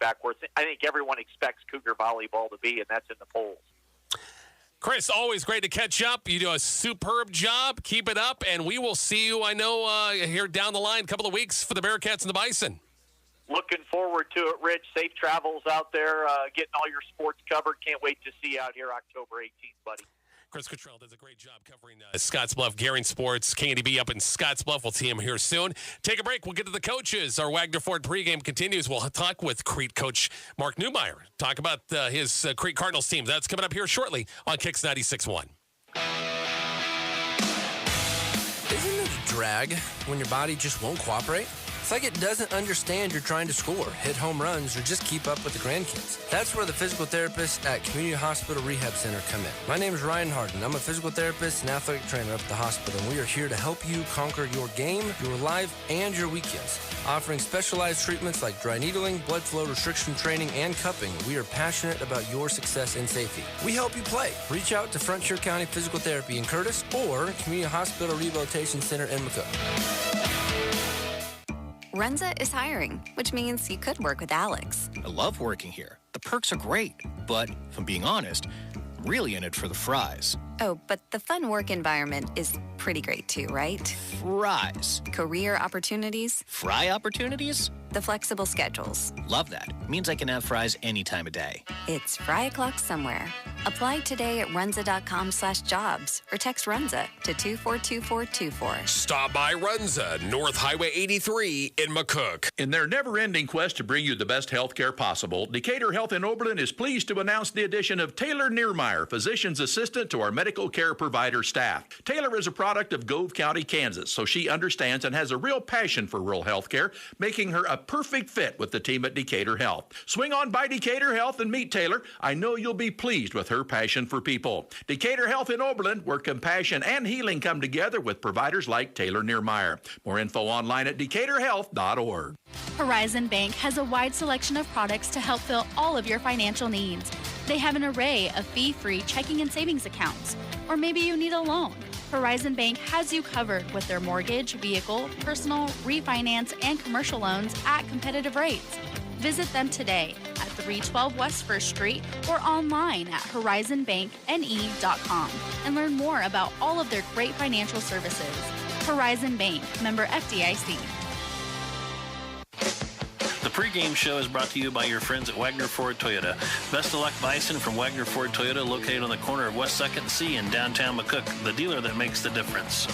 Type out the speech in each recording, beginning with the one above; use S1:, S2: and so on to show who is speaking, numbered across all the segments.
S1: back where I think everyone expects Cougar volleyball to be, and that's in the polls.
S2: Chris, always great to catch up. You do a superb job. Keep it up, and we will see you, I know, here down the line, a couple of weeks for the Bearcats and the Bison.
S1: Looking forward to it, Rich. Safe travels out there, getting all your sports covered. Can't wait to see you out here October 18th, buddy.
S2: Chris Cottrell does a great job covering Scottsbluff, Gearing Sports, KNDB up in Scottsbluff. We'll see him here soon. Take a break. We'll get to the coaches. Our Wagner Ford pregame continues. We'll talk with Crete coach Mark Newm. Talk about his Crete Cardinals team. That's coming up here shortly on Kicks 96.1.
S3: Isn't it a drag when your body just won't cooperate? It's like it doesn't understand you're trying to score, hit home runs, or just keep up with the grandkids. That's where the physical therapists at Community Hospital Rehab Center come in. My name is Ryan Harden. I'm a physical therapist and athletic trainer up at the hospital, and we are here to help you conquer your game, your life, and your weekends. Offering specialized treatments like dry needling, blood flow restriction training, and cupping, we are passionate about your success and safety. We help you play. Reach out to Frontier County Physical Therapy in Curtis or Community Hospital Rehabilitation Center in McCook.
S4: Runza is hiring, which means you could work with Alex.
S5: I love working here. The perks are great. But if I'm being honest, I'm really in it for the fries.
S4: Oh, but the fun work environment is pretty great too, right?
S5: Fries.
S4: Career opportunities.
S5: Fry opportunities?
S4: The flexible schedules.
S5: Love that. Means I can have fries any time of day.
S4: It's fry o'clock somewhere. Apply today at runza.com/jobs or text Runza to 242424.
S2: Stop by Runza, North Highway 83 in McCook.
S6: In their never-ending quest to bring you the best health care possible, Decatur Health in Oberlin is pleased to announce the addition of Taylor Niermeyer, physician's assistant to our medical care provider staff. Taylor is a product of Gove County, Kansas, so she understands and has a real passion for rural health care, making her a perfect fit with the team at Decatur Health. Swing on by Decatur Health and meet Taylor. I know you'll be pleased with her passion for people. Decatur Health in Oberlin, where compassion and healing come together with providers like Taylor Niermeyer. More info online at decaturhealth.org.
S7: Horizon Bank has a wide selection of products to help fill all of your financial needs. They have an array of fee-free checking and savings accounts. Or maybe you need a loan. Horizon Bank has you covered with their mortgage, vehicle, personal, refinance, and commercial loans at competitive rates. Visit them today at 312 West 1st Street or online at horizonbankne.com and learn more about all of their great financial services. Horizon Bank, member FDIC.
S8: The pregame show is brought to you by your friends at Wagner Ford Toyota. Best of luck, Bison, from Wagner Ford Toyota, located on the corner of West 2nd C in downtown McCook, the dealer that makes the difference.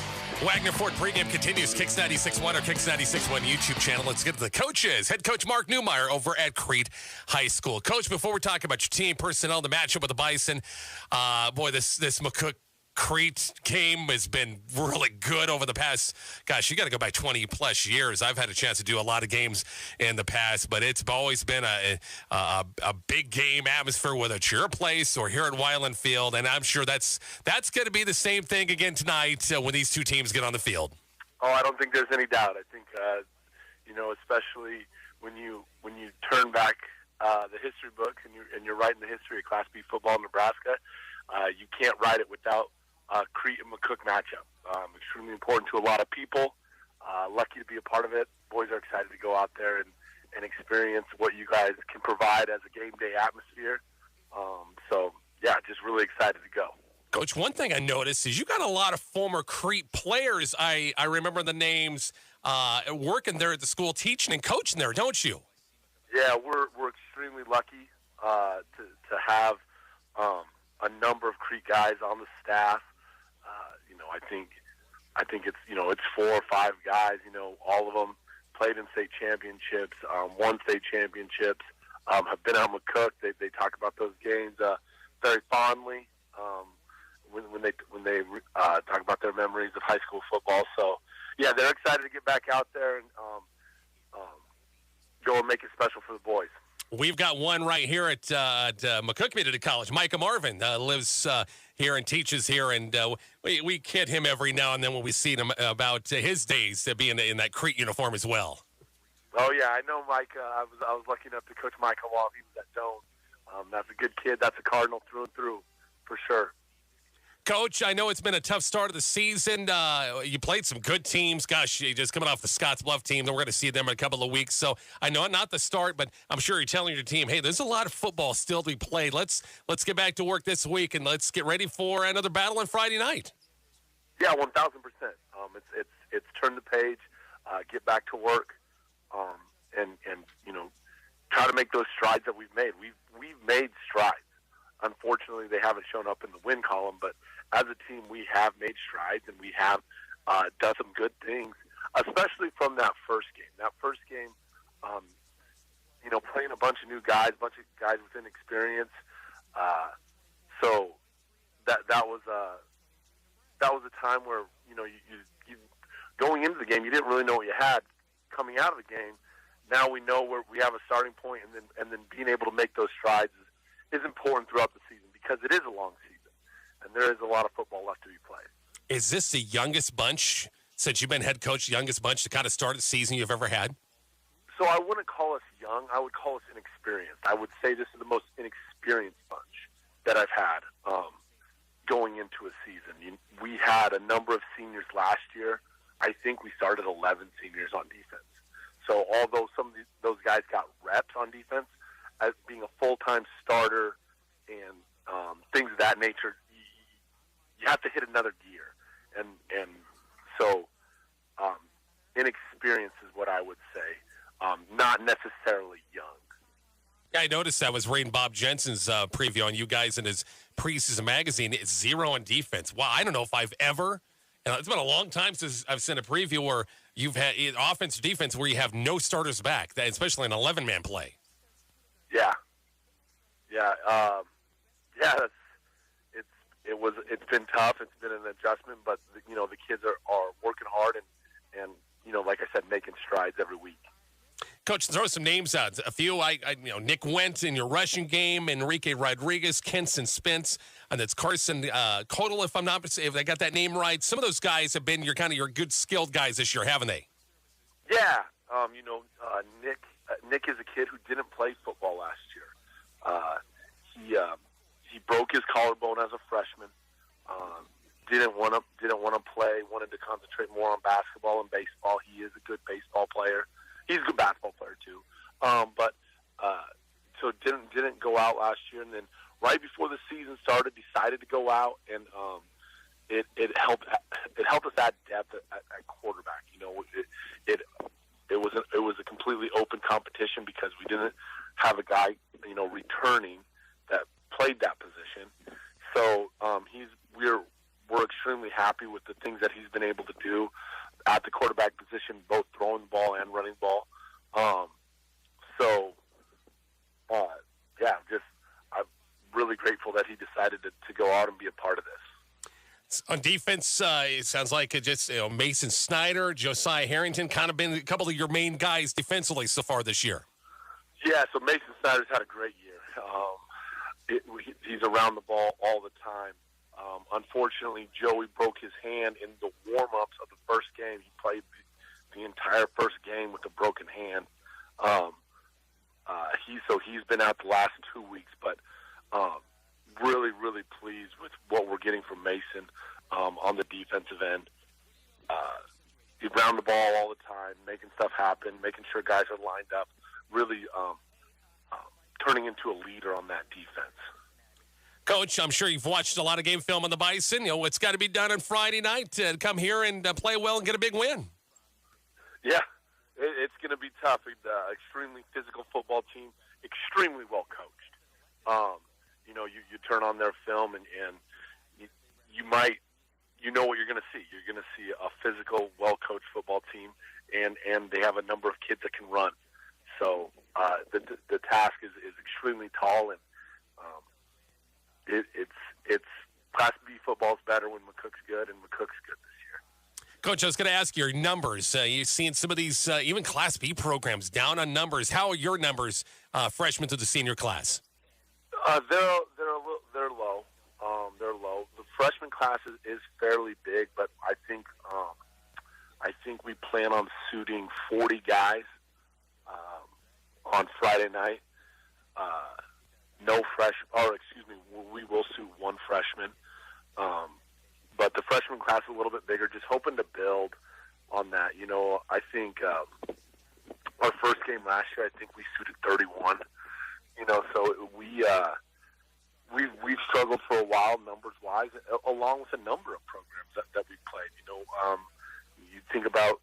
S2: Wagner Ford pregame continues. Kicks 96.1 or Kicks 96.1 YouTube channel. Let's get to the coaches. Head coach Mark Newm over at Crete High School. Coach, before we talk about your team personnel, the matchup with the Bison, this McCook Crete game has been really good over the past, you got to go back 20 plus years. I've had a chance to do a lot of games in the past, but it's always been a big game atmosphere, whether it's your place or here at Weiland Field. And I'm sure that's going to be the same thing again tonight when these two teams get on the field.
S9: Oh, I don't think there's any doubt. I think, especially when you turn back the history books and you're writing the history of Class B football in Nebraska, you can't write it without Crete and McCook matchup. Extremely important to a lot of people. Lucky to be a part of it. Boys are excited to go out there and experience what you guys can provide as a game day atmosphere. Just really excited to go.
S2: Coach, one thing I noticed is you got a lot of former Crete players. I remember the names working there at the school, teaching and coaching there, don't you?
S9: Yeah, we're extremely lucky to have a number of Crete guys on the staff. I think it's 4 or 5 guys. All of them played in state championships, won state championships, have been out McCook. They talk about those games very fondly when they talk about their memories of high school football. So yeah, they're excited to get back out there and go and make it special for the boys.
S2: We've got one right here at McCook Community College. Micah Marvin lives here and teaches here, and we kid him every now and then when we see him about his days being in that Crete uniform as well.
S9: Oh yeah, I know Micah. I was lucky enough to coach Micah while he was at Doane. That's a good kid. That's a Cardinal through and through, for sure.
S2: Coach, I know it's been a tough start of the season. You played some good teams. Gosh, you just coming off the Scottsbluff team. We're going to see them in a couple of weeks. So I know not the start, but I'm sure you're telling your team, hey, there's a lot of football still to be played. Let's get back to work this week, and let's get ready for another battle on Friday night.
S9: Yeah, 1,000%. It's turn the page, get back to work, and try to make those strides that we've made. We've made strides. Unfortunately, they haven't shown up in the win column, but as a team, we have made strides, and we have done some good things, especially from that first game. That first game, playing a bunch of new guys, a bunch of guys with inexperience. So that was a time where you going into the game, you didn't really know what you had. Coming out of the game, now we know where we have a starting point, and then being able to make those strides is important throughout the season, because it is a long season, and there is a lot of football left to be played. Is
S2: this the youngest bunch, since you've been head coach, the youngest bunch to kind of start a season you've ever had?
S9: So I wouldn't call us young. I would call us inexperienced. I would say this is the most inexperienced bunch that I've had going into a season. We had a number of seniors last year. I think we started 11 seniors on defense. So although some of those guys got reps on defense, as being a full-time starter and things of that nature, you have to hit another gear. And so inexperience is what I would say, not necessarily young.
S2: Yeah, I noticed that was reading Bob Jensen's preview on you guys in his preseason magazine. It's 0 on defense. Wow, I don't know if I've ever, and it's been a long time since I've seen a preview where you've had offense or defense where you have no starters back, especially an 11-man play.
S9: Yeah. It's been tough. It's been an adjustment, but the kids are working hard and like I said, making strides every week.
S2: Coach, throw some names out. A few, Nick Went in your rushing game, Enrique Rodriguez, Kenson Spence, and that's Carson Codal, if I'm not mistaken, if I got that name right. Some of those guys have been your good skilled guys this year, haven't they?
S9: Yeah. Nick is a kid who didn't play football last year. He broke his collarbone as a freshman. Didn't want to play. Wanted to concentrate more on basketball and baseball. He is a good baseball player. He's a good basketball player too. So didn't go out last year, and then right before the season started, decided to go out, and it helped us add depth at quarterback. It was a completely open competition because we didn't have a guy returning that played that position. So we're extremely happy with the things that he's been able to do at the quarterback position, both throwing the ball and running the ball. I'm really grateful that he decided to go out and be a part of this.
S2: On defense, it sounds like Mason Snyder, Josiah Harrington, kind of been a couple of your main guys defensively so far this year.
S9: Yeah, so Mason Snyder's had a great year. He's around the ball all the time. Unfortunately, Joey broke his hand in the warm-ups of the first game. He played the entire first game with a broken hand. He's been out the last 2 weeks, but really, really pleased with what we're getting from Mason on the defensive end. He's around the ball all the time, making stuff happen, making sure guys are lined up, really turning into a leader on that defense.
S2: Coach, I'm sure you've watched a lot of game film on the Bison. What's got to be done on Friday night to come here and play well and get a big win?
S9: Yeah, it's going to be tough. Extremely physical football team, extremely well coached. You turn on their film and you might know what you're going to see. You're going to see a physical, well-coached football team, and they have a number of kids that can run. So the task is extremely tall, and it's Class B football is better when McCook's good, and McCook's good this year.
S2: Coach, I was going to ask your numbers. You've seen some of these even Class B programs down on numbers. How are your numbers, freshmen to the senior class?
S9: They're low. They're low. The freshman class is fairly big, but I think we plan on suiting 40 guys on Friday night. We will suit one freshman. but the freshman class is a little bit bigger, just hoping to build on that. You know, I think our first game last year, I think we suited 31. You know, so we've struggled for a while numbers-wise, along with a number of programs that we've played. You know, you think about.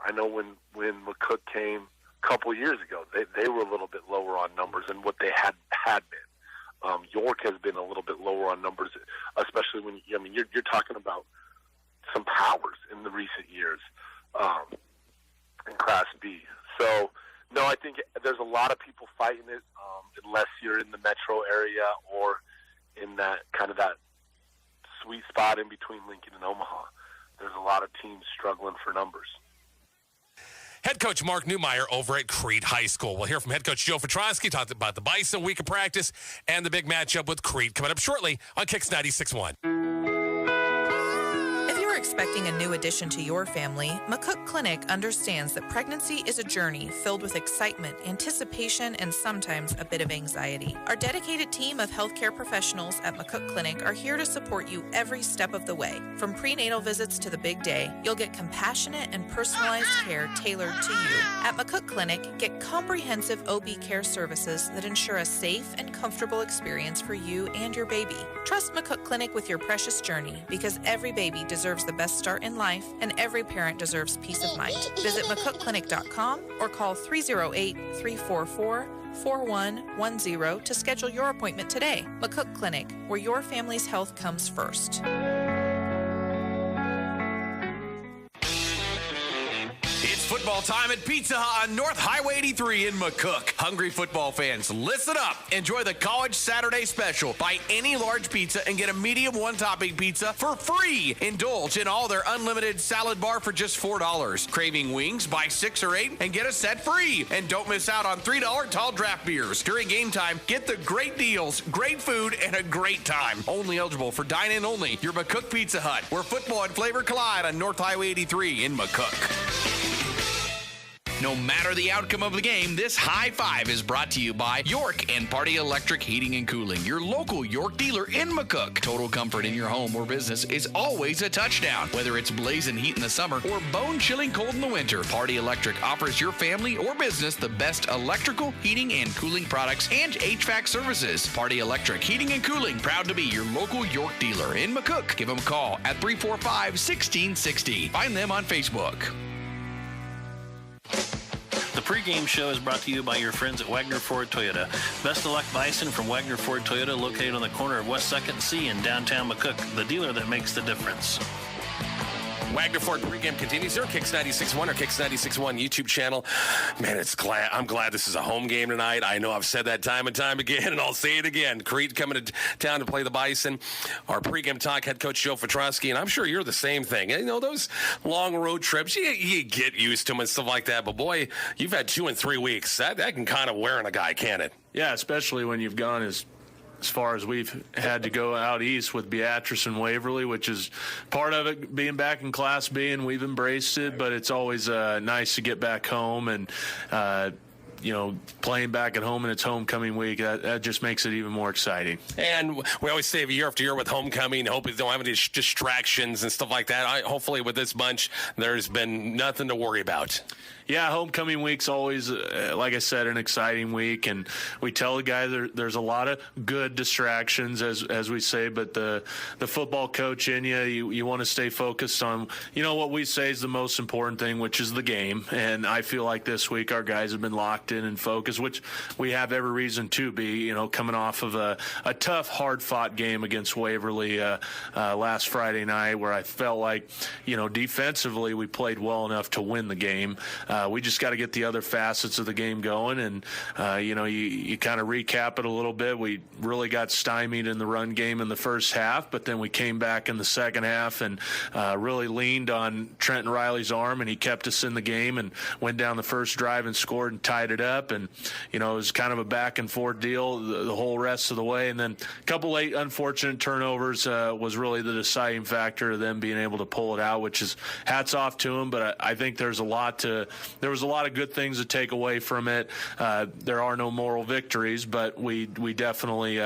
S9: I know when McCook came a couple years ago, they were a little bit lower on numbers than what they had been. York has been a little bit lower on numbers, especially when you're talking about some powers in the recent years in Class B. So, no, I think there's a lot of people fighting it, unless you're in the metro area or in that sweet spot in between Lincoln and Omaha. There's a lot of teams struggling for numbers.
S2: Head coach Mark Newmeyer over at Crete High School. We'll hear from head coach Joe Foski, talked about the Bison week of practice and the big matchup with Crete coming up shortly on Kicks 96.1.
S10: Expecting a new addition to your family, McCook Clinic understands that pregnancy is a journey filled with excitement, anticipation, and sometimes a bit of anxiety. Our dedicated team of healthcare professionals at McCook Clinic are here to support you every step of the way. From prenatal visits to the big day, you'll get compassionate and personalized care tailored to you. At McCook Clinic, get comprehensive OB care services that ensure a safe and comfortable experience for you and your baby. Trust McCook Clinic with your precious journey, because every baby deserves the best start in life, and every parent deserves peace of mind. Visit McCookClinic.com or call 308-344-4110 to schedule your appointment today. McCook Clinic, where your family's health comes first.
S11: It's football time at Pizza Hut on North Highway 83 in McCook. Hungry football fans, listen up. Enjoy the College Saturday Special. Buy any large pizza and get a medium one-topping pizza for free. Indulge in all their unlimited salad bar for just $4. Craving wings? Buy 6 or 8 and get a set free. And don't miss out on $3 tall draft beers. During game time, get the great deals, great food, and a great time. Only eligible for dine-in only. Your McCook Pizza Hut, where football and flavor collide on North Highway 83 in McCook. No matter the outcome of the game, this high five is brought to you by York and Party Electric Heating and Cooling, your local York dealer in McCook. Total comfort in your home or business is always a touchdown. Whether it's blazing heat in the summer or bone-chilling cold in the winter, Party Electric offers your family or business the best electrical, heating, and cooling products and HVAC services. Party Electric Heating and Cooling, proud to be your local York dealer in McCook. Give them a call at 345-1660. Find them on Facebook.
S8: The pregame show is brought to you by your friends at Wagner Ford Toyota. Best of luck, Bison, from Wagner Ford Toyota, located on the corner of West 2nd and C in downtown McCook, the dealer that makes the difference.
S2: Wagner Ford pregame continues here, Kicks 96.1 or Kicks 96.1 YouTube channel. Man, I'm glad this is a home game tonight. I know I've said that time and time again, and I'll say it again. Crete coming to town to play the Bison. Our pregame talk, head coach Joe Foski, and I'm sure you're the same thing. You know, those long road trips, you get used to them and stuff like that. But boy, you've had 2 and 3 weeks. That can kind of wear on a guy, can't it?
S12: Yeah, especially when you've gone as far as we've had to go out east with Beatrice and Waverly, which is part of it, being back in Class B, and we've embraced it, but it's always nice to get back home and, playing back at home in its homecoming week, that just makes it even more exciting.
S2: And we always say year after year with homecoming, hope we don't have any distractions and stuff like that. Hopefully with this bunch, there's been nothing to worry about.
S12: Yeah, homecoming week's always, like I said, an exciting week, and we tell the guys there's a lot of good distractions, as we say, but the football coach in you want to stay focused on, what we say is the most important thing, which is the game. And I feel like this week our guys have been locked in and focused, which we have every reason to be, coming off of a tough, hard-fought game against Waverly last Friday night, where I felt like, defensively we played well enough to win the game. We just got to get the other facets of the game going, and you kind of recap it a little bit. We really got stymied in the run game in the first half, but then we came back in the second half and really leaned on Trenton Riley's arm, and he kept us in the game and went down the first drive and scored and tied it up, and it was kind of a back and forth deal the whole rest of the way. And then a couple late unfortunate turnovers was really the deciding factor of them being able to pull it out, which is hats off to them. But I think there was a lot of good things to take away from it. There are no moral victories, but we definitely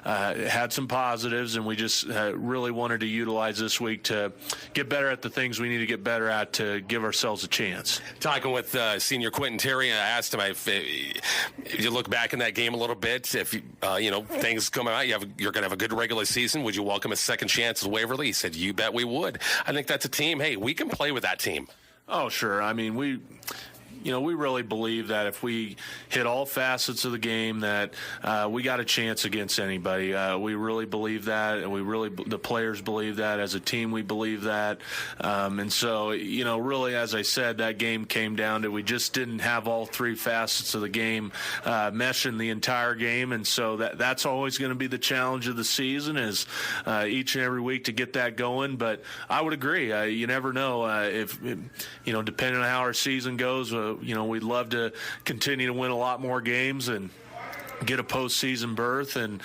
S12: had some positives, and we just really wanted to utilize this week to get better at the things we need to get better at to give ourselves a chance.
S2: Talking with senior Quentin Terry, I asked him if you look back in that game a little bit, if things come out, you're going to have a good regular season, would you welcome a second chance at Waverly? He said, you bet we would. I think that's a team, hey, we can play with that team.
S12: Oh, sure. I mean, we really believe that if we hit all facets of the game, that we got a chance against anybody. We really believe that, and the players believe that. As a team, we believe that. And so, really, as I said, that game came down to we just didn't have all three facets of the game meshing the entire game. And so that's always going to be the challenge of the season, is each and every week to get that going. But I would agree. You never know if depending on how our season goes, we'd love to continue to win a lot more games and get a postseason berth, and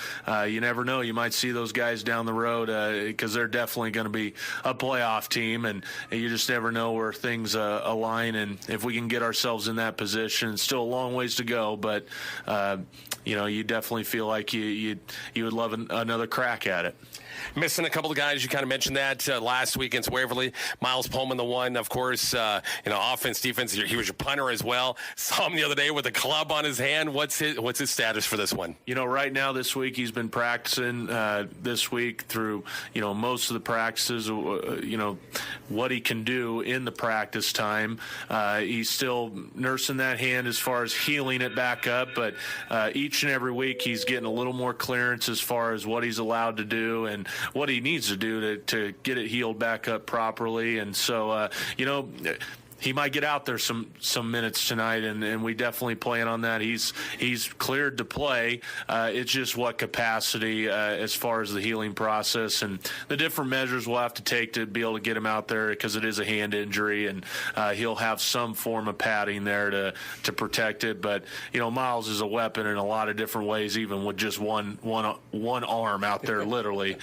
S12: you never know. You might see those guys down the road because they're definitely going to be a playoff team, and you just never know where things align. And if we can get ourselves in that position, still a long ways to go, but you definitely feel like you would love another crack at it.
S2: Missing a couple of guys. You kind of mentioned that last week against Waverly. Miles Pullman, the one, of course, offense, defense. He was your punter as well. Saw him the other day with a club on his hand. What's his status for this one?
S12: Right now this week he's been practicing this week through, most of the practices, what he can do in the practice time. He's still nursing that hand as far as healing it back up, but each and every week he's getting a little more clearance as far as what he's allowed to do and what he needs to do to get it healed back up properly. And so, he might get out there some minutes tonight, and we definitely plan on that. He's cleared to play. It's just what capacity as far as the healing process and the different measures we'll have to take to be able to get him out there, because it is a hand injury, and he'll have some form of padding there to protect it. But Miles is a weapon in a lot of different ways, even with just one arm out there, literally.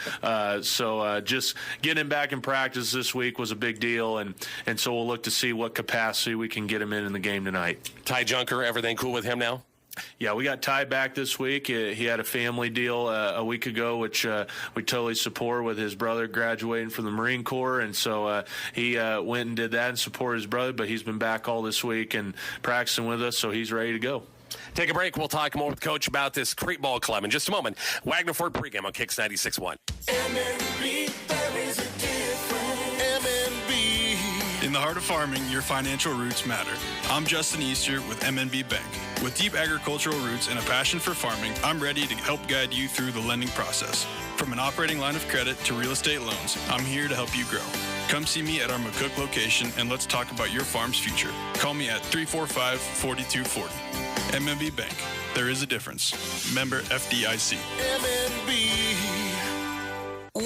S12: So just getting him back in practice this week was a big deal, and so we'll look to see what capacity we can get him in the game tonight.
S2: Ty Junker, everything cool with him now?
S12: Yeah, we got Ty back this week. He had a family deal a week ago, which we totally support, with his brother graduating from the Marine Corps. And so he went and did that and supported his brother, but he's been back all this week and practicing with us, so he's ready to go.
S2: Take a break. We'll talk more with Coach about this Crete Ball Club in just a moment. Wagner Ford pregame on Kicks 96.1.
S13: MNB, there is a difference. MNB.
S14: In the heart of farming, your financial roots matter. I'm Justin Easter with MNB Bank. With deep agricultural roots and a passion for farming, I'm ready to help guide you through the lending process. From an operating line of credit to real estate loans, I'm here to help you grow. Come see me at our McCook location and let's talk about your farm's future. Call me at 345-4240. MNB Bank. There is a difference. Member FDIC.
S13: MNB.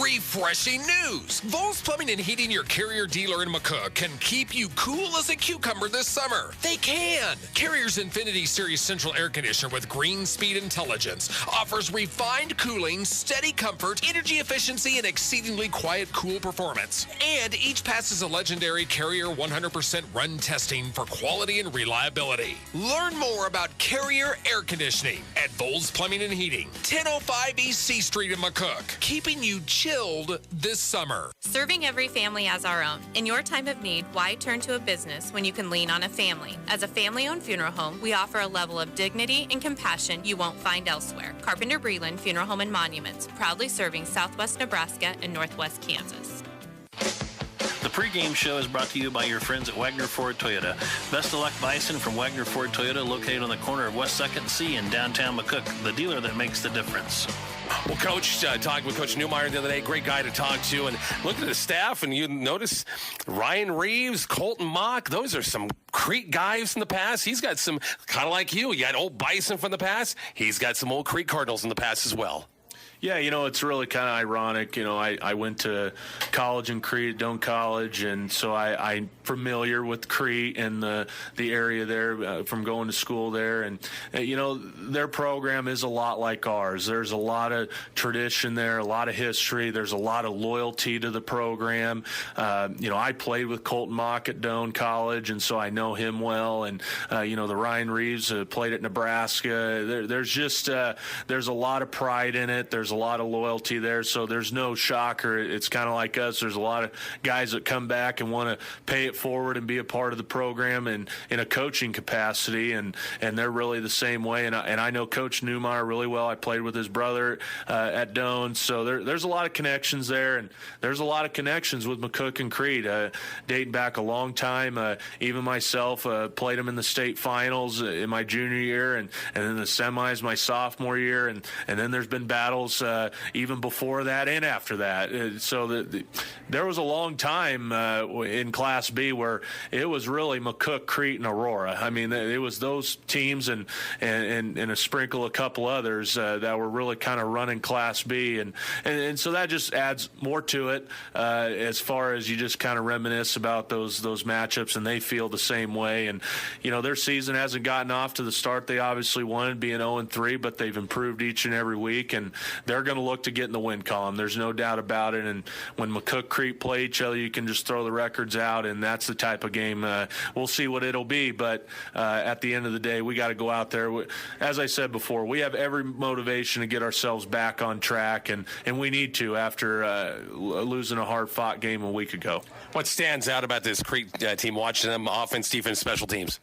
S15: Refreshing news! Vols Plumbing and Heating, your Carrier dealer in McCook, can keep you cool as a cucumber this summer. They can! Carrier's Infinity Series Central Air Conditioner with Green Speed Intelligence offers refined cooling, steady comfort, energy efficiency, and exceedingly quiet, cool performance. And each passes a legendary Carrier 100% run testing for quality and reliability. Learn more about Carrier Air Conditioning at Vols Plumbing and Heating, 1005 East C Street in McCook, keeping you chilled this summer.
S10: Serving every family as our own. In your time of need, why turn to a business when you can lean on a family? As a family-owned funeral home, we offer a level of dignity and compassion you won't find elsewhere. Carpenter Breland Funeral Home and Monuments, proudly serving Southwest Nebraska and Northwest Kansas.
S8: The pregame show is brought to you by your friends at Wagner Ford Toyota. Best of luck, Bison from Wagner Ford Toyota, located on the corner of West 2nd C in downtown McCook, the dealer that makes the difference.
S2: Well, Coach, talked with Coach Newmeyer the other day. Great guy to talk to. And looking at the staff, and you notice Ryan Reeves, Colton Mock, those are some Crete guys from the past. He's got some, kind of like you. You got old Bison from the past. He's got some old Crete Cardinals in the past as well.
S12: Yeah, it's really kind of ironic. I went to college in Crete, Doane College, and so I familiar with Crete and the area there from going to school there. And, their program is a lot like ours. There's a lot of tradition there, a lot of history. There's a lot of loyalty to the program. I played with Colton Mock at Doane College, and so I know him well. And, the Ryan Reeves played at Nebraska. There's a lot of pride in it. There's a lot of loyalty there. So there's no shocker. It's kind of like us. There's a lot of guys that come back and want to pay it forward and be a part of the program and in a coaching capacity. And they're really the same way. And I know Coach Newmeyer really well. I played with his brother at Doane. So there's a lot of connections there. And there's a lot of connections with McCook and Crete dating back a long time. Even myself played them in the state finals in my junior year and then the semis my sophomore year. And then there's been battles even before that and after that. So there was a long time in Class B where it was really McCook, Crete, and Aurora. I mean, it was those teams and a sprinkle, a couple others that were really kind of running Class B. And so that just adds more to it as far as you just kind of reminisce about those matchups, and they feel the same way. And, their season hasn't gotten off to the start they obviously wanted, being 0-3, but they've improved each and every week, and they're going to look to get in the win column. There's no doubt about it. And when McCook, Crete play each other, you can just throw the records out, and that's the type of game. We'll see what it'll be, but at the end of the day, we got to go out there. As I said before, we have every motivation to get ourselves back on track, and we need to after losing a hard-fought game a week ago.
S2: What stands out about this Crete team, watching them offense, defense, special teams?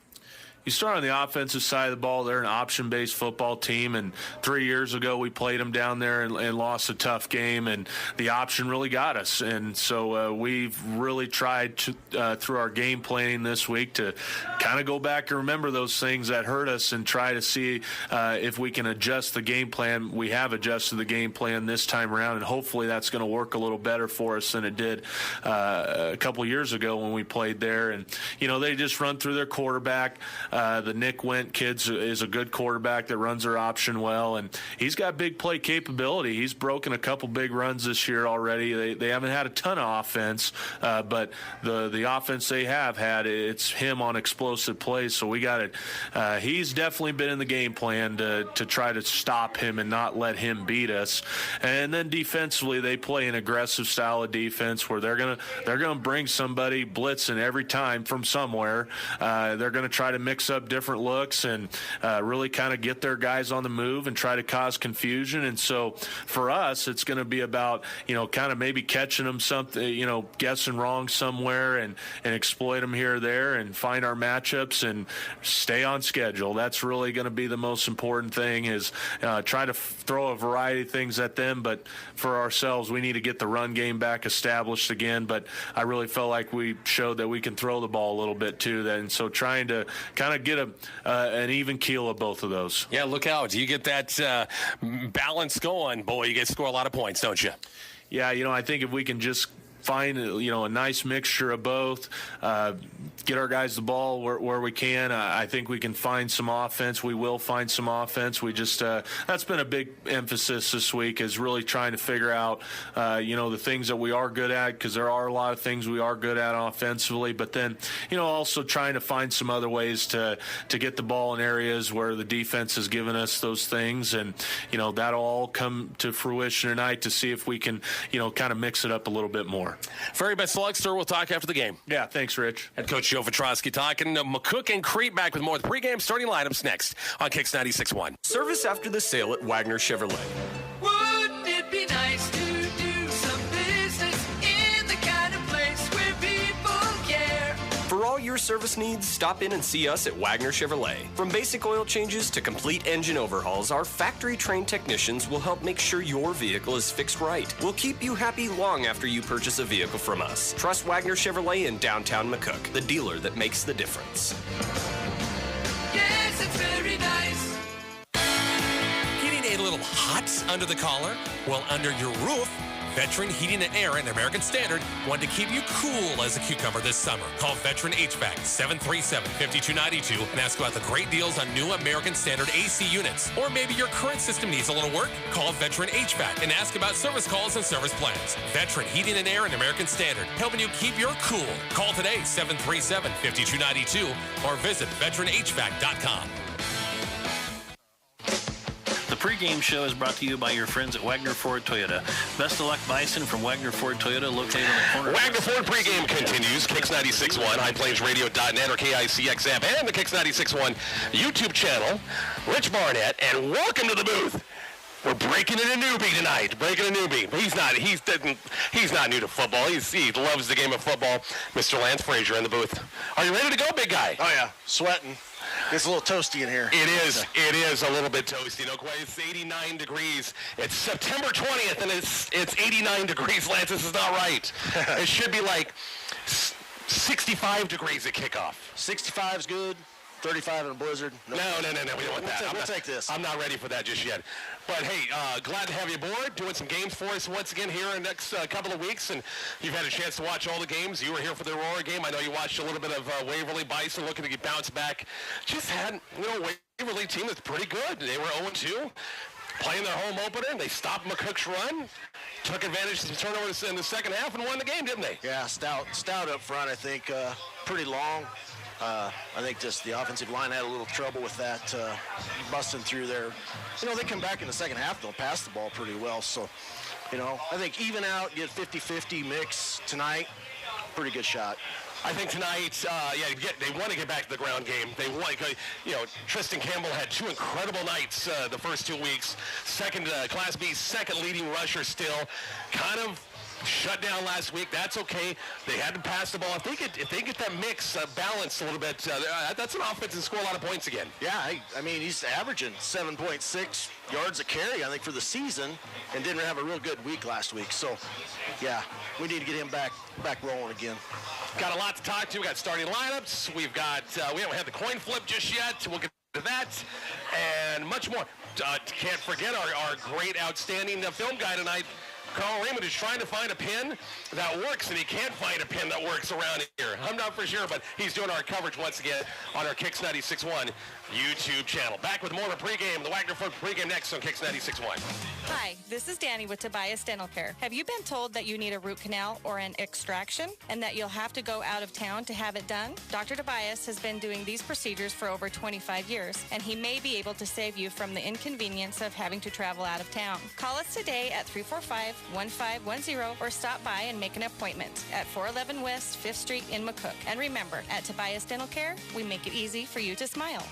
S12: You start on the offensive side of the ball. They're an option-based football team, and 3 years ago we played them down there and lost a tough game, and the option really got us. And so we've really tried to, through our game planning this week, to kind of go back and remember those things that hurt us and try to see if we can adjust the game plan. We have adjusted the game plan this time around, and hopefully that's going to work a little better for us than it did a couple years ago when we played there. And, they just run through their quarterback. The Nick Went kid is a good quarterback that runs their option well, and he's got big play capability. He's broken a couple big runs this year already. They haven't had a ton of offense, but the offense they have had, it's him on explosive plays. So we got it. He's definitely been in the game plan to try to stop him and not let him beat us. And then defensively, they play an aggressive style of defense where they're gonna bring somebody blitzing every time from somewhere. They're gonna try to mix up different looks and really kind of get their guys on the move and try to cause confusion. And so for us, it's going to be about, kind of maybe catching them something, guessing wrong somewhere and exploit them here or there and find our matchups and stay on schedule. That's really going to be the most important thing, is try to throw a variety of things at them. But for ourselves, we need to get the run game back established again. But I really felt like we showed that we can throw the ball a little bit too. And so trying to kind of get an even keel of both of those.
S2: Yeah, look out. You get that balance going, boy, you get to score a lot of points, don't you?
S12: Yeah, I think if we can just find a nice mixture of both, get our guys the ball where we can. I think we can find some offense. We will find some offense. We just that's been a big emphasis this week, is really trying to figure out the things that we are good at, because there are a lot of things we are good at offensively, but then also trying to find some other ways to get the ball in areas where the defense has given us those things, and that'll all come to fruition tonight to see if we can kind of mix it up a little bit more.
S2: Very best of luck, sir. We'll talk after the game.
S12: Yeah, thanks, Rich.
S2: Head coach Joe Foski talking. McCook and Crete back with more of the pregame starting lineups next on Kicks 96.1.
S16: Service after the sale at Wagner Chevrolet.
S13: Wouldn't it be nice to do some business in the kind of place where people care?
S16: For all your service needs, stop in and see us at Wagner Chevrolet. From basic oil changes to complete engine overhauls, our factory-trained technicians will help make sure your vehicle is fixed right. We'll keep you happy long after you purchase a vehicle from us. Trust Wagner Chevrolet in downtown McCook, the dealer that makes the difference.
S13: Yes, it's very nice.
S2: Getting a little hot under the collar? Well, under your roof, Veteran Heating and Air and American Standard want to keep you cool as a cucumber this summer. Call Veteran HVAC 737-5292 and ask about the great deals on new American Standard AC units. Or maybe your current system needs a little work? Call Veteran HVAC and ask about service calls and service plans. Veteran Heating and Air and American Standard, helping you keep your cool. Call today 737-5292 or visit veteranhvac.com.
S8: The pregame show is brought to you by your friends at Wagner Ford Toyota. Best of luck, Bison from Wagner Ford Toyota, located on the corner.
S17: Wagner Ford pregame continues. Kicks 96.1, HighPlainsRadio.net or KICX app, and the Kicks 96.1 YouTube channel. Rich Barnett, and welcome to the booth. We're breaking in a newbie tonight. Breaking a newbie. But he's not new to football. He loves the game of football. Mr. Lance Frazier in the booth. Are you ready to go, big guy?
S18: Oh yeah, sweating. It's a little toasty in here.
S17: It is. It is a little bit toasty. No quite. It's 89 degrees. It's September 20th, and it's 89 degrees, Lance. This is not right. It should be like 65 degrees at kickoff.
S18: 65 is good. 35 in a blizzard.
S17: No. We don't want that.
S18: We'll take this.
S17: I'm not ready for that just yet. But, hey, glad to have you aboard, doing some games for us once again here in the next couple of weeks. And you've had a chance to watch all the games. You were here for the Aurora game. I know you watched a little bit of Waverly Bison looking to get bounced back. Just had, Waverly team that's pretty good. They were 0-2, playing their home opener, and they stopped McCook's run. Took advantage of some turnovers in the second half and won the game, didn't they?
S18: Yeah, stout up front, I think. Pretty long. I think just the offensive line had a little trouble with that, busting through there. They come back in the second half, they'll pass the ball pretty well. So, I think even out, get 50-50 mix tonight, pretty good shot.
S17: I think tonight, they want to get back to the ground game. They want, Tristan Campbell had two incredible nights the first 2 weeks. Second, Class B, second leading rusher still. Kind of shut down last week. That's okay. They had to pass the ball. If they get that mix balanced a little bit, that's an offense that score a lot of points again.
S18: Yeah, I mean, he's averaging 7.6 yards a carry, I think, for the season, and didn't have a real good week last week. So, yeah, we need to get him back rolling again.
S17: Got a lot to talk to. We got starting lineups. We've got we haven't had the coin flip just yet. We'll get to that and much more. Can't forget our great, outstanding film guy tonight. Carl Raymond is trying to find a pin that works, and he can't find a pin that works around here. I'm not for sure, but he's doing our coverage once again on our Kicks 96.1 YouTube channel. Back with more of the pregame, the Wagner Ford pregame next on Kicks 96.1.
S19: Hi, this is Danny with Tobias Dental Care. Have you been told that you need a root canal or an extraction and that you'll have to go out of town to have it done? Dr. Tobias has been doing these procedures for over 25 years, and he may be able to save you from the inconvenience of having to travel out of town. Call us today at 345-1510 or stop by and make an appointment at 411 West 5th Street in McCook. And remember, at Tobias Dental Care, we make it easy for you to smile.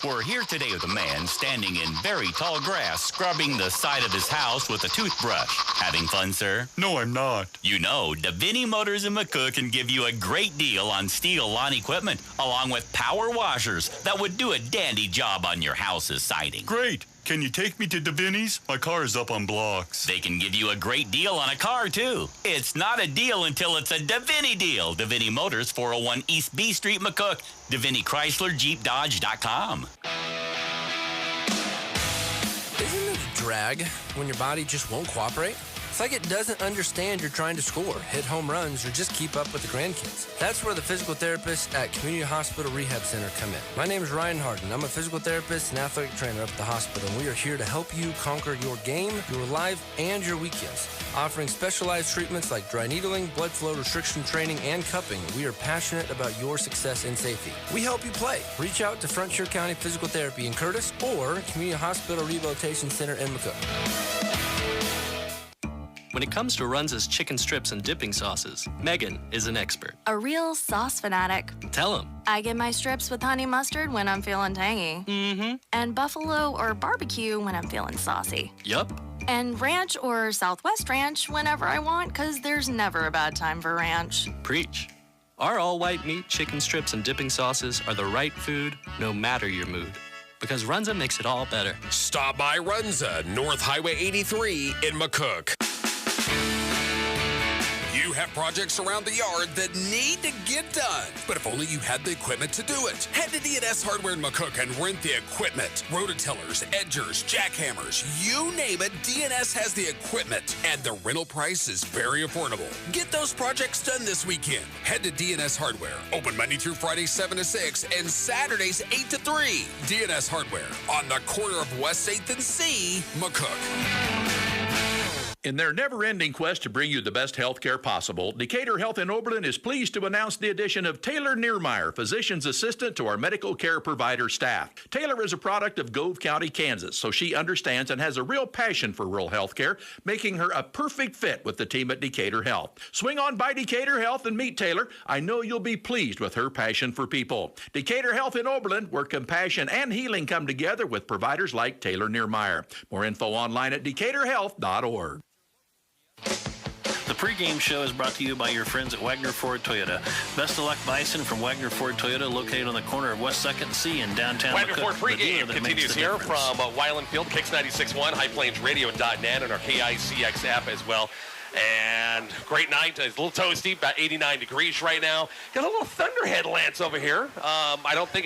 S20: We're here today with a man standing in very tall grass, scrubbing the side of his house with a toothbrush. Having fun, sir?
S21: No, I'm not.
S20: You know, Davini Motors in McCook can give you a great deal on steel lawn equipment, along with power washers that would do a dandy job on your house's siding.
S21: Great. Can you take me to Davini's? My car is up on blocks.
S20: They can give you a great deal on a car, too. It's not a deal until it's a Davini deal. Davini Motors, 401 East B Street, McCook. Davini Chrysler, Jeep, Dodge.com.
S3: Isn't it a drag when your body just won't cooperate? It's like it doesn't understand you're trying to score, hit home runs, or just keep up with the grandkids. That's where the physical therapists at Community Hospital Rehab Center come in. My name is Ryan Harden. I'm a physical therapist and athletic trainer up at the hospital, and we are here to help you conquer your game, your life, and your weekends. Offering specialized treatments like dry needling, blood flow restriction training, and cupping, we are passionate about your success and safety. We help you play. Reach out to Frontier County Physical Therapy in Curtis or Community Hospital Rehabilitation Center in McCook.
S22: When it comes to Runza's chicken strips and dipping sauces, Megan is an expert.
S23: A real sauce fanatic.
S22: Tell him.
S23: I get my strips with honey mustard when I'm feeling tangy.
S22: Mm-hmm.
S23: And buffalo or barbecue when I'm feeling saucy.
S22: Yup.
S23: And ranch or Southwest ranch whenever I want, because there's never a bad time for ranch.
S22: Preach. Our all-white meat chicken strips and dipping sauces are the right food, no matter your mood. Because Runza makes it all better.
S15: Stop by Runza, North Highway 83 in McCook. You
S1: have projects around the yard that need to get done, but if only you had the equipment to do it. Head to D&S Hardware in McCook and rent the equipment. Rototillers, edgers, jackhammers, you name it, D&S has the equipment, and the rental price is very affordable. Get those projects done this weekend. Head to D&S Hardware, open Monday through Friday 7 to 6 and Saturdays 8 to 3. D&S Hardware on the corner of West 8th and C, McCook.
S6: In their never-ending quest to bring you the best health care possible, Decatur Health in Oberlin is pleased to announce the addition of Taylor Niermeyer, physician's assistant to our medical care provider staff. Taylor is a product of Gove County, Kansas, so she understands and has a real passion for rural health care, making her a perfect fit with the team at Decatur Health. Swing on by Decatur Health and meet Taylor. I know you'll be pleased with her passion for people. Decatur Health in Oberlin, where compassion and healing come together with providers like Taylor Niermeyer. More info online at decaturhealth.org.
S8: The pregame show is brought to you by your friends at Wagner Ford Toyota. Best of luck, Bison, from Wagner Ford Toyota, located on the corner of West 2nd and C in downtown
S17: Wagner
S8: McCook.
S17: Ford pregame continues here from Weiland Field, Kicks 96.1, HighPlainsRadio.net, and our KICX app as well. And great night. It's a little toasty, about 89 degrees right now. Got a little thunderhead, Lance, over here. I don't think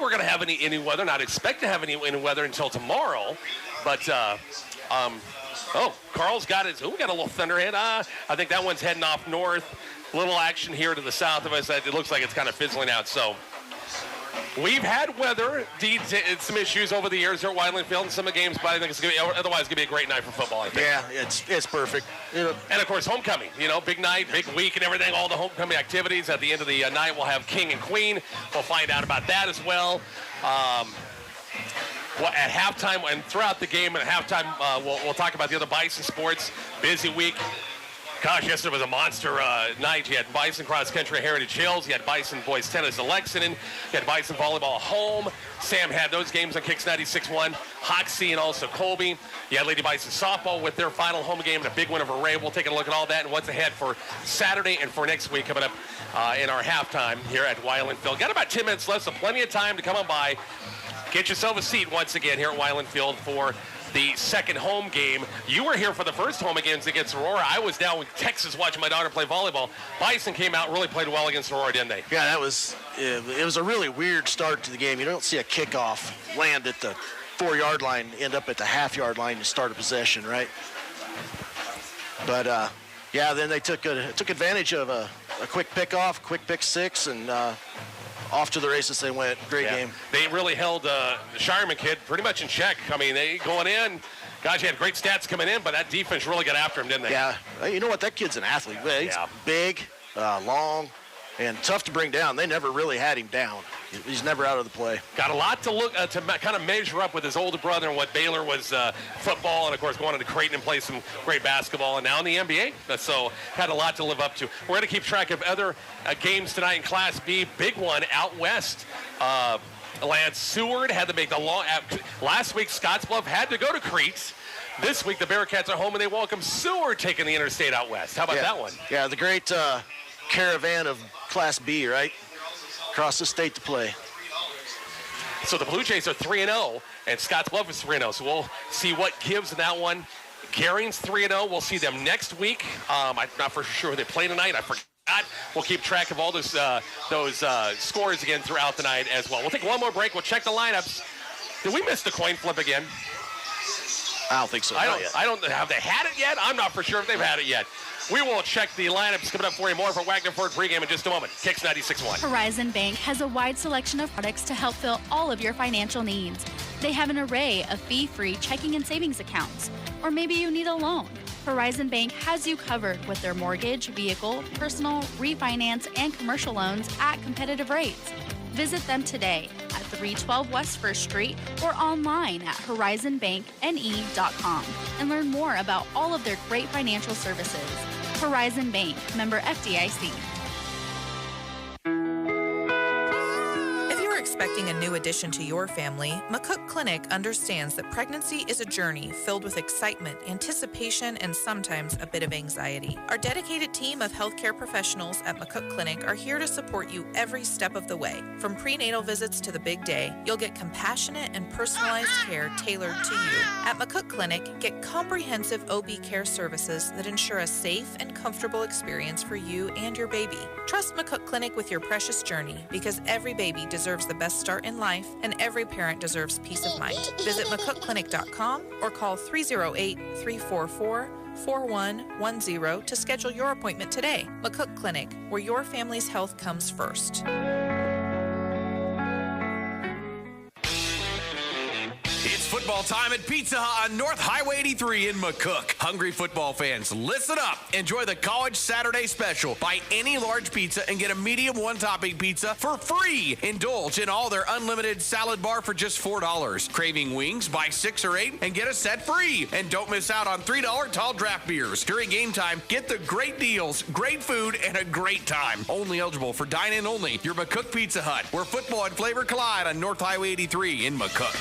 S17: we're going to have any weather, not expect to have any weather until tomorrow. But, Carl's got his. We got a little thunderhead. I think that one's heading off north. Little action here to the south of us. It looks like it's kind of fizzling out. So we've had weather, some issues over the years here at Weiland Field in some of the games, but I think it's going to be, otherwise it's going to be a great night for football, I think.
S18: Yeah, it's perfect.
S17: And, of course, homecoming. Big night, big week and everything, all the homecoming activities. At the end of the night, we'll have King and Queen. We'll find out about that as well. At halftime and throughout the game, and at halftime, we'll talk about the other Bison sports. Busy week. Gosh, yesterday was a monster night. You had Bison Cross Country Heritage Hills. You had Bison Boys Tennis at Lexington. You had Bison Volleyball at home. Sam had those games on Kicks 96.1. Hoxie and also Colby. You had Lady Bison Softball with their final home game and a big win over Ray. We'll take a look at all that and what's ahead for Saturday and for next week coming up in our halftime here at Weiland Field. Got about 10 minutes left, so plenty of time to come on by. Get yourself a seat once again here at Weiland Field for the second home game. You were here for the first home games against Aurora. I was down in Texas watching my daughter play volleyball. Bison came out, really played well against Aurora, didn't they?
S18: Yeah, it was a really weird start to the game. You don't see a kickoff land at the 4-yard line, end up at the half-yard line to start a possession, right? But, then they took advantage of a quick pick-off, quick pick-six, and off to the races they went. Great game. They really held the Shireman kid pretty much in check. I mean, they going in. Gosh, he had great stats coming in, but that defense really got after him, didn't they? Yeah. You know what? That kid's an athlete. He's big, long, and tough to bring down. They never really had him down. He's never out of the play.
S17: Got a lot to look to kind of measure up with his older brother and what Baylor was football, and of course going into Crete and play some great basketball, and now in the NBA. So had a lot to live up to. We're going to keep track of other games tonight in Class B. Big one out west. Lance, Seward had to make the long. Last week Scottsbluff had to go to Crete. This week the Bearcats are home and they welcome Seward taking the interstate out west. How about that one?
S18: Yeah, the great caravan of Class B, right? Across the state to play.
S17: So the Blue Jays are 3-0, and Scottsbluff is 3-0. So we'll see what gives in that one. Garing's 3-0. We'll see them next week. I'm not for sure who they play tonight. I forgot. We'll keep track of all those scores again throughout the night as well. We'll take one more break. We'll check the lineups. Did we miss the coin flip again?
S18: I don't think so.
S17: I don't. Have they had it yet? I'm not for sure if they've had it yet. We will check the lineups coming up for you. More for Wagner Ford pregame in just a moment. Kicks 96.1.
S7: Horizon Bank has a wide selection of products to help fill all of your financial needs. They have an array of fee-free checking and savings accounts. Or maybe you need a loan. Horizon Bank has you covered with their mortgage, vehicle, personal, refinance, and commercial loans at competitive rates. Visit them today at 312 West 1st Street or online at horizonbankne.com and learn more about all of their great financial services. Horizon Bank, member FDIC.
S10: expecting a new addition to your family, McCook Clinic understands that pregnancy is a journey filled with excitement, anticipation, and sometimes a bit of anxiety. Our dedicated team of healthcare professionals at McCook Clinic are here to support you every step of the way. From prenatal visits to the big day, you'll get compassionate and personalized care tailored to you. At McCook Clinic, get comprehensive OB care services that ensure a safe and comfortable experience for you and your baby. Trust McCook Clinic with your precious journey, because every baby deserves the best start in life and every parent deserves peace of mind. Visit McCookClinic.com or call 308-344-4110 to schedule your appointment today. McCook Clinic, where your family's health comes first.
S11: It's football time at Pizza Hut on North Highway 83 in McCook. Hungry football fans, listen up. Enjoy the College Saturday Special. Buy any large pizza and get a medium one-topping pizza for free. Indulge in all their unlimited salad bar for just $4. Craving wings? Buy 6 or 8 and get a set free. And don't miss out on $3 tall draft beers. During game time, get the great deals, great food, and a great time. Only eligible for dine-in only. Your McCook Pizza Hut, where football and flavor collide on North Highway 83 in McCook.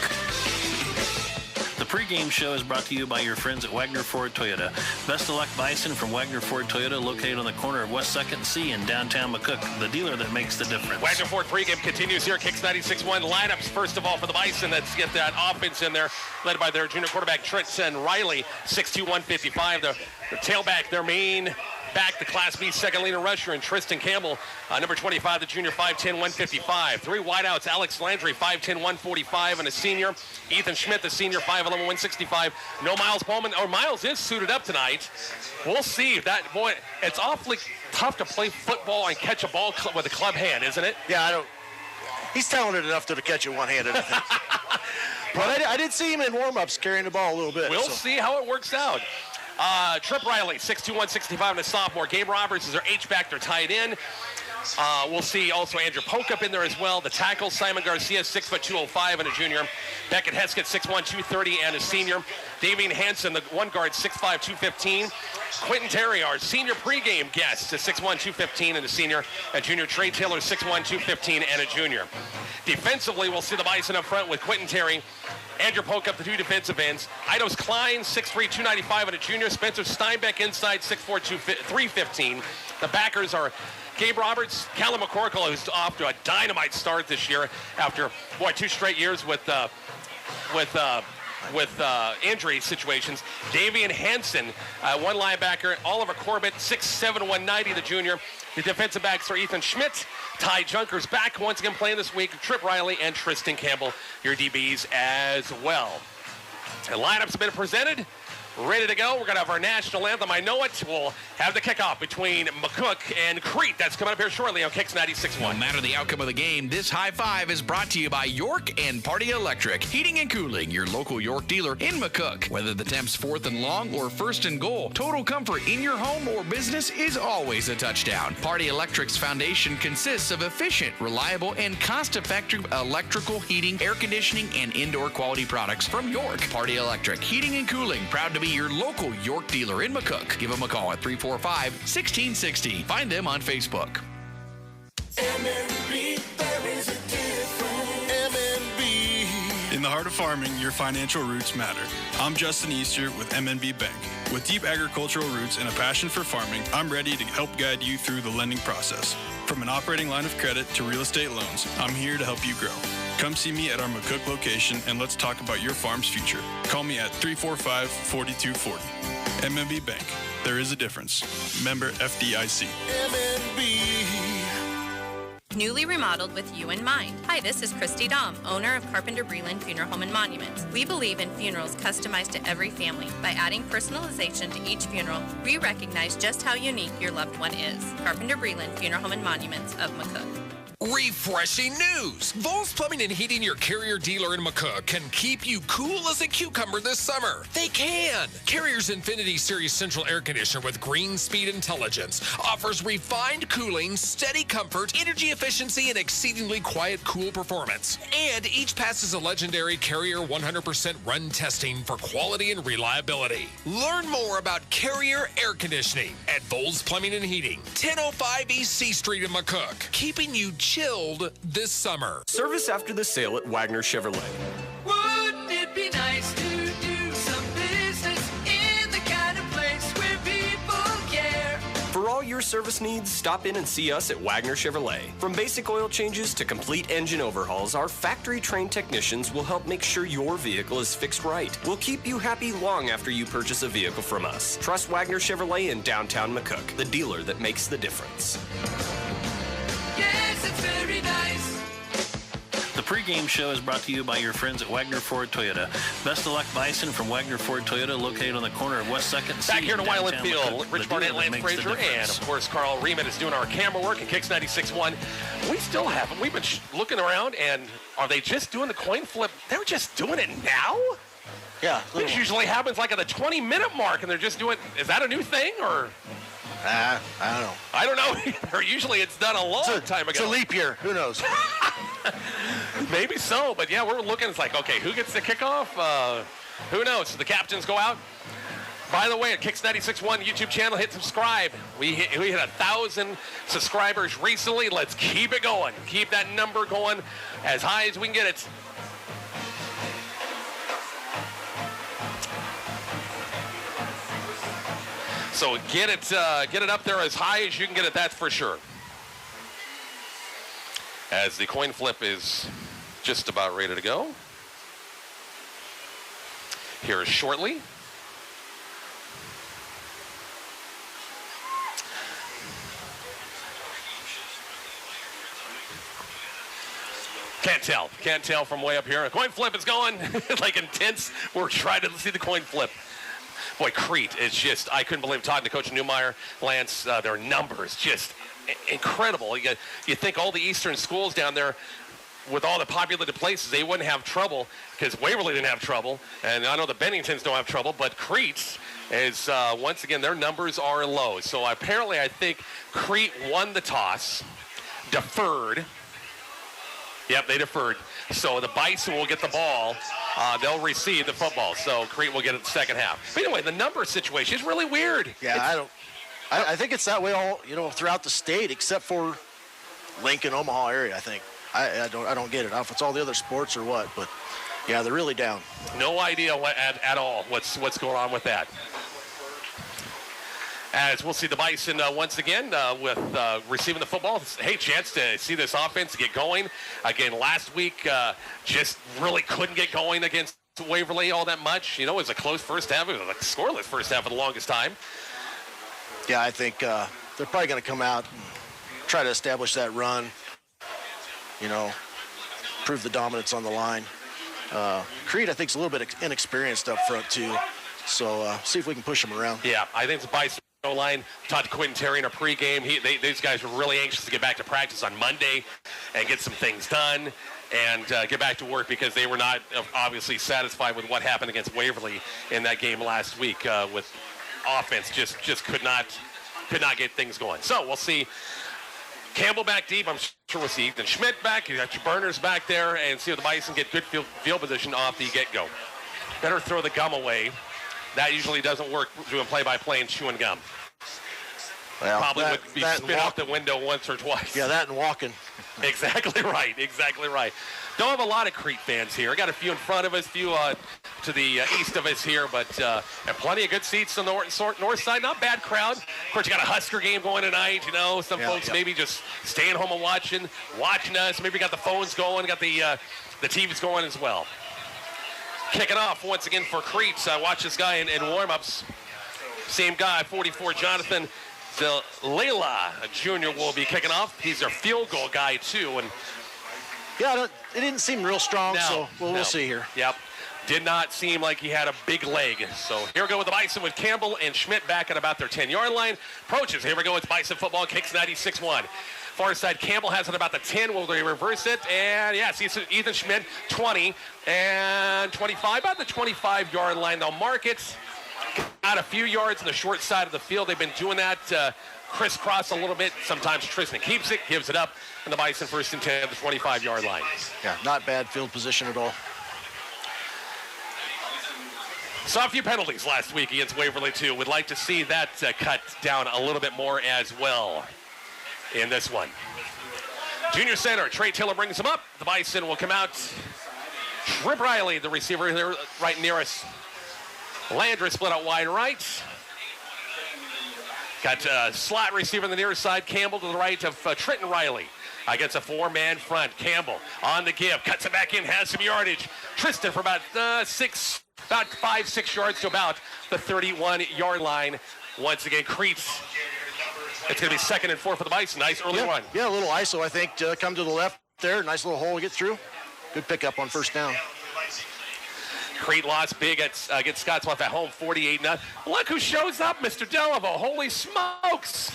S8: The pregame show is brought to you by your friends at Wagner Ford Toyota. Best of luck, Bison from Wagner Ford Toyota, located on the corner of West 2nd and C in downtown McCook, the dealer that makes the difference.
S17: Wagner Ford pregame continues here. Kicks 96.1. Lineups, first of all, for the Bison. Let's get that offense in there, led by their junior quarterback, Trenton Riley, 6'2", 155. The tailback, their main back, the Class B second leader rusher, and Tristan Campbell, number 25, the junior, 5'10", 155. 3 wideouts, Alex Landry, 5'10", 145, and a senior, Ethan Schmidt, the senior, 5'11", 165. No Miles Bowman, or Miles is suited up tonight. We'll see if that, boy, it's awfully tough to play football and catch a ball with a club hand, isn't it?
S18: Yeah, he's talented enough to catch it one-handed, I think. But I did see him in warm-ups carrying the ball a little bit.
S17: We'll see how it works out. Trip Riley, 6'2", 165, and a sophomore. Gabe Roberts is their H-back, they're tied in. We'll see also Andrew Pokup in there as well. The tackle, Simon Garcia, 6'2", 205, and a junior. Beckett Heskett, 6'1", 230, and a senior. Damian Hansen, the one guard, 6'5", 215. Quentin Terry, our senior pregame guest, is 6'1", 215, and a senior. And junior Trey Taylor, 6'1", 215, and a junior. Defensively, we'll see the Bison up front with Quentin Terry, Andrew Pokup, the 2 defensive ends. Eidos Klein, 6'3", 295, and a junior. Spencer Steinbeck inside, 6'4", 315. The backers are Gabe Roberts, Callum McCorkle, who's off to a dynamite start this year after, 2 straight years with injury situations. Davian Hansen, one linebacker. Oliver Corbett, 6'7", 190, the junior. The defensive backs are Ethan Schmidt, Ty Junkers back once again playing this week, Trip Riley, and Tristan Campbell, your DBs as well. The lineups have been presented. Ready to go. We're going to have our national anthem. I know it. We'll have the kickoff between McCook and Crete. That's coming up here shortly on Kicks 96.1.
S11: No matter the outcome of the game, this high five is brought to you by York and Party Electric. Heating and cooling, your local York dealer in McCook. Whether the temp's 4th and long or 1st and goal, total comfort in your home or business is always a touchdown. Party Electric's foundation consists of efficient, reliable, and cost-effective electrical, heating, air conditioning, and indoor quality products from York. Party Electric, heating and cooling, proud to be your local York dealer in McCook. Give them a call at 345-1660. Find them on Facebook.
S13: MNB, there is a difference. MNB.
S14: In the heart of farming, your financial roots matter. I'm Justin Easter with MNB Bank. With deep agricultural roots and a passion for farming, I'm ready to help guide you through the lending process. From an operating line of credit to real estate loans, I'm here to help you grow. Come see me at our McCook location and let's talk about your farm's future. Call me at 345-4240. MNB Bank. There is a difference. Member FDIC.
S4: Newly remodeled with you in mind. Hi, this is Christy Dom, owner of Carpenter Breland Funeral Home and Monuments. We believe in funerals customized to every family. By adding personalization to each funeral, we recognize just how unique your loved one is. Carpenter Breland Funeral Home and Monuments of McCook.
S15: Refreshing news! Vols Plumbing and Heating, your Carrier dealer in McCook, can keep you cool as a cucumber this summer. They can! Carrier's Infinity Series Central Air Conditioner with green speed intelligence offers refined cooling, steady comfort, energy efficiency, and exceedingly quiet, cool performance. And each passes a legendary Carrier 100% run testing for quality and reliability. Learn more about Carrier Air Conditioning at Vols Plumbing and Heating, 1005 East C Street in McCook, keeping you chilled this summer.
S16: Service after the sale at Wagner Chevrolet.
S13: Wouldn't it be nice to do some business in the kind of place where people care?
S16: For all your service needs, stop in and see us at Wagner Chevrolet. From basic oil changes to complete engine overhauls, our factory-trained technicians will help make sure your vehicle is fixed right. We'll keep you happy long after you purchase a vehicle from us. Trust Wagner Chevrolet in downtown McCook, the dealer that makes the difference.
S13: Yes, it's very nice.
S8: The pregame show is brought to you by your friends at Wagner Ford Toyota. Best of luck, Bison from Wagner Ford Toyota, located on the corner of West 2nd and C.
S17: Back here to Wyland
S8: downtown
S17: Field,
S8: McCook,
S17: Rich
S8: the
S17: Barnett,
S8: dealer that
S17: Lance
S8: makes the
S17: Frazier, and
S8: difference.
S17: of course Carl Riemann is doing our camera work and Kicks 96.1. We still haven't. We've been looking around, and are they just doing the coin flip? They're just doing it now?
S18: Yeah.
S17: This usually happens like at the 20-minute mark, and they're just doing. Is that a new thing, or?
S18: I don't know.
S17: I don't know either. Usually it's done a long time ago.
S18: It's a leap year. Who knows?
S17: Maybe so, but yeah, we're looking. It's like, okay, who gets the kickoff? Who knows? The captains go out. By the way, at Kicks 96.1 YouTube channel, hit subscribe. We hit 1,000 subscribers recently. Let's keep it going. Keep that number going as high as we can get it. So get it up there as high as you can get it. That's for sure. As the coin flip is just about ready to go. Here shortly. Can't tell from way up here. The coin flip is going like intense. We're trying to see the coin flip. Boy, Crete is just, I couldn't believe talking to Coach Newmeyer, Lance, their numbers, just incredible. You think all the Eastern schools down there, with all the populated places, they wouldn't have trouble because Waverly didn't have trouble. And I know the Benningtons don't have trouble, but Crete is, once again, their numbers are low. So apparently I think Crete won the toss, deferred. Yep, they deferred. So the Bison will get the ball. They'll receive the football. So Crete will get it in the second half. But anyway, the number situation is really weird.
S18: Yeah, I think it's that way all throughout the state except for Lincoln, Omaha area. I think I don't get it. I don't know if it's all the other sports or what, but yeah, they're really down.
S17: No idea at all what's going on with that. As we'll see the Bison once again with receiving the football. Hey, chance to see this offense get going. Again, last week just really couldn't get going against Waverly all that much. It was a close first half. It was a scoreless first half for the longest time.
S18: Yeah, I think they're probably going to come out and try to establish that run, prove the dominance on the line. Crete, I think, is a little bit inexperienced up front, too. So see if we can push them around.
S17: Yeah, I think the Bison line. Talked to Quentin Terry in a pregame. These guys were really anxious to get back to practice on Monday and get some things done and get back to work because they were not obviously satisfied with what happened against Waverly in that game last week with offense just could not get things going. So we'll see Campbell back deep. I'm sure we'll see Ethan Schmidt back. You got your burners back there and see if the Bison get good field position off the get-go. Better throw the gum away. That usually doesn't work doing play-by-play and chewing gum.
S18: Well,
S17: probably would be spit out the window once or twice.
S18: Yeah, that and walking.
S17: Exactly right. Don't have a lot of Crete fans here. I got a few in front of us, a few to the east of us here, but and plenty of good seats on the north side. Not bad crowd. Of course, you got a Husker game going tonight. Some folks maybe just staying home and watching us. Maybe got the phones going, got the TVs going as well. Kicking off once again for Crete. Watch this guy in warm-ups. Same guy, 44, Jonathan Layla Jr. will be kicking off. He's their field goal guy, too. And
S18: yeah, it didn't seem real strong, so we'll see here.
S17: Yep. Did not seem like he had a big leg. So here we go with the Bison with Campbell and Schmidt back at about their 10-yard line. Approaches. Here we go. It's Bison football. Kicks 96-1. Far side, Campbell has it about the 10. Will they reverse it? And yes, Ethan Schmidt, 20 and 25. About the 25-yard line. They'll mark it. Got a few yards on the short side of the field. They've been doing that crisscross a little bit. Sometimes Tristan keeps it, gives it up, and the Bison first and 10 at the 25-yard line.
S18: Yeah, not bad field position at all.
S17: Saw a few penalties last week against Waverly, too. We'd like to see that cut down a little bit more as well in this one. Junior center, Trey Taylor brings him up. The Bison will come out. Trip Riley, the receiver there right near us. Landry split out wide right. Got a slot receiver on the near side. Campbell to the right of Trenton Riley. Against a four-man front. Campbell on the give. Cuts it back in. Has some yardage. Tristan for about 5-6 yards to about the 31-yard line. Once again, Crete. It's going to be 2nd and 4 for the Bison. Nice early run.
S18: Yeah, a little ISO, I think, to come to the left there. Nice little hole to get through. Good pickup on first down.
S17: Crete lost big against Scottsbluff at home, 48-0. Look who shows up, Mr. Delavo. Holy smokes.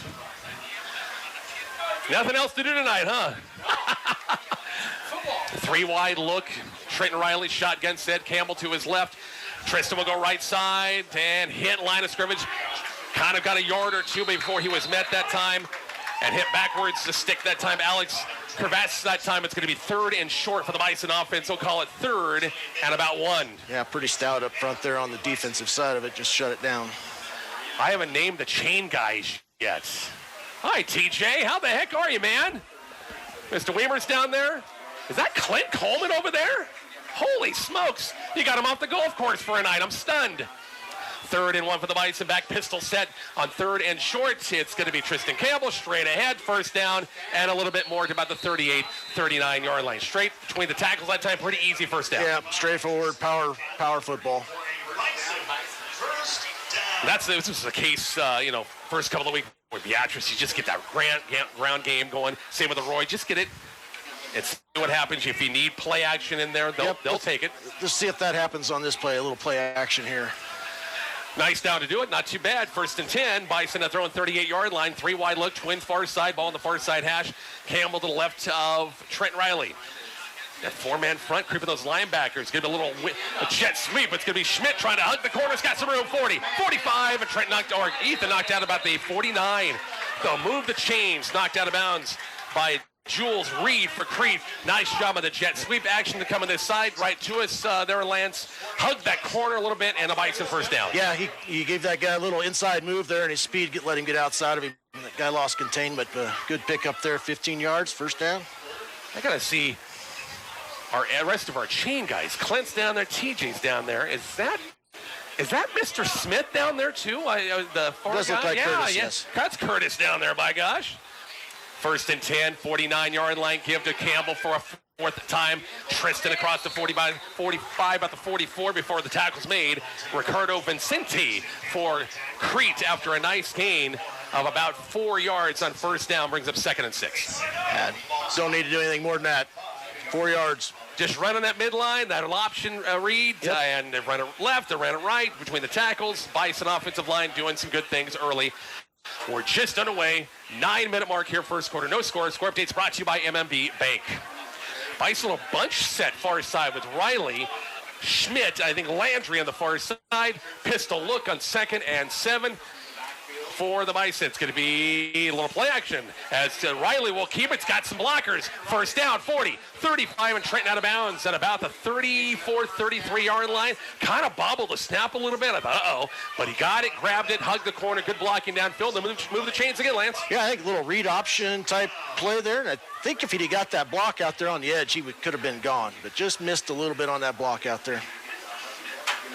S17: Nothing else to do tonight, huh? 3 wide look. Trenton Riley shotgun set. Campbell to his left. Tristan will go right side and hit line of scrimmage. Kind of got a yard or two before he was met that time and hit backwards to stick that time. Alex Crevasse that time. It's going to be 3rd and short for the Bison offense. We'll call it 3rd and about 1.
S18: Yeah, pretty stout up front there on the defensive side of it. Just shut it down.
S17: I haven't named the chain guys yet. Hi, TJ. How the heck are you, man? Mr. Weimer's down there. Is that Clint Coleman over there? Holy smokes. You got him off the golf course for a night. I'm stunned. 3rd and 1 for the Bison. Back pistol set on 3rd and short. It's going to be Tristan Campbell straight ahead. First down and a little bit more to about the 38, 39-yard line. Straight between the tackles that time. Pretty easy first down.
S18: Yeah, straightforward power football.
S17: This was the case, first couple of weeks with Beatrice. You just get that ground game going. Same with the Roy. Just get it. It's what happens if you need play action in there. They'll take it.
S18: Just see if that happens on this play. A little play action here.
S17: Nice down to do it. Not too bad. 1st and 10. Bison at their own 38-yard line. 3 wide look. Twins far side. Ball on the far side hash. Campbell to the left of Trent Riley. That 4-man front creeping those linebackers. Give it a jet sweep. It's going to be Schmidt trying to hug the corners. Got some room. 40, 45. And Ethan knocked out about the 49. They'll move the chains. Knocked out of bounds by Jules Reed for Crete. Nice job of the jet sweep action to come on this side. Right to us there, Lance. Hugged that corner a little bit and a Bison first down.
S18: Yeah, he gave that guy a little inside move there, and his speed let him get outside of him. That guy lost containment. Good pickup there. 15 yards, first down.
S17: I got to see our rest of our chain guys. Clint's down there. TJ's down there. Is that Mr. Smith down there, too? The far
S18: does look like Curtis, yes.
S17: That's Curtis down there, by gosh. 1st and 10, 49-yard line. Give to Campbell for a 4th time. Tristan across the 45, about the 44 before the tackle's made. Ricardo Vincenti for Crete after a nice gain of about 4 yards on first down. Brings up 2nd and 6.
S18: Don't need to do anything more than that. 4 yards.
S17: Just running that midline, that option read, and they run it left, they ran it right between the tackles. Bison offensive line doing some good things early. We're just underway. 9-minute mark here, first quarter. No score. Score updates brought to you by MMB Bank. Bison a bunch set far side with Riley, Schmidt, I think Landry on the far side. Pistol look on 2nd and 7 for the Bison. It's going to be a little play action as Riley will keep it. It's got some blockers. First down, 40, 35, and Trenton out of bounds at about the 34, 33-yard line. Kind of bobbled the snap a little bit. I thought, uh-oh. But he got it, grabbed it, hugged the corner. Good blocking downfield. And move the chains again, Lance.
S18: Yeah, I think a little read option type play there. And I think if he'd got that block out there on the edge, he could have been gone. But just missed a little bit on that block out there.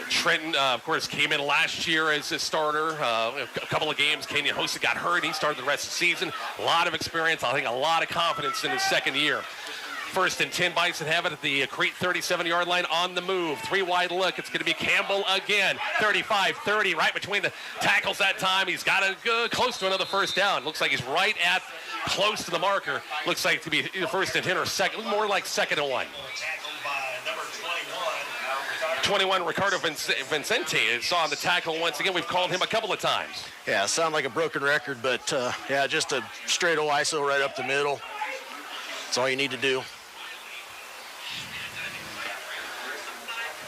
S17: Trenton, of course, came in last year as a starter. A couple of games. Kenyon Hosa got hurt. He started the rest of the season. A lot of experience. I think a lot of confidence in his second year. 1st and 10. Bison have it at the Crete 37-yard line on the move. 3 wide look. It's going to be Campbell again. 35, 30, right between the tackles that time. He's got to go close to another first down. Looks like he's right at close to the marker. Looks like to be either 1st and 10 or second, more like 2nd and 1. 21, Ricardo Vincenti is on the tackle once again. We've called him a couple of times.
S18: Yeah, sound like a broken record, but just a straight old ISO right up the middle. That's all you need to do.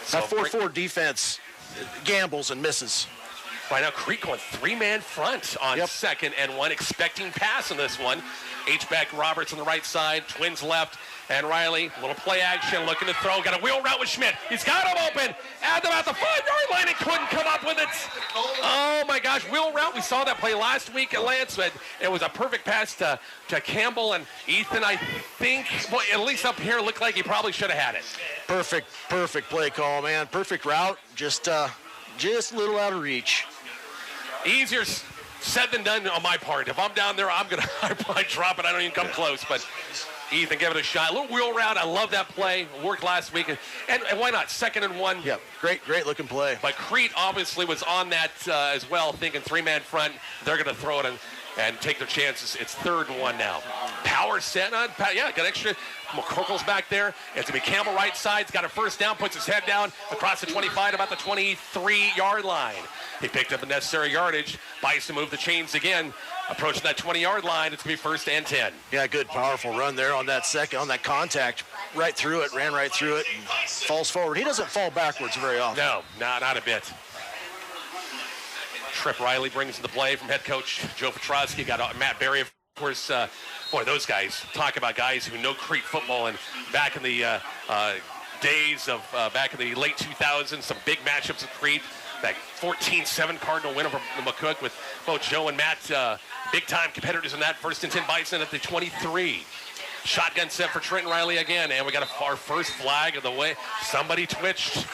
S17: So
S18: that 4-4 defense gambles and misses.
S17: Right now, Crete going 3-man front on second and 1, expecting pass in this one. H-back Roberts on the right side, Twins left, and Riley, little play action, looking to throw. Got a wheel route with Schmidt. He's got him open at about the 5-yard line and couldn't come up with it. Oh, my gosh, wheel route. We saw that play last week at Lance, but it was a perfect pass to Campbell and Ethan. I think, well, at least up here, looked like he probably should have had it.
S18: Perfect play call, man. Perfect route, just a little out of reach.
S17: Easier said than done on my part. If I'm down there, I'd probably drop it. I don't even come close, but Ethan, give it a shot. A little wheel route. I love that play. Worked last week. And why not? 2nd and 1.
S18: Yep. Great looking play.
S17: But Crete obviously was on that as well, thinking 3-man front. They're going to throw it and take their chances. It's 3rd and 1 now. Power set on. Got extra. McCook's back there. It's going to be Campbell right side. He's got a first down. Puts his head down across the 25 about the 23-yard line. He picked up the necessary yardage. Bison moved the chains again. Approaching that 20-yard line, it's going to be 1st and 10.
S18: Yeah, good, powerful run there on that contact. Right through it, ran right through it, and falls forward. He doesn't fall backwards very often.
S17: No, not a bit. Trip Riley brings the play from head coach Joe Foski. Got Matt Berry, of course. Those guys, talk about guys who know Crete football, and back in the days of back in the late 2000s, some big matchups at Crete. That 14-7 Cardinal win over McCook with both Joe and Matt, big-time competitors in that. 1st and 10 Bison at the 23. Shotgun set for Trenton Riley again, and we got our first flag of the way. Somebody twitched.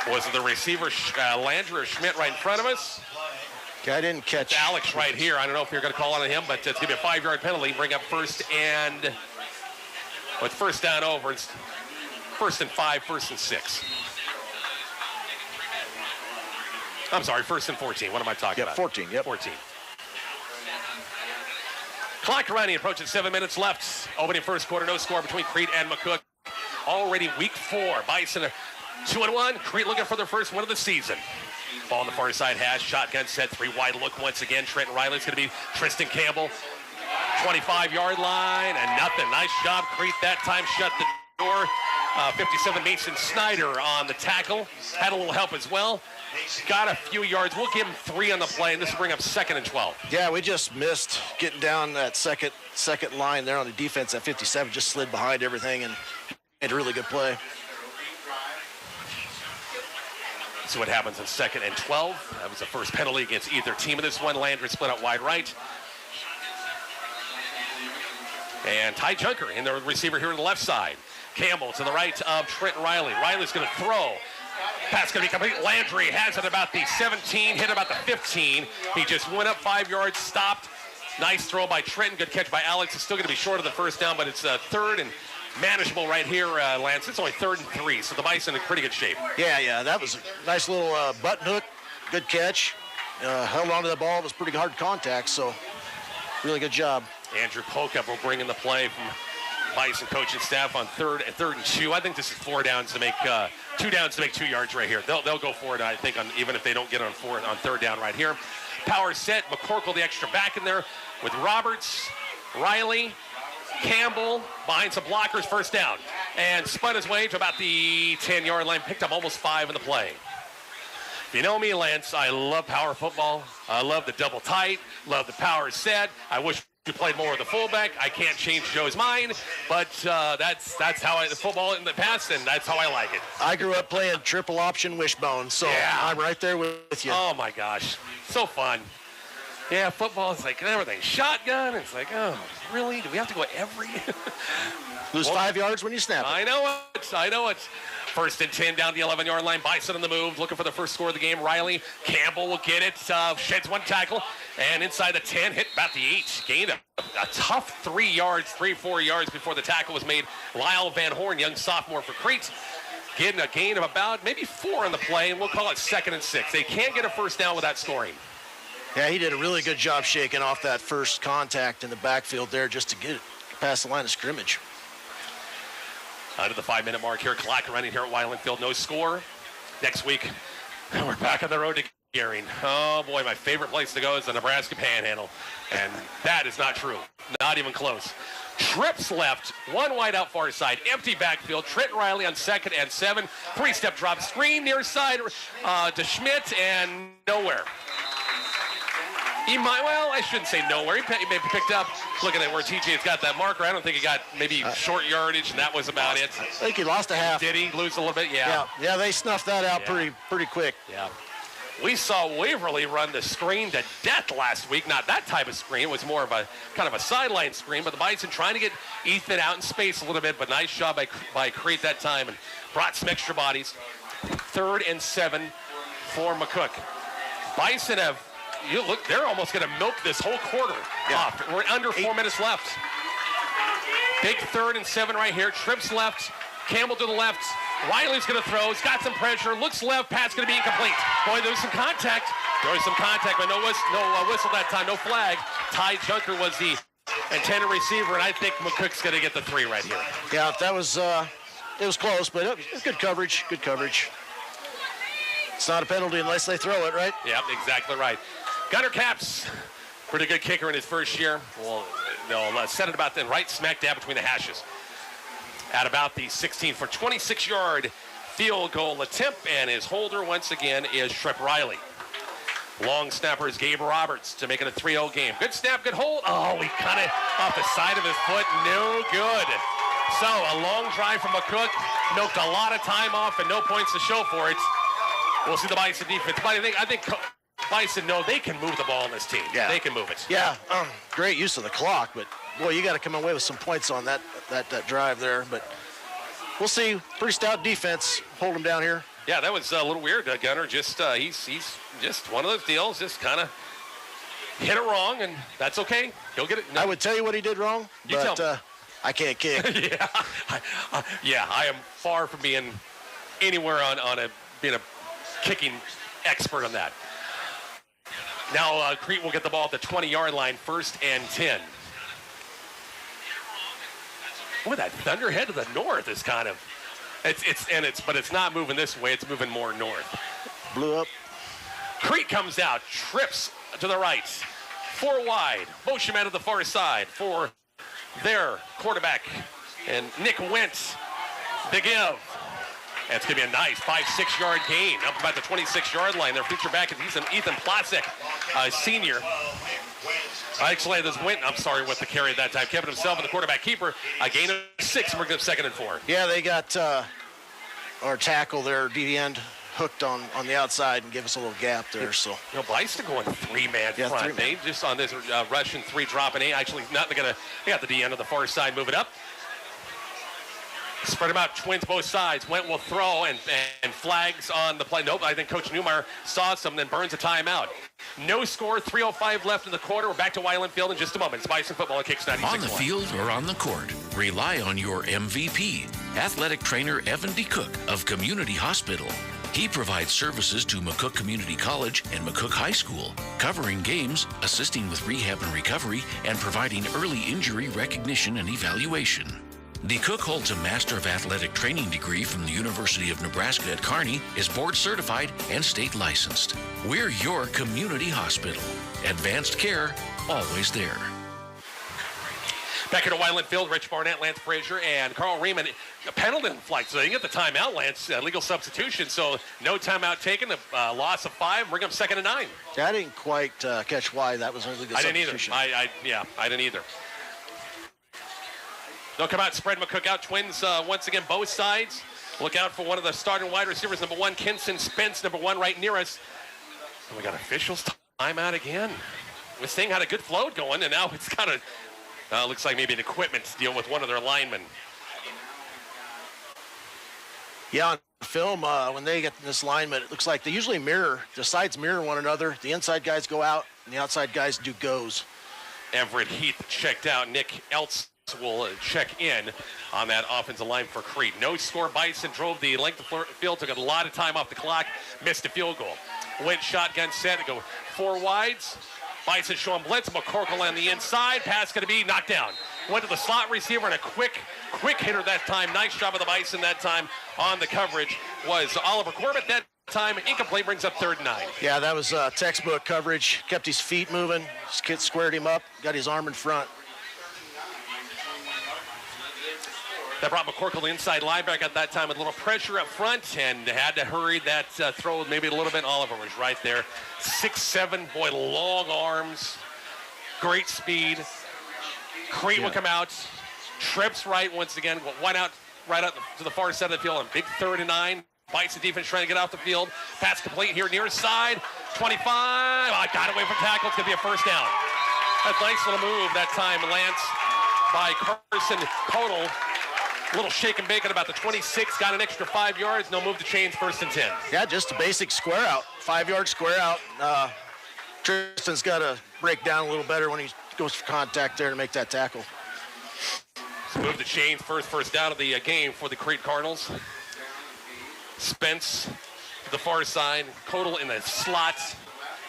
S17: Was it the receiver, Landry or Schmidt, right in front of us?
S18: Guy didn't catch.
S17: It's Alex right here. I don't know if you're going to call on him, but it's going to be a 5-yard penalty. Bring up 1st and, with first down over, it's 1st and 5, 1st and 6. I'm sorry, 1st and 14. What am I talking about?
S18: 14,
S17: 14. Clock running, approaching 7 minutes left. Opening first quarter, no score between Crete and McCook. Already week 4. Bison are 2-1. Crete looking for their first win of the season. Ball on the far side hash. Shotgun set. 3 wide look once again. Trenton Riley's going to be Tristan Campbell. 25-yard line and nothing. Nice job. Crete that time shut the door. 57 Mason Snyder on the tackle. Had a little help as well. Got a few yards. We'll give him 3 on the play, and this will bring up 2nd and 12.
S18: Yeah, we just missed getting down that second line there on the defense at 57. Just slid behind everything and made a really good play.
S17: See what happens in 2nd and 12. That was the first penalty against either team in this one. Landry split out wide right. And Ty Junker in the receiver here on the left side. Campbell to the right of Trenton Riley. Riley's going to throw. Pass going to be complete. Landry has it about the 17, hit about the 15. He just went up 5 yards, stopped. Nice throw by Trenton. Good catch by Alex. It's still going to be short of the first down, but it's 3rd and manageable right here, Lance. It's only 3rd and 3, so the Bison in pretty good shape.
S18: Yeah, that was a nice little button hook. Good catch. Held onto the ball. It was pretty hard contact, so really good job.
S17: Andrew Pokup will bring in the play from Bison coaching staff on 3rd and 2. I think this is 4 downs to make 2 downs to make 2 yards right here. They'll go for it, I think, even if they don't get on 3rd down right here. Power set. McCook, the extra back in there with Roberts, Riley, Campbell behind some blockers. First down, and spun his way to about the 10-yard line. Picked up almost 5 in the play. If you know me, Lance, I love power football. I love the double tight. Love the power set. I wish we played more of the fullback. I can't change Joe's mind, but that's how the football in the past, and that's how I like it.
S18: I grew up playing triple option wishbone, so yeah. I'm right there with you.
S17: Oh my gosh, so fun. Yeah, football is like everything. Shotgun, it's like, oh, really? Do we have to go every?
S18: Lose 5 yards when you snap it.
S17: I know it. 1st and 10 down the 11-yard line. Bison on the move, looking for the first score of the game. Riley Campbell will get it. Sheds 1 tackle, and inside the 10, hit about the 8. Gained a tough 4 yards before the tackle was made. Lyle Van Horn, young sophomore for Crete, getting a gain of about maybe 4 on the play, and we'll call it 2nd and 6. They can't get a first down without scoring.
S18: Yeah, he did a really good job shaking off that first contact in the backfield there just to get it past the line of scrimmage.
S17: Under the 5-minute mark here, clock running here at Weiland Field, no score. Next week, we're back on the road to Gehring. Oh boy, my favorite place to go is the Nebraska Panhandle, and that is not true, not even close. Trips left, one wide out far side, empty backfield. Trent Riley on 2nd and 7. 3-step drop screen near side to Schmidt and nowhere. I shouldn't say nowhere. He maybe picked up, looking at where TJ's got that marker. I don't think he got maybe short yardage, and that was about it.
S18: I think he lost a half.
S17: Did he lose a little bit? Yeah.
S18: Yeah, they snuffed that out pretty quick.
S17: Yeah. We saw Waverly run the screen to death last week. Not that type of screen. It was more of a kind of a sideline screen, but the Bison trying to get Ethan out in space a little bit, but nice job by Crete that time and brought some extra bodies. 3rd and 7 for McCook. Bison they're almost going to milk this whole quarter off. We're under 4 minutes left. Big 3rd and 7 right here. Trips left. Campbell to the left. Riley's going to throw. He's got some pressure. Looks left. Pass going to be incomplete. Boy, there's some contact. There was some contact, but no whistle that time. No flag. Ty Junker was the intended receiver, and I think McCook's going to get the 3 right here.
S18: Yeah, that was it was close, but it was good coverage. Good coverage. It's not a penalty unless they throw it, right?
S17: Yep, exactly right. Gunner Capps, pretty good kicker in his first year. Well, set it about then, right smack dab between the hashes. At about the 16 for 26-yard field goal attempt, and his holder once again is Trip Riley. Long snapper is Gabe Roberts to make it a 3-0 game. Good snap, good hold. Oh, he cut it off the side of his foot. No good. So a long drive from McCook, milked a lot of time off and no points to show for it. We'll see the Bison defense. But I think Bison know they can move the ball on this team. Yeah. They can move it.
S18: Yeah, great use of the clock, but boy, you got to come away with some points on that drive there. But we'll see. Pretty stout defense. Hold them down here.
S17: Yeah, that was a little weird. Gunner just he's just one of those deals. Just kind of hit it wrong, and that's okay. He'll get it. No.
S18: I would tell you what he did wrong, but I can't kick.
S17: Yeah, I am far from being anywhere on being a kicking expert on that. Now Crete will get the ball at the 20-yard line, 1st and 10. Boy, that thunderhead to the north is kind of but it's not moving this way. It's moving more north.
S18: Blew up.
S17: Crete comes out, trips to the right, 4 wide. Motion man to the far side for their quarterback, and Nick Wentz. The give. And it's going to be a nice 5-6 yard gain up about the 26-yard line. Their feature back is Ethan Plasek, senior. Actually, this went, with the carry at that time. Kept himself and the quarterback keeper. A gain of 6, and we're going to 2nd and 4.
S18: Yeah, they got our tackle there, DD end, hooked on the outside and give us a little gap there. So
S17: Bison going 3-man front. They just on this Russian 3 dropping 8. Actually, they got the D end on the far side moving up. Spread them out, twins both sides. Went will throw and flags on the play. Nope, I think Coach Newmeyer saw something and burns a timeout. No score, 3:05 left in the quarter. We're back to Weiland Field in just a moment. It's Bison football at Kicks 96.1.
S5: On the field or on the court, rely on your MVP, athletic trainer Evan DeCook of Community Hospital. He provides services to McCook Community College and McCook High School, covering games, assisting with rehab and recovery, and providing early injury recognition and evaluation. DeCook holds a Master of Athletic Training degree from the University of Nebraska at Kearney, is board certified and state licensed. We're your community hospital. Advanced care, always there.
S17: Back here to Weiland Field, Rich Barnett, Lance Frazier, and Carl Riemann. Pendleton flight, so they get the timeout, Lance. Legal substitution, so no timeout taken. A loss of 5. Bring up 2nd and 9.
S18: I didn't quite catch why that was only the substitution.
S17: I didn't either. They'll come out, spread McCook out. Twins, once again, both sides. Look out for one of the starting wide receivers, number 1, Kinson Spence, number 1, right near us. And we got officials timeout again. This thing had a good float going, and now it's kind of looks like maybe an equipment deal with one of their linemen.
S18: Yeah, on film, when they get this lineman, it looks like they usually mirror. The sides mirror one another. The inside guys go out, and the outside guys do goes.
S17: Everett Heath checked out. Nick Eltz will check in on that offensive line for Crete. No score. Bison drove the length of the field, took a lot of time off the clock, missed a field goal. Went shotgun set to go 4 wides. Bison showing blitz. McCorkle on the inside. Pass going to be knocked down. Went to the slot receiver and a quick hitter that time. Nice job of the Bison that time on the coverage was Oliver Corbett. That time incomplete, brings up 3rd and 9.
S18: Yeah, that was textbook coverage. Kept his feet moving. Squared him up. Got his arm in front.
S17: That brought McCook the inside linebacker at that time with a little pressure up front and had to hurry that throw maybe a little bit. Oliver was right there. 6'7", boy, long arms, great speed. Crete will come out, trips right once again, went out right out to the far side of the field on big 3rd and 9. Bites the defense trying to get off the field. Pass complete here near side. 25. Got away from tackle. It's going to be a first down. A nice little move that time, Lance, by Carson Codal. A little shake and bake at about the 26. Got an extra 5 yards. No move to chains. 1st and 10.
S18: Yeah, just a basic square out. 5-yard square out. Tristan's got to break down a little better when he goes for contact there to make that tackle.
S17: So move to chains. First down of the game for the Crete Cardinals. Spence to the far side. Codal in the slot.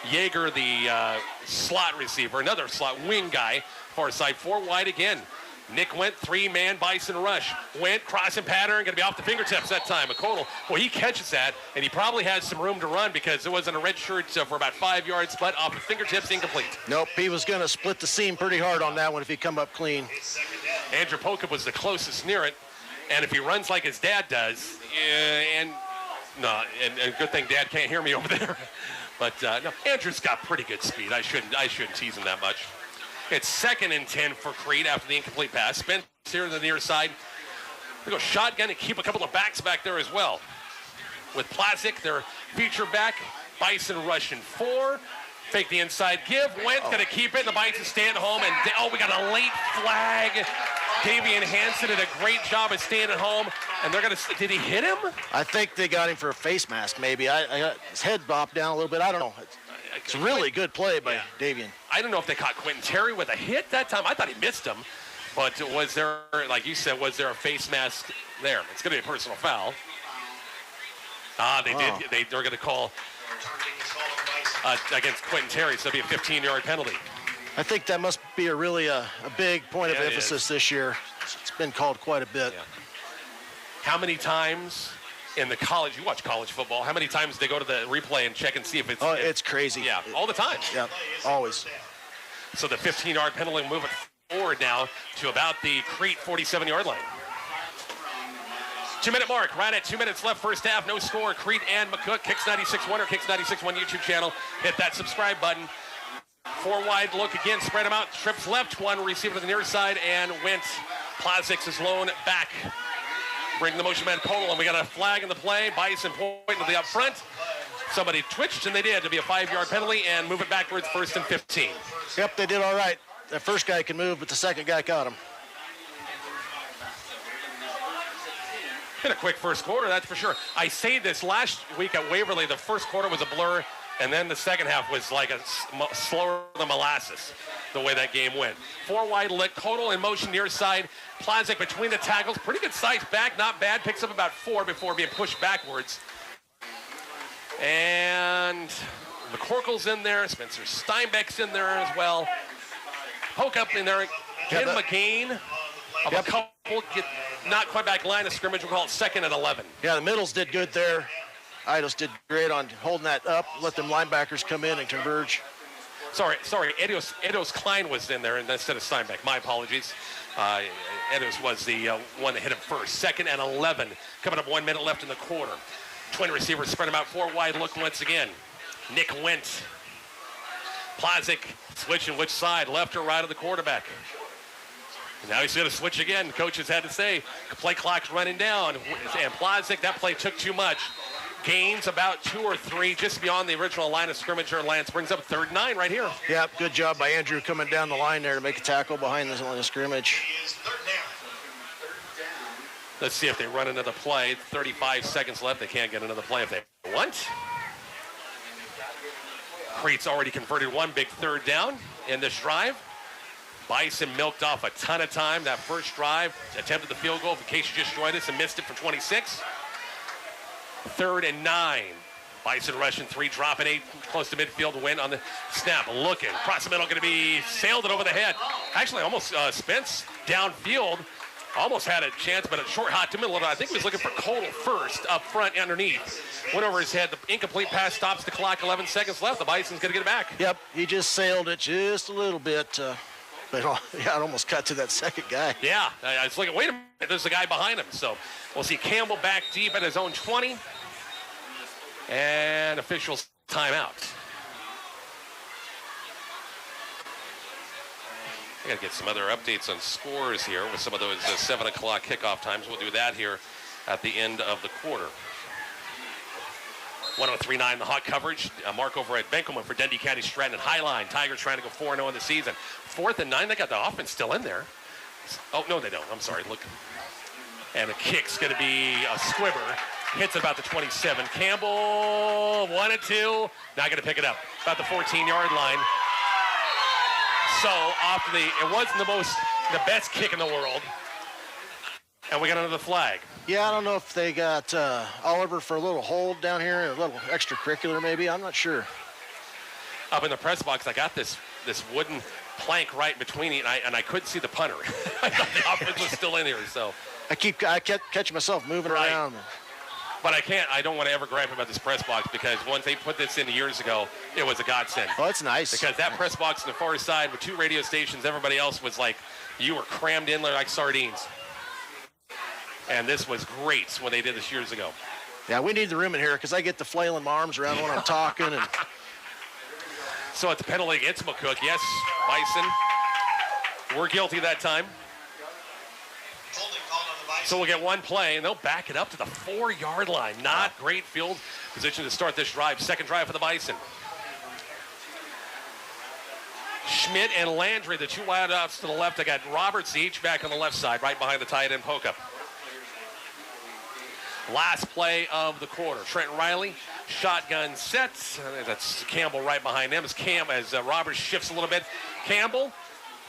S17: Yeager, the slot receiver. Another slot wing guy. Far side, 4 wide again. Nick went 3-man Bison rush. Went crossing pattern. Going to be off the fingertips that time. McColl, well, he catches that, and he probably has some room to run because it wasn't a red shirt for about 5 yards, but off the fingertips, incomplete.
S18: Nope, he was going to split the seam pretty hard on that one if he come up clean.
S17: Andrew Pocup was the closest near it. And if he runs like his dad does, and good thing Dad can't hear me over there. But no, Andrew's got pretty good speed. I shouldn't tease him that much. It's 2nd and 10 for Crete after the incomplete pass. Spence here on the near side. They go shotgun and keep a couple of backs back there as well. With Plazic, their feature back. Bison rushing 4. Fake the inside give. Wentz going to keep it. And the Bison staying home. And we got a late flag. Davian Hansen did a great job of staying at home. And they're going to, did he hit him?
S18: I think they got him for a face mask, maybe. His head bopped down a little bit. I don't know. It's a really good play by Davian.
S17: I don't know if they caught Quentin Terry with a hit that time. I thought he missed him. But was there, like you said, was there a face mask there? It's going to be a personal foul. They did. They're going to call against Quentin Terry, so it'll be a 15-yard penalty.
S18: I think that must be a big point of emphasis this year. It's been called quite a bit.
S17: Yeah. How many times in the college, you watch college football, how many times they go to the replay and check and see if it's...
S18: Oh, it's crazy.
S17: Yeah, all the time.
S18: Yeah, always.
S17: So the 15-yard penalty will move it forward now to about the Crete 47-yard line. 2-minute mark, right at 2 minutes left, first half, no score. Crete and McCook, Kicks 96.1 or Kicks 96.1 YouTube channel. Hit that subscribe button. 4 wide look again, spread them out, trips left, 1 receiver to the near side, and went. Plazic is low back. Bring the motion man Cole, and we got a flag in the play. Bison pointing to the up front. Somebody twitched, and they did. To be a 5-yard penalty and move it backwards, 1st and 15.
S18: Yep, they did all right. That first guy can move, but the second guy caught him.
S17: Been a quick first quarter, that's for sure. I say this last week at Waverly, the first quarter was a blur, and then the second half was like a slower than molasses, the way that game went. 4 wide lick, Codal in motion near side. Plazic between the tackles, pretty good size back, not bad. Picks up about 4 before being pushed backwards. And McCorkle's in there. Spencer Steinbeck's in there as well. Poke up in there. Ken McCain of a couple, get not quite back line of scrimmage. We'll call it 2nd and 11.
S18: Yeah, the middles did good there. Idos did great on holding that up, let them linebackers come in and converge.
S17: Sorry, Edos Klein was in there instead of Steinbeck. My apologies. Edos was the one that hit him first. 2nd and 11. Coming up 1 minute left in the quarter. Twin receivers spread them out 4 wide look once again. Nick went. Plazic switching which side, left or right of the quarterback. Now he's going to switch again. Coaches had to say, play clock's running down. And Plazic, that play took too much. Gains about 2 or 3 just beyond the original line of scrimmage here. Lance brings up 3rd and 9 right here.
S18: Yeah, good job by Andrew coming down the line there to make a tackle behind the line of scrimmage.
S17: Let's see if they run another play. 35 seconds left. They can't get another play if they want. Crete's already converted 1 big 3rd down in this drive. Bison milked off a ton of time. That first drive, attempted the field goal in case you just joined us and missed it from 26. 3rd and 9. Bison rushing 3, dropping 8, close to midfield to win on the snap. Looking, across the middle, going to be sailed it over the head. Actually, almost Spence downfield. Almost had a chance, but a short hot to middle. I think he was looking for Cole first up front underneath. Went over his head. The incomplete pass stops the clock. 11 seconds left. The Bison's going to get it back.
S18: Yep, he just sailed it just a little bit. But it almost cut to that second guy.
S17: Yeah, I was looking, wait a minute, there's a guy behind him. So we'll see Campbell back deep at his own 20. And officials timeout. I got to get some other updates on scores here with some of those 7 o'clock kickoff times. We'll do that here at the end of the quarter. 103.9 the hot coverage. Mark over at Benkelman for Dundee County Stratton and Highline. Tigers trying to go 4-0 in the season. 4th and 9. They got the offense still in there. Oh, no, they don't. I'm sorry. Look. And the kick's going to be a squibber. Hits about the 27. Campbell, 1 and 2. Not going to pick it up. About the 14-yard line. So off it wasn't the best kick in the world. And we got another flag.
S18: Yeah, I don't know if they got Oliver for a little hold down here, a little extracurricular maybe. I'm not sure.
S17: Up in the press box, I got this wooden plank right between it, and I couldn't see the punter. I thought the offense was still in here. So I
S18: kept catching myself moving around.
S17: But I don't want to ever gripe about this press box because once they put this in years ago, it was a godsend.
S18: Oh, it's nice.
S17: Because that press box on the far side with 2 radio stations, everybody else was like, you were crammed in there like sardines. And this was great when they did this years ago.
S18: Yeah, we need the room in here because I get the flailing my arms around when I'm talking. And
S17: so it's a penalty against McCook. Yes, Bison were guilty that time. So we'll get one play, and they'll back it up to the 4-yard line. Not great field position to start this drive. Second drive for the Bison. Schmidt and Landry, the 2 wideouts to the left. I got Roberts, the H-back on the left side, right behind the tight end Poca. Last play of the quarter. Trent Riley, shotgun sets. That's Campbell right behind him as Roberts shifts a little bit. Campbell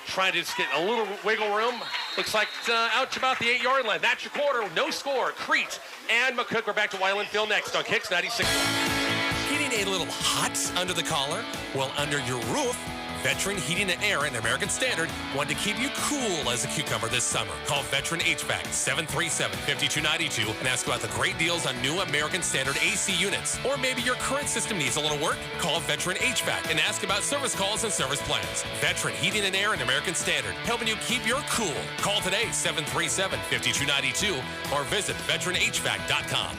S17: trying to just get a little wiggle room. Looks like out to about the 8-yard line. That's your quarter. No score. Crete and McCook. We're back to Wyland Field next on Kicks 96.
S15: Getting a little hot under the collar? Well, under your roof, Veteran Heating and Air and American Standard want to keep you cool as a cucumber this summer. Call Veteran HVAC 737-5292 and ask about the great deals on new American Standard AC units. Or maybe your current system needs a little work? Call Veteran HVAC and ask about service calls and service plans. Veteran Heating and Air and American Standard, helping you keep your cool. Call today 737-5292 or visit veteranhvac.com.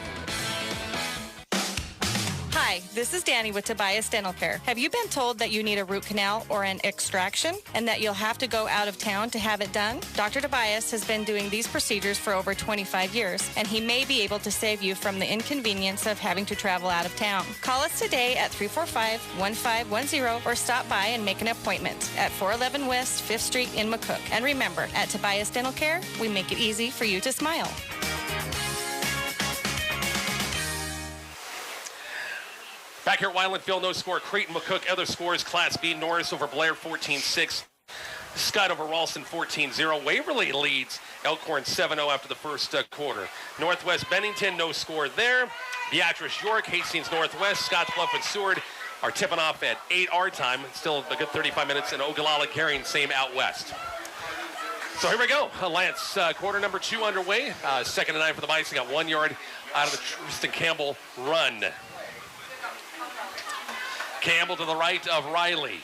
S19: Hi, this is Danny with Tobias Dental Care. Have you been told that you need a root canal or an extraction and that you'll have to go out of town to have it done? Dr. Tobias has been doing these procedures for over 25 years, and he may be able to save you from the inconvenience of having to travel out of town. Call us today at 345-1510 or stop by and make an appointment at 411 West 5th Street in McCook. And remember, at Tobias Dental Care, we make it easy for you to smile.
S17: Back here at Wyland Field, no score. Crete and McCook. Other scores, Class B, Norris over Blair 14-6. Scott over Ralston 14-0. Waverly leads Elkhorn 7-0 after the first quarter. Northwest Bennington, no score there. Beatrice York, Hastings Northwest, Scottsbluff and Seward are tipping off at 8 our time. Still a good 35 minutes. And Ogallala carrying same out west. So here we go. Lance, quarter number 2 underway. 2nd and 9 for the Bison. Got 1 yard out of the Tristan Campbell run. Campbell to the right of Riley.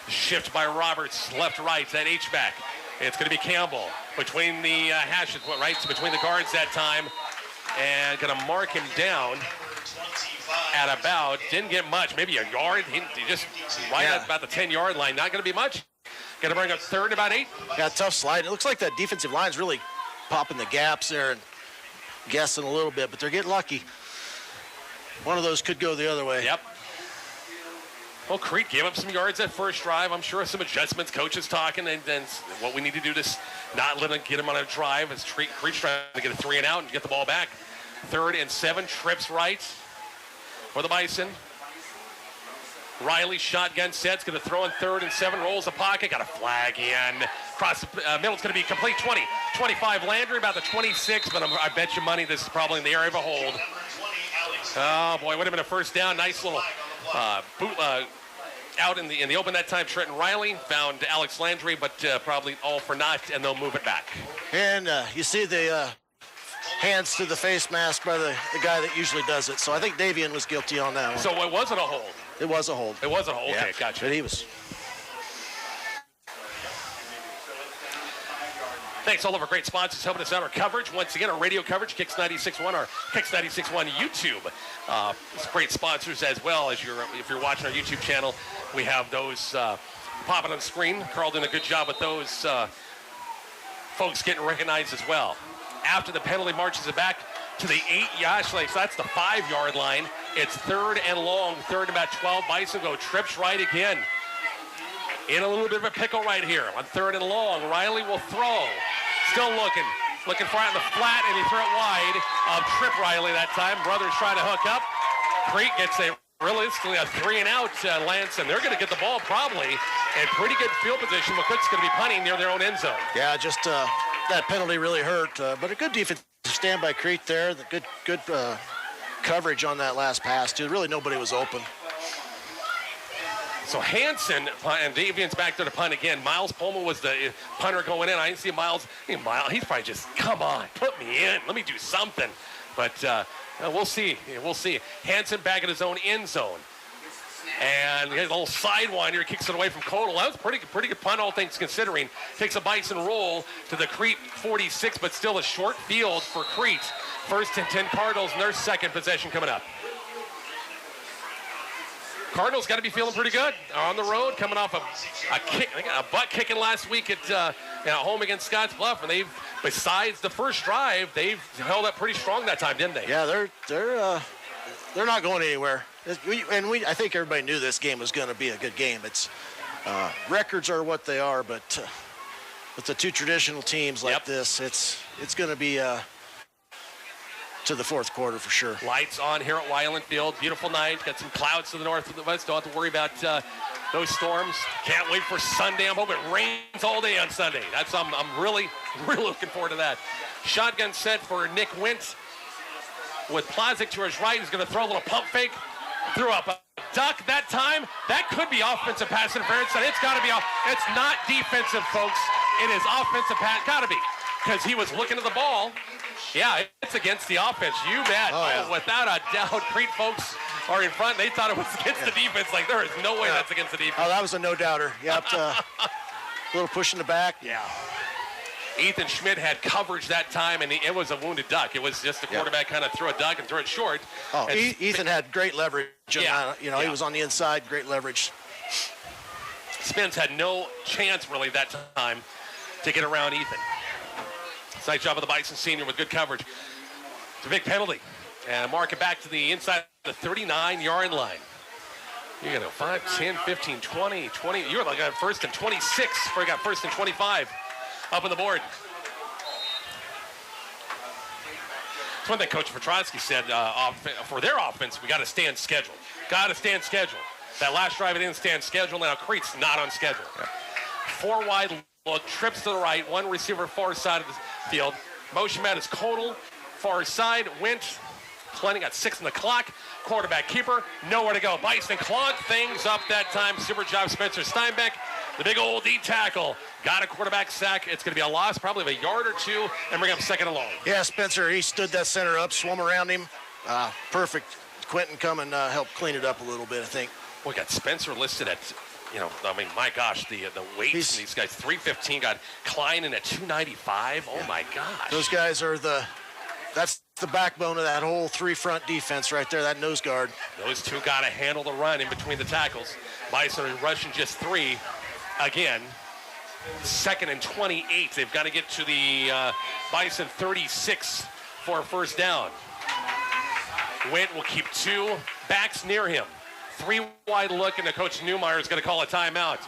S17: Shift by Roberts, left, right, that H-back. It's going to be Campbell between the hashes, right, between the guards that time. And going to mark him down at about, didn't get much, maybe a yard. He just right at about the 10-yard line. Not going to be much. Going to bring up 3rd, about 8.
S18: Yeah, tough slide. It looks like that defensive line's really popping the gaps there and guessing a little bit, but they're getting lucky. One of those could go the other way.
S17: Yep. Well, Crete gave up some yards that first drive. I'm sure some adjustments, coaches talking, and then what we need to do to not let them get him on a drive as Crete's trying to get a 3 and out and get the ball back. 3rd and 7, trips right for the Bison. Riley shotgun sets, going to throw in 3rd and 7, rolls the pocket, got a flag in. Cross the middle's going to be complete 20. 25 Landry, about the 26, but I bet you money this is probably in the area of a hold. Oh, boy, would have been a first down. Nice little out in the open that time. Trenton Riley found Alex Landry, but probably all for naught, and they'll move it back.
S18: And you see the hands to the face mask by the guy that usually does it. So I think Davian was guilty on that one.
S17: So it wasn't a hold?
S18: It was a hold.
S17: It was a hold.
S18: Yeah,
S17: okay, gotcha.
S18: But he was.
S17: Thanks to all of our great sponsors helping us out our coverage. Once again, our radio coverage, Kicks 96.1, our Kicks 96.1 YouTube. It's great sponsors as well. If you're watching our YouTube channel, we have those popping on the screen. Carl doing a good job with those folks getting recognized as well. After the penalty, marches it back to the 8-yard line. So that's the 5-yard line. It's 3rd and long, 3rd and about 12. Bison go trips right again. In a little bit of a pickle right here on 3rd and long. Riley will throw. Still looking for it in the flat, and he threw it wide. Trip Riley that time. Brothers trying to hook up. Crete gets realistically a 3-and-out, Lance, and they're going to get the ball probably in pretty good field position. McCook's going to be punting near their own end zone.
S18: Yeah, just that penalty really hurt, but a good defensive stand by Crete there. The good coverage on that last pass, too. Really nobody was open.
S17: So Hansen, and Davian's back there to punt again. Miles Pullman was the punter going in. I didn't see Miles. He's probably just, come on, put me in. Let me do something. But we'll see. We'll see. Hansen back in his own end zone. And he has a little sidewinder. He kicks it away from Codal. That was pretty good punt, all things considering. Takes a Bison roll to the Crete 46, but still a short field for Crete. 1st and 10 Cardinals in their second possession coming up. Cardinals got to be feeling pretty good. On the road, coming off a butt kicking last week at home against Scotts Bluff, and they've, besides the first drive, they've held up pretty strong that time, didn't they?
S18: Yeah, they're not going anywhere. I think everybody knew this game was going to be a good game. It's records are what they are, but with the two traditional teams like this, it's going to be to the fourth quarter for sure. Lights on here at Weiland Field. Beautiful night. Got some clouds to the north and the west. Don't have to worry about those storms. Can't wait for Sunday. I'm hoping it rains all day on Sunday. I'm really looking forward to that. Shotgun set for Nick Wint with Plazik to his right. He's going to throw a little pump fake. Threw up a duck that time. That could be offensive pass interference. And it's got to be off. It's not defensive, folks. It is offensive pass. Got to be. Because he was looking at the ball. Yeah, it's against the offense. You bet. Without a doubt, Crete folks are in front. They thought it was against the defense. Like, there is no way that's against the defense. Oh, that was a no-doubter. Yep. A little push in the back.
S17: Yeah. Ethan Schmidt had coverage that time, and it was a wounded duck. It was just the quarterback kind of threw a duck and threw it short.
S18: Oh, Ethan had great leverage. He was on the inside, great leverage.
S17: Spence had no chance, really, that time to get around Ethan. Nice job of the Bison senior with good coverage. It's a big penalty. And mark it back to the inside of the 39-yard line. You're going to go 5, 10, 15, 20. You're like at 1st and 26 before you got 1st and 25 up on the board. That's one thing Coach Petrosky said for their offense, we got to stay on schedule. Got to stay on schedule. That last drive, it didn't stay on schedule. Now Crete's not on schedule. 4 wide look, trips to the right, one receiver far side of the field. Motion man is Codal, far side, Wint, plenty, got 6 on the clock. Quarterback keeper, nowhere to go. Bison clawed things up that time. Super job, Spencer Steinbeck. The big old D tackle. Got a quarterback sack. It's going to be a loss, probably of a yard or two, and bring up 2nd and long.
S18: Yeah, Spencer, he stood that center up, swum around him. Perfect. Quentin come and help clean it up a little bit, I think.
S17: We got Spencer listed at, my gosh, the weights in these guys. 315, got Klein in at 295. Oh, my gosh.
S18: Those guys are that's the backbone of that whole 3-front defense right there, that nose guard.
S17: Those two got to handle the run in between the tackles. Bison are rushing just 3 again. 2nd and 28. They've got to get to the Bison 36 for a first down. Wint will keep 2 backs near him. 3 wide look, and the coach Newmeyer is going to call a timeout.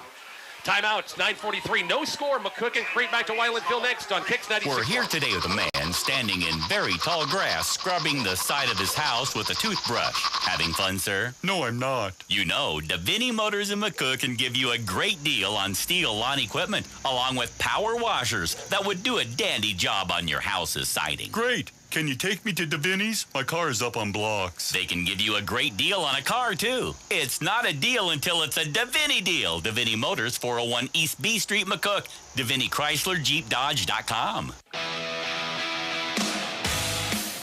S17: Timeout, 9:43, no score. McCook and Crete back to Weiland Field next on Kicks 96.
S20: We're here today with a man standing in very tall grass, scrubbing the side of his house with a toothbrush. Having fun, sir?
S21: No, I'm not.
S20: You know, Davini Motors in McCook can give you a great deal on steel lawn equipment, along with power washers that would do a dandy job on your house's siding.
S21: Great. Can you take me to Davini's? My car is up on blocks.
S20: They can give you a great deal on a car, too. It's not a deal until it's a Davini deal. Davini Motors, 401 East B Street, McCook. Davini Chrysler, Jeep, Dodge.com.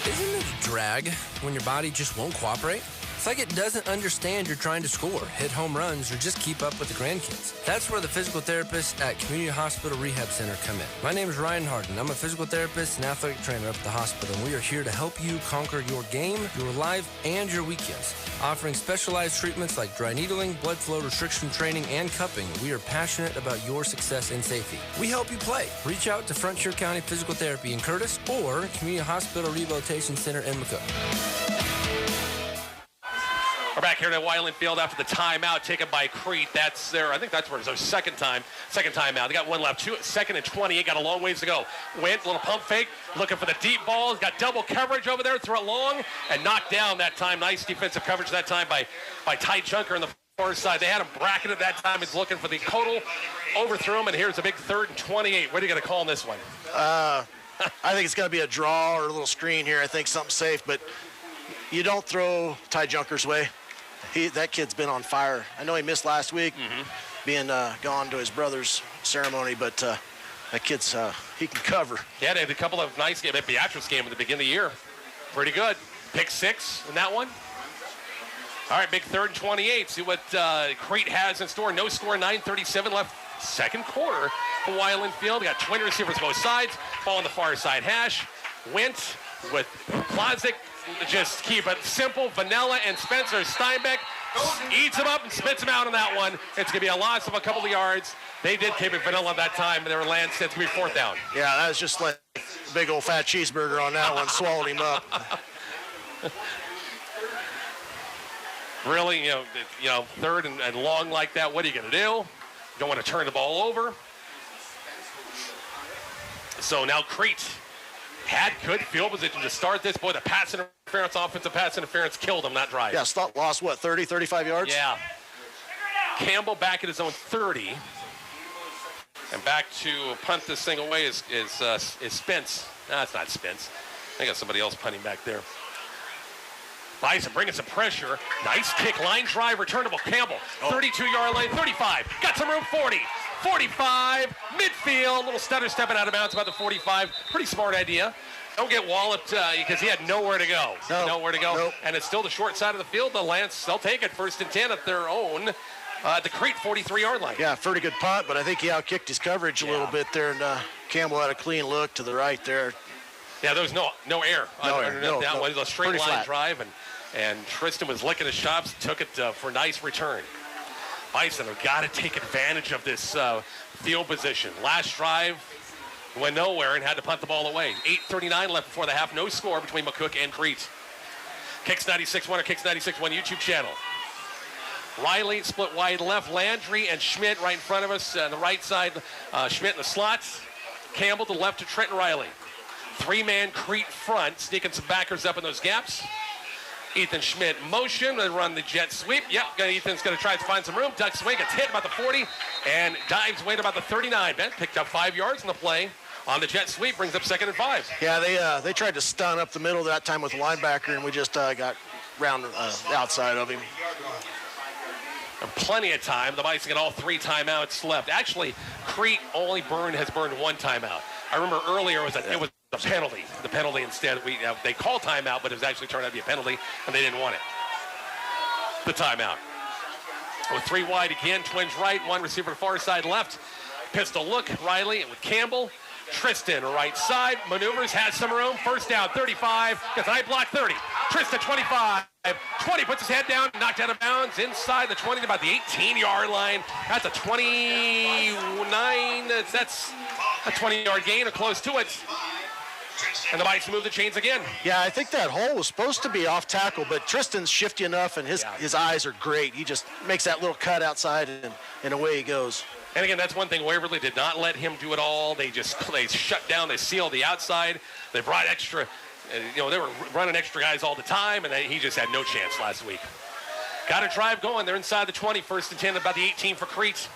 S3: Isn't it a drag when your body just won't cooperate? It's It's like it doesn't understand you're trying to score, hit home runs, or just keep up with the grandkids. That's where the physical therapists at Community Hospital Rehab Center come in. My name is Ryan Harden. I'm a physical therapist and athletic trainer up at the hospital, and we are here to help you conquer your game, your life, and your weekends. Offering specialized treatments like dry needling, blood flow restriction training, and cupping, we are passionate about your success and safety. We help you play. Reach out to Frontier County Physical Therapy in Curtis or Community Hospital Rehabilitation Center in McCook.
S17: We're back here at Weiland Field after the timeout taken by Crete. That's their, I think that's where it's their second timeout. They got one left, second and 20. Got a long ways to go. Went, little pump fake, looking for the deep ball. Got double coverage over there, throw it long, and knocked down that time. Nice defensive coverage that time by Ty Junker on the far side. They had him bracketed that time. He's looking for the total, overthrew him, and here's a big 3rd and 28. What are you going to call on this one?
S18: I think it's going to be a draw or a little screen here. I think something safe, but you don't throw Ty Junker's way. That kid's been on fire. I know he missed last week, being gone to his brother's ceremony, but that kid's, he can cover.
S17: Yeah, they had a couple of nice games. Beatrice game at the beginning of the year. Pretty good. Pick 6 in that one. All right, big 3rd and 28. See what Crete has in store. No score, 9:37 left, second quarter for Weiland Field. They got twin receivers both sides. Ball on the far side hash. Went with Plazik. Just keep it simple. Vanilla and Spencer Steinbeck eats him up and spits him out on that one. It's going to be a loss of a couple of yards. They did keep it vanilla that time, and they were landing. It's going to be 4th down.
S18: Yeah, that was just like a big old fat cheeseburger on that one. Swallowed him up.
S17: Really, you know, 3rd and long like that, what are you going to do? You don't want to turn the ball over. So now Crete had good field position to start this. Boy, the pass interference, offensive pass interference killed him that drive.
S18: Yeah, lost, 30, 35 yards?
S17: Yeah. Campbell back at his own 30. And back to punt this thing away is Spence. No, it's not Spence. I got somebody else punting back there. Bison bringing some pressure. Nice kick, line drive, returnable. Campbell, 32-yard line, 35. Got some room, 40. 45, midfield, little stutter stepping out of bounds about the 45. Pretty smart idea. Don't get walloped because he had nowhere to go. Nowhere to go. Nope. And it's still the short side of the field. The Lance, they'll take it 1st and 10 at their own. The Crete 43-yard line.
S18: Yeah, pretty good punt, but I think he outkicked his coverage a little bit there, and Campbell had a clean look to the right there.
S17: Yeah, there was no air. That was a straight line
S18: flat
S17: drive, and Tristan was licking his chops, took it for a nice return. Bison have got to take advantage of this field position. Last drive went nowhere and had to punt the ball away. 8:39 left before the half. No score between McCook and Crete. Kicks 96.1 or Kicks 96.1 YouTube channel. Riley split wide left. Landry and Schmidt right in front of us on the right side. Schmidt in the slot. Campbell to the left to Trenton Riley. 3-man Crete front, sneaking some backers up in those gaps. Ethan Schmidt motion, they run the jet sweep. Yep, Ethan's going to try to find some room. Duck swing, gets hit about the 40, and dives way to about the 39. Ben picked up 5 yards in the play on the jet sweep, brings up 2nd and 5.
S18: Yeah, they tried to stun up the middle that time with the linebacker, and we just got round the outside of him.
S17: And plenty of time. The Bison got all 3 timeouts left. Actually, Crete has burned 1 timeout. I remember earlier it was a penalty. The penalty instead, they called timeout, but it was actually turned out to be a penalty, and they didn't want it. The timeout. With 3 wide again, twins right, 1 receiver far side left. Pistol look, Riley with Campbell. Tristan right side, maneuvers, has some room. 1st down, 35. Gets an eye block, 30. Tristan, 25. 20, puts his head down, knocked out of bounds inside the 20 to about the 18-yard line. That's a 29. That's a 20-yard gain or close to it. And the Bison move the chains again.
S18: Yeah, I think that hole was supposed to be off tackle, but Tristan's shifty enough, and his eyes are great. He just makes that little cut outside, and away he goes.
S17: And again, that's one thing. Waverly did not let him do it all. They shut down. They sealed the outside. They brought extra. They were running extra guys all the time, and he just had no chance last week. Got a drive going. They're inside the 20, 1st and 10, about the 18 for Crete.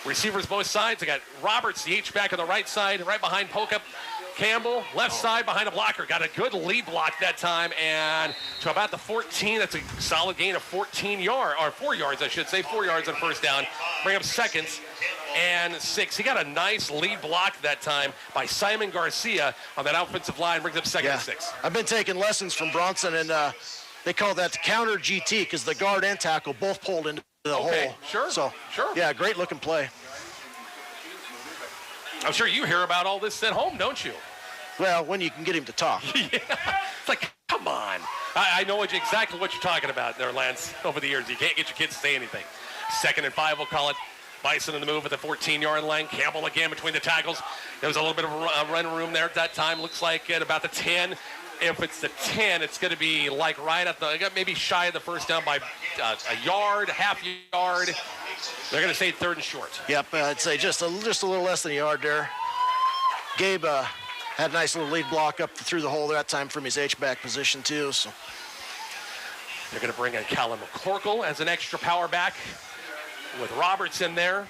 S17: Receivers both sides. They got Roberts, the H-back on the right side, right behind Pokup. Campbell, left side behind a blocker. Got a good lead block that time, and to about the 14. That's a solid gain of 4 yards, I should say. 4 yards on 1st down. Bring up 2nd and 6. He got a nice lead block that time by Simon Garcia on that offensive line. Brings up 2nd and 6.
S18: I've been taking lessons from Bronson, and They call that the counter GT because the guard and tackle both pulled into the hole.
S17: Sure.
S18: So, yeah, great looking play.
S17: I'm sure you hear about all this at home, don't you?
S18: Well, when you can get him to talk.
S17: Yeah. It's like, come on. I know exactly what you're talking about there, Lance, over the years. You can't get your kids to say anything. 2nd and 5, we'll call it. Bison in the move at the 14-yard line. Campbell again between the tackles. There was a little bit of a run room there at that time. Looks like at about the 10. If it's the 10, it's going to be like right at the, maybe shy of the first down by a yard, half yard. They're going to say 3rd and short.
S18: Yep, I'd say just a little less than a yard there. Gabe had a nice little lead block up through the hole that time from his H-back position too. So
S17: they're going to bring in Callum McCorkle as an extra power back with Roberts in there.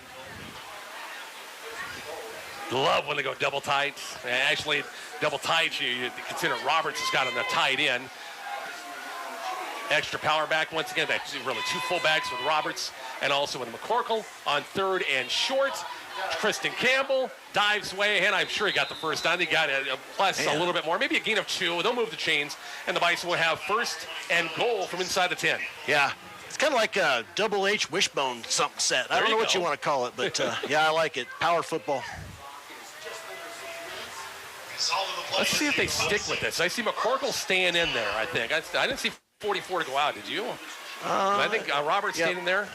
S17: Love when they go double tight. Actually, double tight, you consider Roberts has got him tied in. Extra power back once again. That's really 2 fullbacks with Roberts and also with McCorkle on 3rd and short. Tristan Campbell dives way ahead. I'm sure he got the first down. He got a plus a little bit more, maybe a gain of 2. They'll move the chains, and the Bison will have 1st and goal from inside the 10.
S18: Yeah, it's kind of like a double H wishbone something set. I don't know what you want to call it, but yeah, I like it. Power football.
S17: Let's see if they stick with this. I see McCorkle staying in there, I think. I didn't see 44 to go out, did you? I think Roberts stayed in there.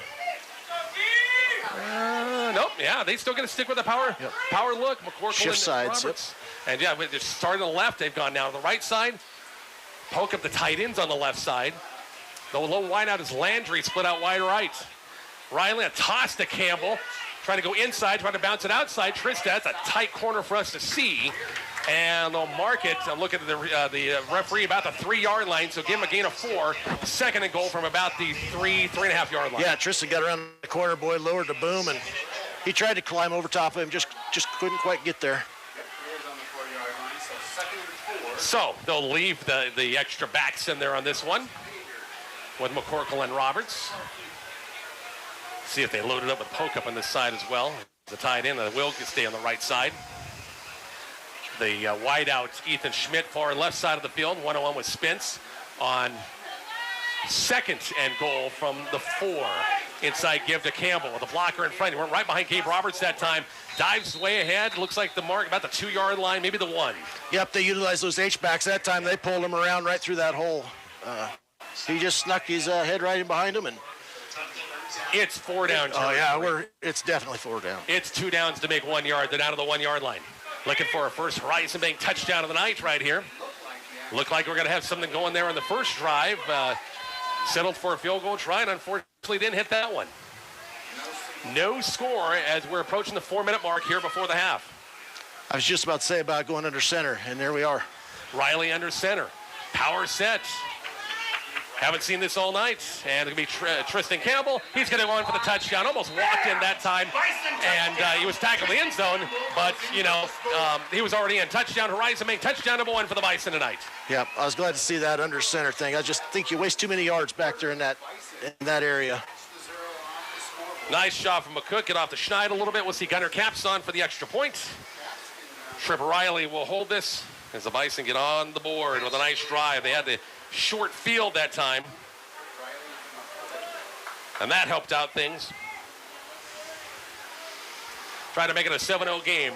S17: Nope, yeah, they still going to stick with the power look. McCorkle
S18: shift sides,
S17: Roberts. And yeah, they're starting on the left. They've gone down to the right side. Poke up the tight ends on the left side. The low wide out is Landry, split out wide right. Riley, a toss to Campbell. Trying to go inside, trying to bounce it outside. Trista, that's a tight corner for us to see. And they'll mark it. I'm looking at the referee about the 3-yard line, so give him a gain of 4. 2nd and goal from about the 3.5 yard line.
S18: Yeah, Tristan got around the corner, boy, lowered the boom, and he tried to climb over top of him, just couldn't quite get there.
S17: So they'll leave the extra backs in there on this one with McCorkle and Roberts. See if they load it up with Poke up on this side as well. The tight end, the Will can stay on the right side. The wideout, Ethan Schmidt, far left side of the field, 1-on-1 with Spence on 2nd and goal from the 4. Inside give to Campbell with a blocker in front. He went right behind Gabe Roberts that time. Dives way ahead. Looks like the mark about the 2-yard line, maybe the 1.
S18: Yep, they utilized those H-backs that time. They pulled him around right through that hole. He just snuck his head right in behind him, and
S17: it's 4 down.
S18: Oh yeah, it's definitely 4 down.
S17: It's 2 downs to make 1 yard. They're down to the 1-yard line. Looking for a first Horizon Bank touchdown of the night right here. Looked like we're going to have something going there on the first drive. Settled for a field goal try, and unfortunately didn't hit that one. No score as we're approaching the 4-minute mark here before the half.
S18: I was just about to say about going under center, and there we are.
S17: Riley under center. Power set. Haven't seen this all night. And it's going to be Tristan Campbell. He's going to go in for the touchdown. Almost walked in that time. And he was tackled in the end zone. But, he was already in. Touchdown, Horizon Bank. Touchdown number 1 for the Bison tonight.
S18: Yeah, I was glad to see that under center thing. I just think you waste too many yards back there in that area.
S17: Nice shot from McCook. Get off the schneid a little bit. We'll see Gunnar Caps on for the extra point. Trip Riley will hold this as the Bison get on the board with a nice drive. They had the short field that time, and that helped out things. Trying to make it a 7-0 game.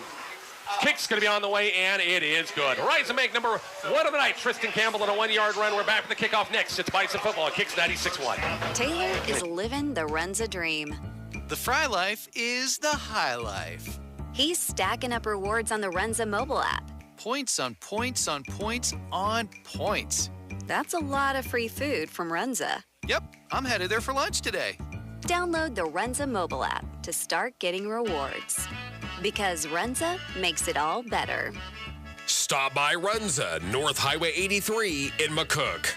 S17: Kick's going to be on the way, and it is good. Horizon Bank number 1 of the night. Tristan Campbell on a 1-yard run. We're back for the kickoff next. It's Bison football. Kicks 96-1.
S2: Taylor is living the Runza dream.
S9: The Fry Life is the high life.
S2: He's stacking up rewards on the Runza mobile app.
S9: Points on points on points on points.
S2: That's a lot of free food from Runza.
S9: Yep, I'm headed there for lunch today.
S2: Download the Runza mobile app to start getting rewards. Because Runza makes it all better.
S15: Stop by Runza, North Highway 83 in McCook.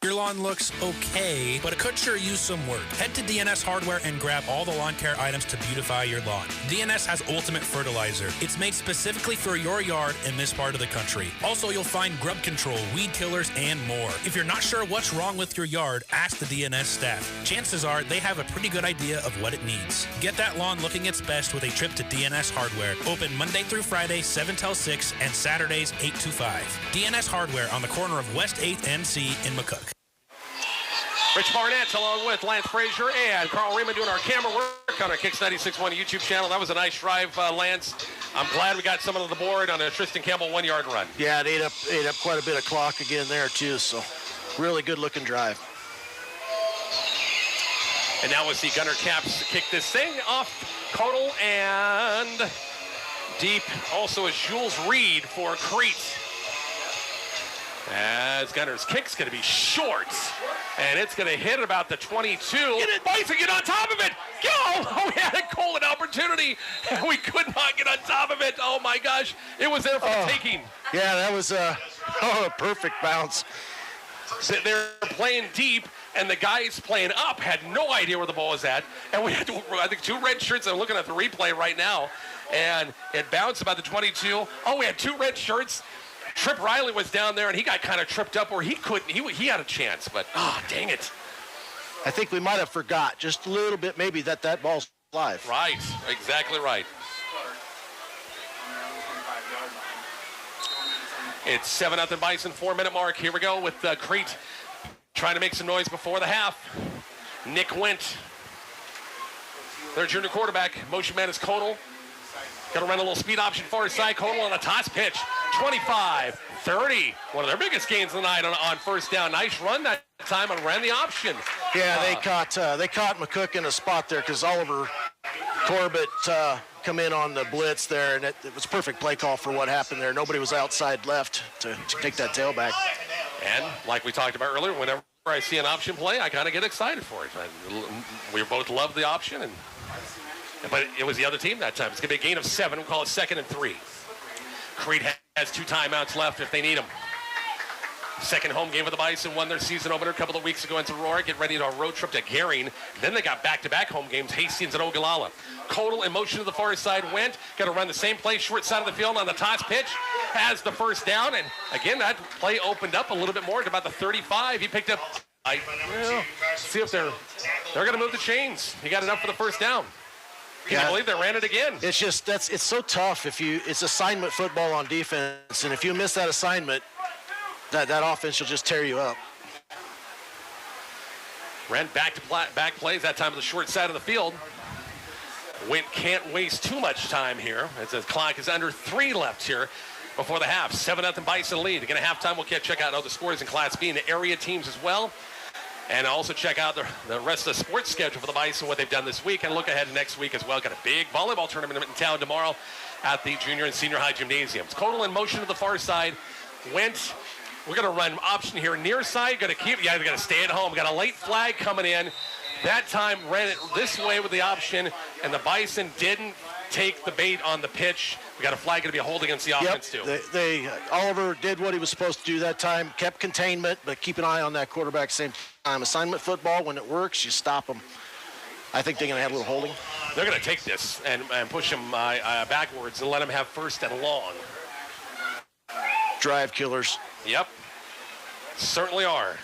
S12: Your lawn looks okay, but it could sure use some work. Head to DNS Hardware and grab all the lawn care items to beautify your lawn. DNS has Ultimate Fertilizer. It's made specifically for your yard in this part of the country. Also, you'll find grub control, weed killers, and more. If you're not sure what's wrong with your yard, ask the DNS staff. Chances are they have a pretty good idea of what it needs. Get that lawn looking its best with a trip to DNS Hardware. Open Monday through Friday, 7 till 6, and Saturdays, 8 to 5. DNS Hardware on the corner of West 8th and C in McCook.
S17: Rich Barnett along with Lance Frazier and Carl Riemann doing our camera work on our Kicks 96.1 YouTube channel. That was a nice drive, Lance. I'm glad we got someone on the board on a Tristan Campbell 1-yard run.
S18: Yeah, it ate up quite a bit of clock again there too, so really good looking drive.
S17: And now we'll see Gunner Caps kick this thing off. Codal and deep also is Jules Reed for Crete. As Gunner's kick's going to be short. And it's going to hit about the 22. Get it, Bison, get on top of it. Go! Oh, we had a golden opportunity, and we could not get on top of it. Oh, my gosh. It was there for the taking.
S18: Yeah, that was a perfect bounce.
S17: They're playing deep, and the guys playing up had no idea where the ball was at. And we had, I think, 2 red shirts. I'm looking at the replay right now. And it bounced about the 22. Oh, we had 2 red shirts. Trip Riley was down there, and he got kind of tripped up where he couldn't. He had a chance, but, dang it.
S18: I think we might have forgot just a little bit maybe that ball's live.
S17: Right, exactly right. It's 7-0 Bison, 4-minute mark. Here we go with Crete trying to make some noise before the half. Nick Went, their junior quarterback. Motion man is Codal. Got to run a little speed option far side. Codal on a toss pitch. 25, 30. One of their biggest gains of the night on first down. Nice run that time and ran the option.
S18: Yeah, they caught McCook in a spot there because Oliver Corbett come in on the blitz there, and it was a perfect play call for what happened there. Nobody was outside left to take that tailback.
S17: And like we talked about earlier, whenever I see an option play, I kind of get excited for it. We both love the option, but it was the other team that time. It's going to be a gain of 7. We'll call it 2nd and 3. Crete has 2 timeouts left if they need them. Second home game of the Bison, won their season opener a couple of weeks ago into Aurora. Get ready to a road trip to Gering. Then they got back-to-back home games, Hastings and Ogallala. Codal in motion to the far side went. Got to run the same play, short side of the field on the toss pitch. Has the first down. And again, that play opened up a little bit more to about the 35. He picked up, see if they're going to move the chains. He got enough for the first down. Can you believe they ran it again?
S18: It's just, it's so tough it's assignment football on defense. And if you miss that assignment, that offense will just tear you up.
S17: Ran back plays, that time on the short side of the field. Went can't waste too much time here as the clock is under 3 left here before the half. 7-0 Bison lead. Again, at halftime, we'll check out other scores in Class B and the area teams as well. And also check out the rest of the sports schedule for the Bison, what they've done this week, and look ahead next week as well. Got a big volleyball tournament in town tomorrow at the junior and senior high gymnasiums. Codal in motion to the far side. Went. We're going to run option here near side. Got to stay at home. Got a late flag coming in. That time ran it this way with the option, and the Bison didn't take the bait on the pitch. We got a flag going to be a hold against the offense too.
S18: Oliver did what he was supposed to do that time, kept containment, but keep an eye on that quarterback same time. Assignment football, when it works, you stop them. I think they're going to have a little holding.
S17: They're going to take this and push them backwards and let them have first and long.
S18: Drive killers.
S17: Yep, certainly are.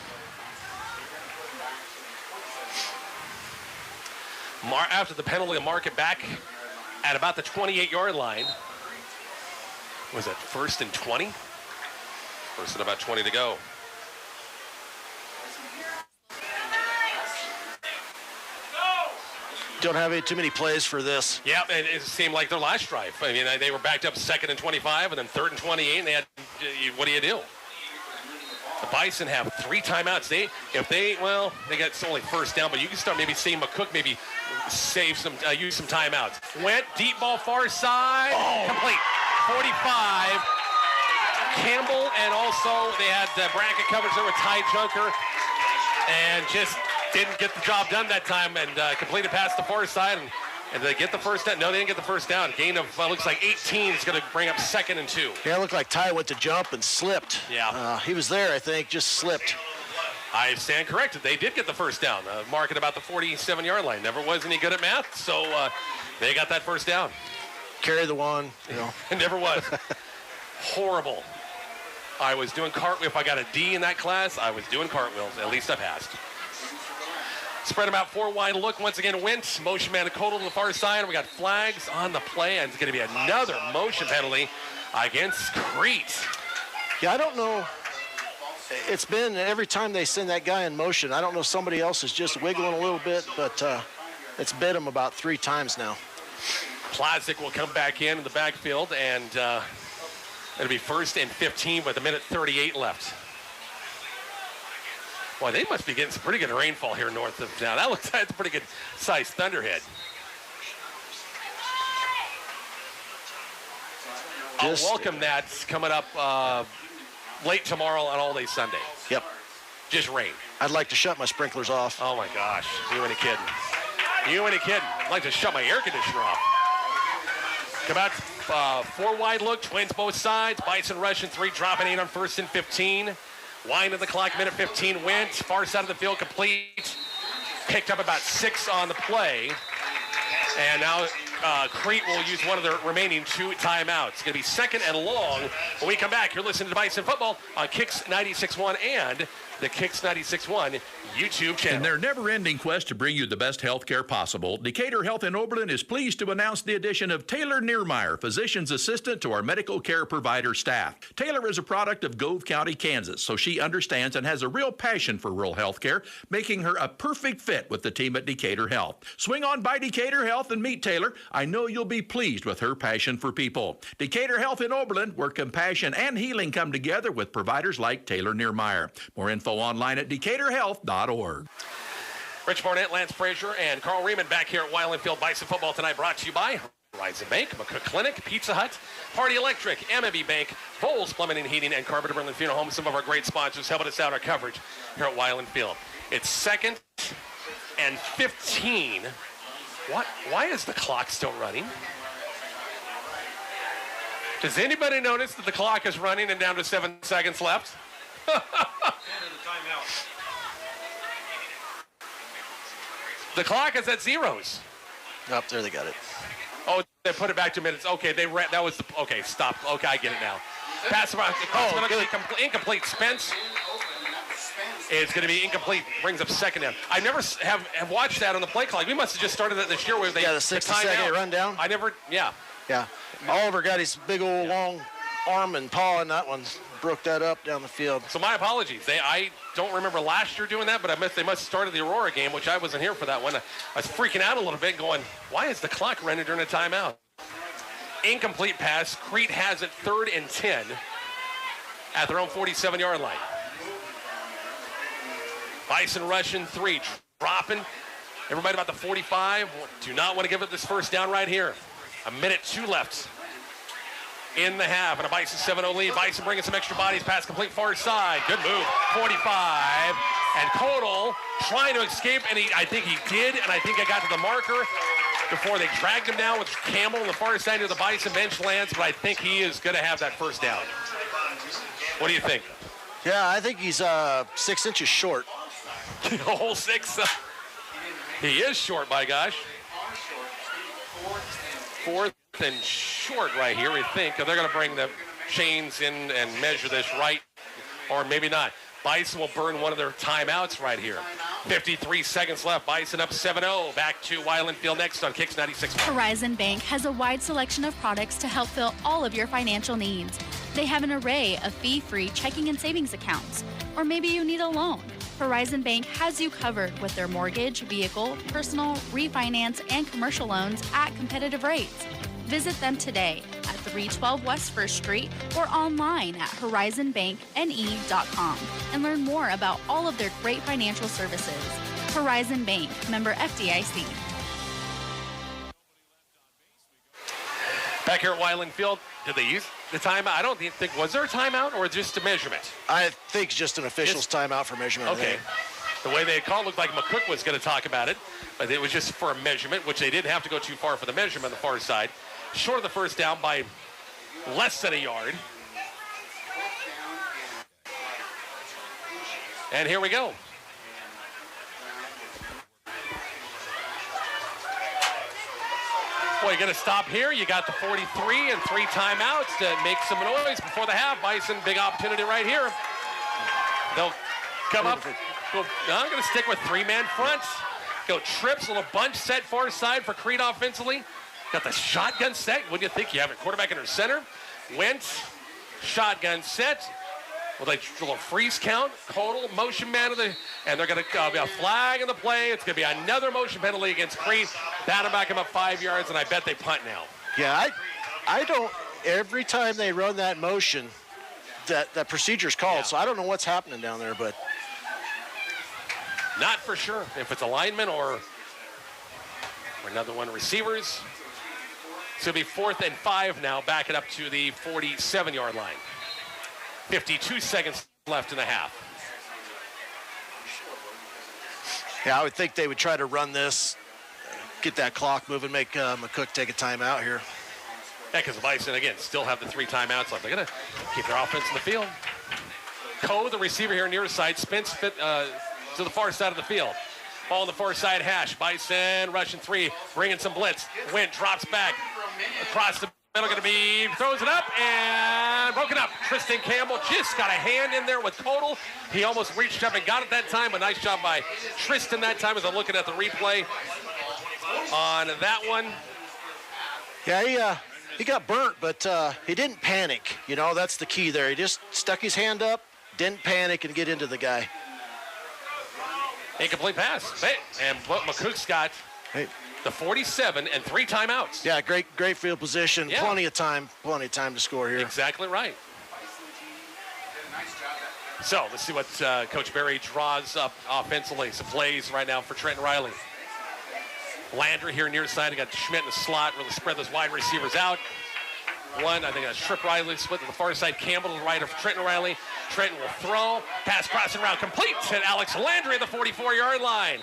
S17: After the penalty, mark it back at about the 28-yard line. Was it 1st and 20? 1st and about 20 to go.
S18: Don't have too many plays for this.
S17: Yeah, it seemed like their last drive. I mean, they were backed up 2nd and 25 and then 3rd and 28, and they had, what do you do? The Bison have 3 timeouts. They got only first down, but you can start maybe seeing McCook maybe use some timeouts. Went deep ball far side, complete. 45. Campbell, and also they had bracket coverage there with Ty Junker, and just didn't get the job done that time and completed past the far side. And they get the first down? No, they didn't get the first down. Gain of, looks like 18 is going to bring up 2nd and 2.
S18: Yeah, it looked like Ty went to jump and slipped.
S17: Yeah.
S18: He was there, I think, just slipped.
S17: I stand corrected. They did get the first down. Mark at about the 47-yard line. Never was any good at math, so they got that first down.
S18: Carry the one, you know.
S17: It never was. Horrible. I was doing cartwheels. If I got a D in that class, I was doing cartwheels. At least I passed. Spread them out 4 wide look. Once again, Wentz. Motion man Codal to the far side. We got flags on the play, and it's going to be another motion penalty against Crete.
S18: Yeah, I don't know. It's been every time they send that guy in motion. I don't know, somebody else is just wiggling a little bit, but it's bit him about 3 times now.
S17: Plazic will come back in the backfield, and it'll be 1st and 15 with 1:38 left. Boy, they must be getting some pretty good rainfall here north of town. That looks like a pretty good sized thunderhead. I'll welcome that coming up late tomorrow on all day Sunday.
S18: Yep.
S17: Just rain.
S18: I'd like to shut my sprinklers off.
S17: Oh my gosh, you ain't kidding. You ain't kidding. I'd like to shut my air conditioner off. Come out, 4 wide look, twins both sides. Bison rushing 3, dropping 8 on 1st and 15. Winding the clock, 1:15 went. Far side of the field complete. Picked up about 6 on the play. And now Crete will use one of their remaining 2 timeouts. It's going to be 2nd and long. When we come back, you're listening to Bison Football on Kicks 96.1 and the Kicks 96.1 YouTube channel.
S6: In their never-ending quest to bring you the best health care possible, Decatur Health in Oberlin is pleased to announce the addition of Taylor Niermeyer, physician's assistant to our medical care provider staff. Taylor is a product of Gove County, Kansas, so she understands and has a real passion for rural health care, making her a perfect fit with the team at Decatur Health. Swing on by Decatur Health and meet Taylor. I know you'll be pleased with her passion for people. Decatur Health in Oberlin, where compassion and healing come together with providers like Taylor Niermeyer. More info online at decaturhealth.org.
S17: Rich Barnett, Lance Frazier, and Carl Riemann back here at Weiland Field Bison Football tonight, brought to you by Horizon Bank, McCook Clinic, Pizza Hut, Party Electric, MMB Bank, Bowles Plumbing and Heating, and Carpenter Berlin Funeral Home, some of our great sponsors helping us out our coverage here at Weiland Field. It's 2nd and 15. What? Why is the clock still running? Does anybody notice that the clock is running and down to 7 seconds left? The clock is at zeros.
S18: Up there, they got it.
S17: Oh, they put it back to minutes. Okay, that was the. Okay, stop. Okay, I get it now. Pass around. Incomplete. Spence is going to be incomplete. Brings up 2nd down. I never have watched that on the play clock. We must have just started that this year where they
S18: the 60-second rundown.
S17: I never. Yeah.
S18: Oliver got his big old long arm and paw, and that one broke that up down the field.
S17: So my apologies. I don't remember last year doing that, but they must have started the Aurora game, which I wasn't here for that one. I was freaking out a little bit going, why is the clock running during a timeout? Incomplete pass. Crete has it 3rd and 10 at their own 47-yard line. Bison rushing 3, dropping. Everybody about the 45. Do not want to give it this first down right here. 1:02 left in the half, and a Bison 7-0 lead. Bison bringing some extra bodies, pass complete far side. Good move, 45. And Kodal trying to escape, and I think he did, and I think I got to the marker before they dragged him down with Campbell on the far side of the Bison bench lands, but I think he is going to have that first down. What do you think?
S18: Yeah, I think he's 6 inches short.
S17: The whole 6. He is short, by gosh. 4th and short right here, we think. They're going to bring the chains in and measure this right, or maybe not. Bison will burn one of their timeouts right here. 53 seconds left. Bison up 7-0. Back to Weiland Field next on Kicks 96.
S7: Horizon Bank has a wide selection of products to help fill all of your financial needs. They have an array of fee-free checking and savings accounts. Or maybe you need a loan. Horizon Bank has you covered with their mortgage, vehicle, personal, refinance, and commercial loans at competitive rates. Visit them today at 312 West 1st Street or online at horizonbankne.com and learn more about all of their great financial services. Horizon Bank, member FDIC.
S17: Back here at Weiland Field, did they use the timeout? I don't think, was there a timeout or just a measurement?
S18: I think just an official's timeout for measurement.
S17: Okay. The way they called looked like McCook was going to talk about it, but it was just for a measurement, which they didn't have to go too far for the measurement on the far side. Short of the first down by less than a yard. And here we go. Boy, you're going to stop here. You got the 43 and 3 timeouts to make some noise before the half. Bison, big opportunity right here. They'll come up. I'm going to stick with 3-man front. Go trips, little bunch set far side for Crete offensively. Got the shotgun set. What do you think? You have a quarterback in her center. Went, shotgun set. with a little freeze count, total motion man and they're going to be a flag in the play. It's going to be another motion penalty against Crete. Battle back him up 5 yards, and I bet they punt now.
S18: Yeah, I don't. Every time they run that motion, that procedure's called. So I don't know what's happening down there, but
S17: not for sure if it's a lineman or another one. Receivers. It's going to be 4th and 5 now, back it up to the 47-yard line. 52 seconds left in the half.
S18: Yeah, I would think they would try to run this, get that clock moving, make McCook take a timeout here.
S17: Yeah, because Bison, again, still have the 3 timeouts left. They're going to keep their offense in the field. Coe, the receiver here near side, spins to the far side of the field. Ball on the far side hash. Bison rushing 3, bringing some blitz. Wint drops back across the middle, going to be, throws it up and broken up. Tristan Campbell just got a hand in there with total. He almost reached up and got it that time, but nice job by Tristan that time as I'm looking at the replay on that one.
S18: Yeah, he got burnt, but he didn't panic. You know, that's the key there. He just stuck his hand up, didn't panic and get into the guy.
S17: Incomplete pass. And McCook's got the 47 and 3 timeouts.
S18: Yeah, great field position. Yeah. Plenty of time to score here.
S17: Exactly right. So let's see what Coach Berry draws up offensively. Some plays right now for Trenton Riley. Landry here near side. I got Schmidt in the slot. Really spread those wide receivers out. One, I think that's Trip Riley split to the far side. Campbell to the right of Trenton Riley. Trenton will throw. Pass crossing route complete to Alex Landry at the 44-yard line.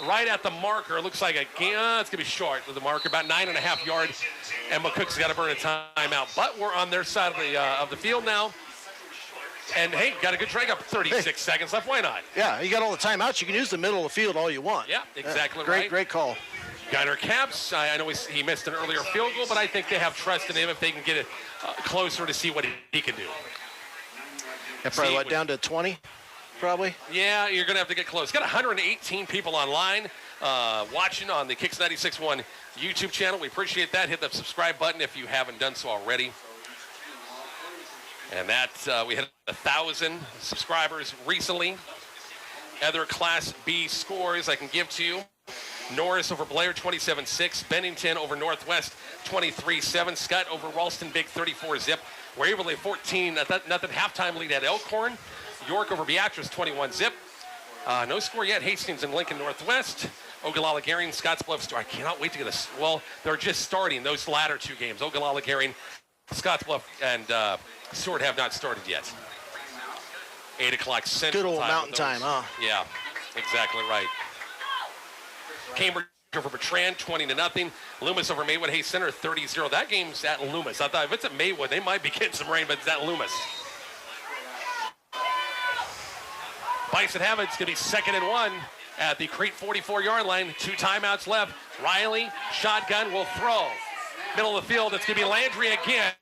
S17: Right at the marker. Looks like it's going to be short to the marker, about 9.5 yards. And McCook's got to burn a timeout. But we're on their side of the field now. And, hey, got a good drag up. 36 seconds left. Why not?
S18: Yeah, you got all the timeouts. You can use the middle of the field all you want.
S17: Yeah, exactly right.
S18: Great call.
S17: Gunner Capps, I know he missed an earlier field goal, but I think they have trust in him if they can get it closer to see what he can do.
S18: Yeah, probably down to 20, probably?
S17: Yeah, you're going to have to get close. Got 118 people online watching on the Kicks 96.1 YouTube channel. We appreciate that. Hit the subscribe button if you haven't done so already. And that, we hit 1,000 subscribers recently. Other Class B scores I can give to you. Norris over Blair, 27-6. Bennington over Northwest, 23-7. Scott over Ralston Big, 34-zip. Waverly, 14-0 halftime lead at Elkhorn. York over Beatrice, 21-zip. No score yet. Hastings and Lincoln Northwest. Ogallala Garion, Scottsbluff. I cannot wait to get a. Well, they're just starting those latter 2 games. Ogallala Garion, Scottsbluff, and Seward have not started yet. 8 o'clock Central
S18: Good old
S17: time
S18: mountain time, huh?
S17: Yeah, exactly right. Cambridge over Bertrand, 20-0. Loomis over Maywood Hayes Center, 30-0. That game's at Loomis. I thought if it's at Maywood, they might be getting some rain, but it's at Loomis. Bison have it. It's going to be 2nd and 1 at the Crete 44-yard line. 2 timeouts left. Riley, shotgun, will throw. Middle of the field, it's going to be Landry again.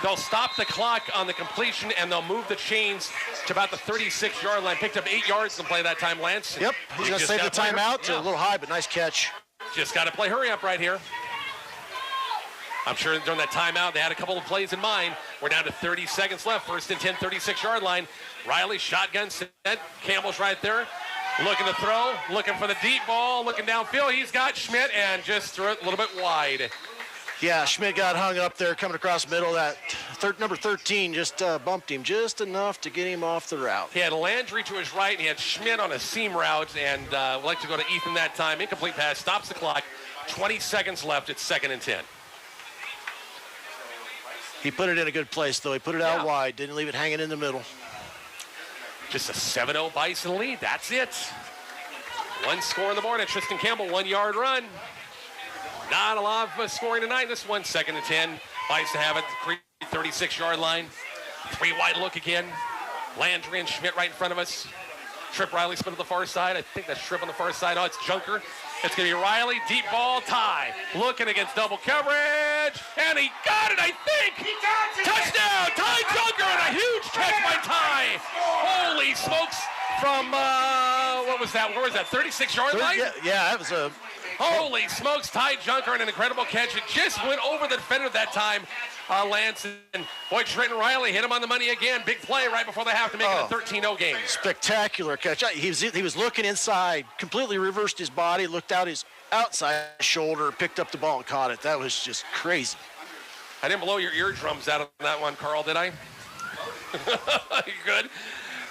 S17: They'll stop the clock on the completion, and they'll move the chains to about the 36-yard line. Picked up 8 yards to play that time, Lance.
S18: Yep, he's going to save the timeout. A little high, but nice catch.
S17: Just got to play hurry up right here. I'm sure during that timeout, they had a couple of plays in mind. We're down to 30 seconds left. 1st and 10, 36-yard line. Riley, shotgun set. Campbell's right there. Looking to throw, looking for the deep ball, looking downfield. He's got Schmidt and just threw it a little bit wide.
S18: Yeah, Schmidt got hung up there coming across the middle. That number 13 just bumped him just enough to get him off the route.
S17: He had Landry to his right, and he had Schmidt on a seam route, and would like to go to Ethan that time. Incomplete pass, stops the clock. 20 seconds left. It's 2nd and 10.
S18: He put it in a good place, though. He put it out wide, didn't leave it hanging in the middle.
S17: Just a 7-0 Bison lead. That's it. 1 score in the morning. Tristan Campbell, 1-yard run. Not a lot of scoring tonight. This one, 2nd and 10. Bison have it. 36-yard line. 3 wide look again. Landry and Schmidt right in front of us. Trip Riley spin to the far side. I think that's Trip on the far side. Oh, it's Junker. It's going to be Riley. Deep ball, tie. Looking against double coverage. And he got it, I think. Touchdown. Ty Junker and a huge catch by Ty. Holy smokes. From, what was that? Where was that? 36-yard line?
S18: Yeah, that was a...
S17: Holy smokes, Ty Junker and an incredible catch. It just went over the defender that time. Lance and boy, Trenton Riley hit him on the money again. Big play right before the half to make it a 13-0 game.
S18: Spectacular catch. He was looking inside, completely reversed his body, looked out his outside shoulder, picked up the ball and caught it. That was just crazy.
S17: I didn't blow your eardrums out on that one, Carl, did I? You good?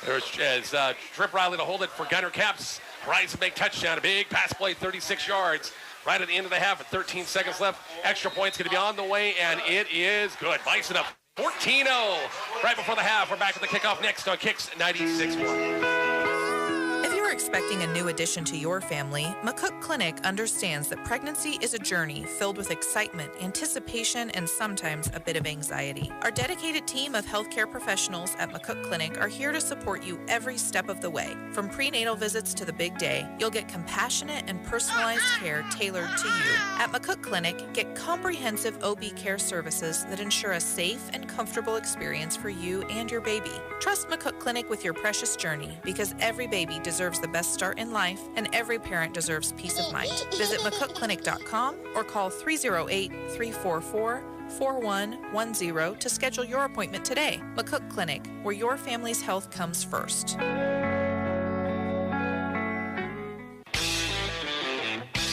S17: There's Trip Riley to hold it for Gunner Caps. Rise and make touchdown. A big pass play, 36 yards. Right at the end of the half at 13 seconds left. Extra point's going to be on the way, and it is good. Bison up 14-0 right before the half. We're back at the kickoff next on Kicks 96.1.
S10: If you're expecting a new addition to your family, McCook Clinic understands that pregnancy is a journey filled with excitement, anticipation, and sometimes a bit of anxiety. Our dedicated team of healthcare professionals at McCook Clinic are here to support you every step of the way. From prenatal visits to the big day, you'll get compassionate and personalized care tailored to you. At McCook Clinic, get comprehensive OB care services that ensure a safe and comfortable experience for you and your baby. Trust McCook Clinic with your precious journey, because every baby deserves the best start in life, and every parent deserves peace of mind. Visit McCookClinic.com or call 308-344-4110 to schedule your appointment today. McCook Clinic, where your family's health comes first.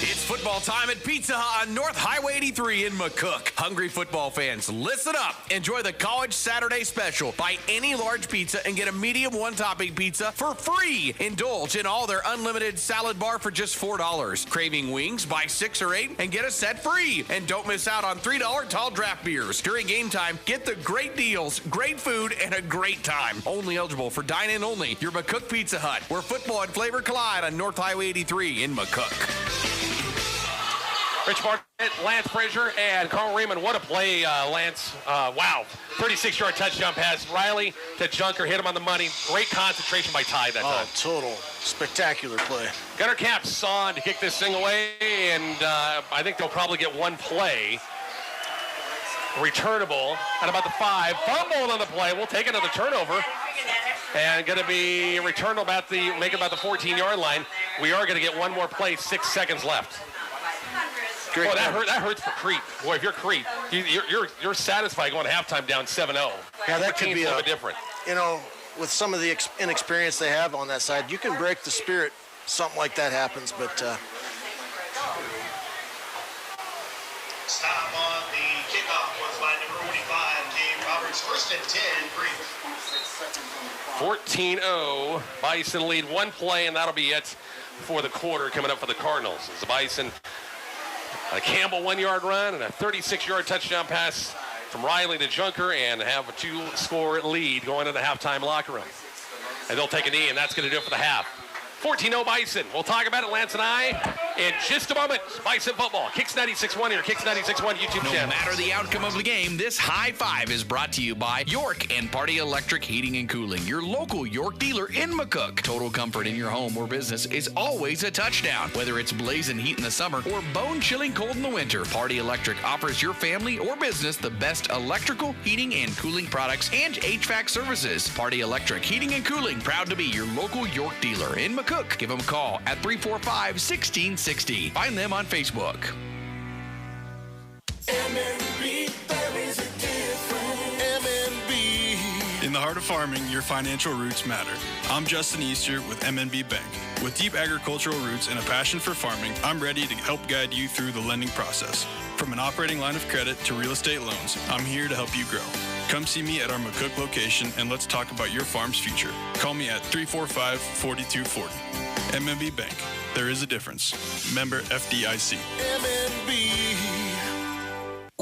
S11: It's football time at Pizza Hut on North Highway 83 in McCook. Hungry football fans, listen up. Enjoy the College Saturday Special. Buy any large pizza and get a medium one-topping pizza for free. Indulge in all their unlimited salad bar for just $4. Craving wings? Buy 6 or 8 and get a set free. And don't miss out on $3 tall draft beers. During game time, get the great deals, great food, and a great time. Only eligible for dine-in only. Your McCook Pizza Hut, where football and flavor collide on North Highway 83 in McCook.
S17: Rich Martin, Lance Frazier, and Carl Raymond. What a play, Lance. Wow. 36-yard touchdown pass. Riley to Junker, hit him on the money. Great concentration by Ty that time.
S18: Total spectacular play.
S17: Gunner Caps on to kick this thing away, and I think they'll probably get one play. Returnable at about the 5. Fumbled on the play. We'll take another turnover. And going to be returned about the 14-yard line. We are going to get one more play, 6 seconds left. Boy, that hurts for Crete. Boy, if you're Crete, you're satisfied going halftime down 7-0.
S18: Yeah, that could be
S17: a bit different.
S18: You know, with some of the inexperience they have on that side, you can break the spirit. Something like that happens, but.
S1: Stop on the kickoff was by number 45, Dave Roberts. First and 10, Crete.
S17: 14-0. Bison lead one play, and that'll be it for the quarter coming up for the Cardinals. As the Bison. A Campbell 1-yard run and a 36-yard touchdown pass from Riley to Junker, and have a 2-score lead going to the halftime locker room. And they'll take a knee, and that's going to do it for the half. 14-0 Bison. We'll talk about it, Lance and I, in just a moment. Bison football. Kicks 96.1 here, Kicks 96.1 YouTube channel.
S11: No matter the outcome of the game, this high five is brought to you by York and Party Electric Heating and Cooling, your local York dealer in McCook. Total comfort in your home or business is always a touchdown. Whether it's blazing heat in the summer or bone-chilling cold in the winter, Party Electric offers your family or business the best electrical, heating, and cooling products and HVAC services. Party Electric Heating and Cooling, proud to be your local York dealer in McCook. Give them a call at 345-1660. Find them on Facebook.
S1: MNB, there is a difference. MNB.
S14: In the heart of farming, your financial roots matter. I'm Justin Easter with MNB Bank. With deep agricultural roots and a passion for farming, I'm ready to help guide you through the lending process. From an operating line of credit to real estate loans, I'm here to help you grow. Come see me at our McCook location and let's talk about your farm's future. Call me at 345-4240. MNB Bank. There is a difference. Member FDIC.
S1: MNB.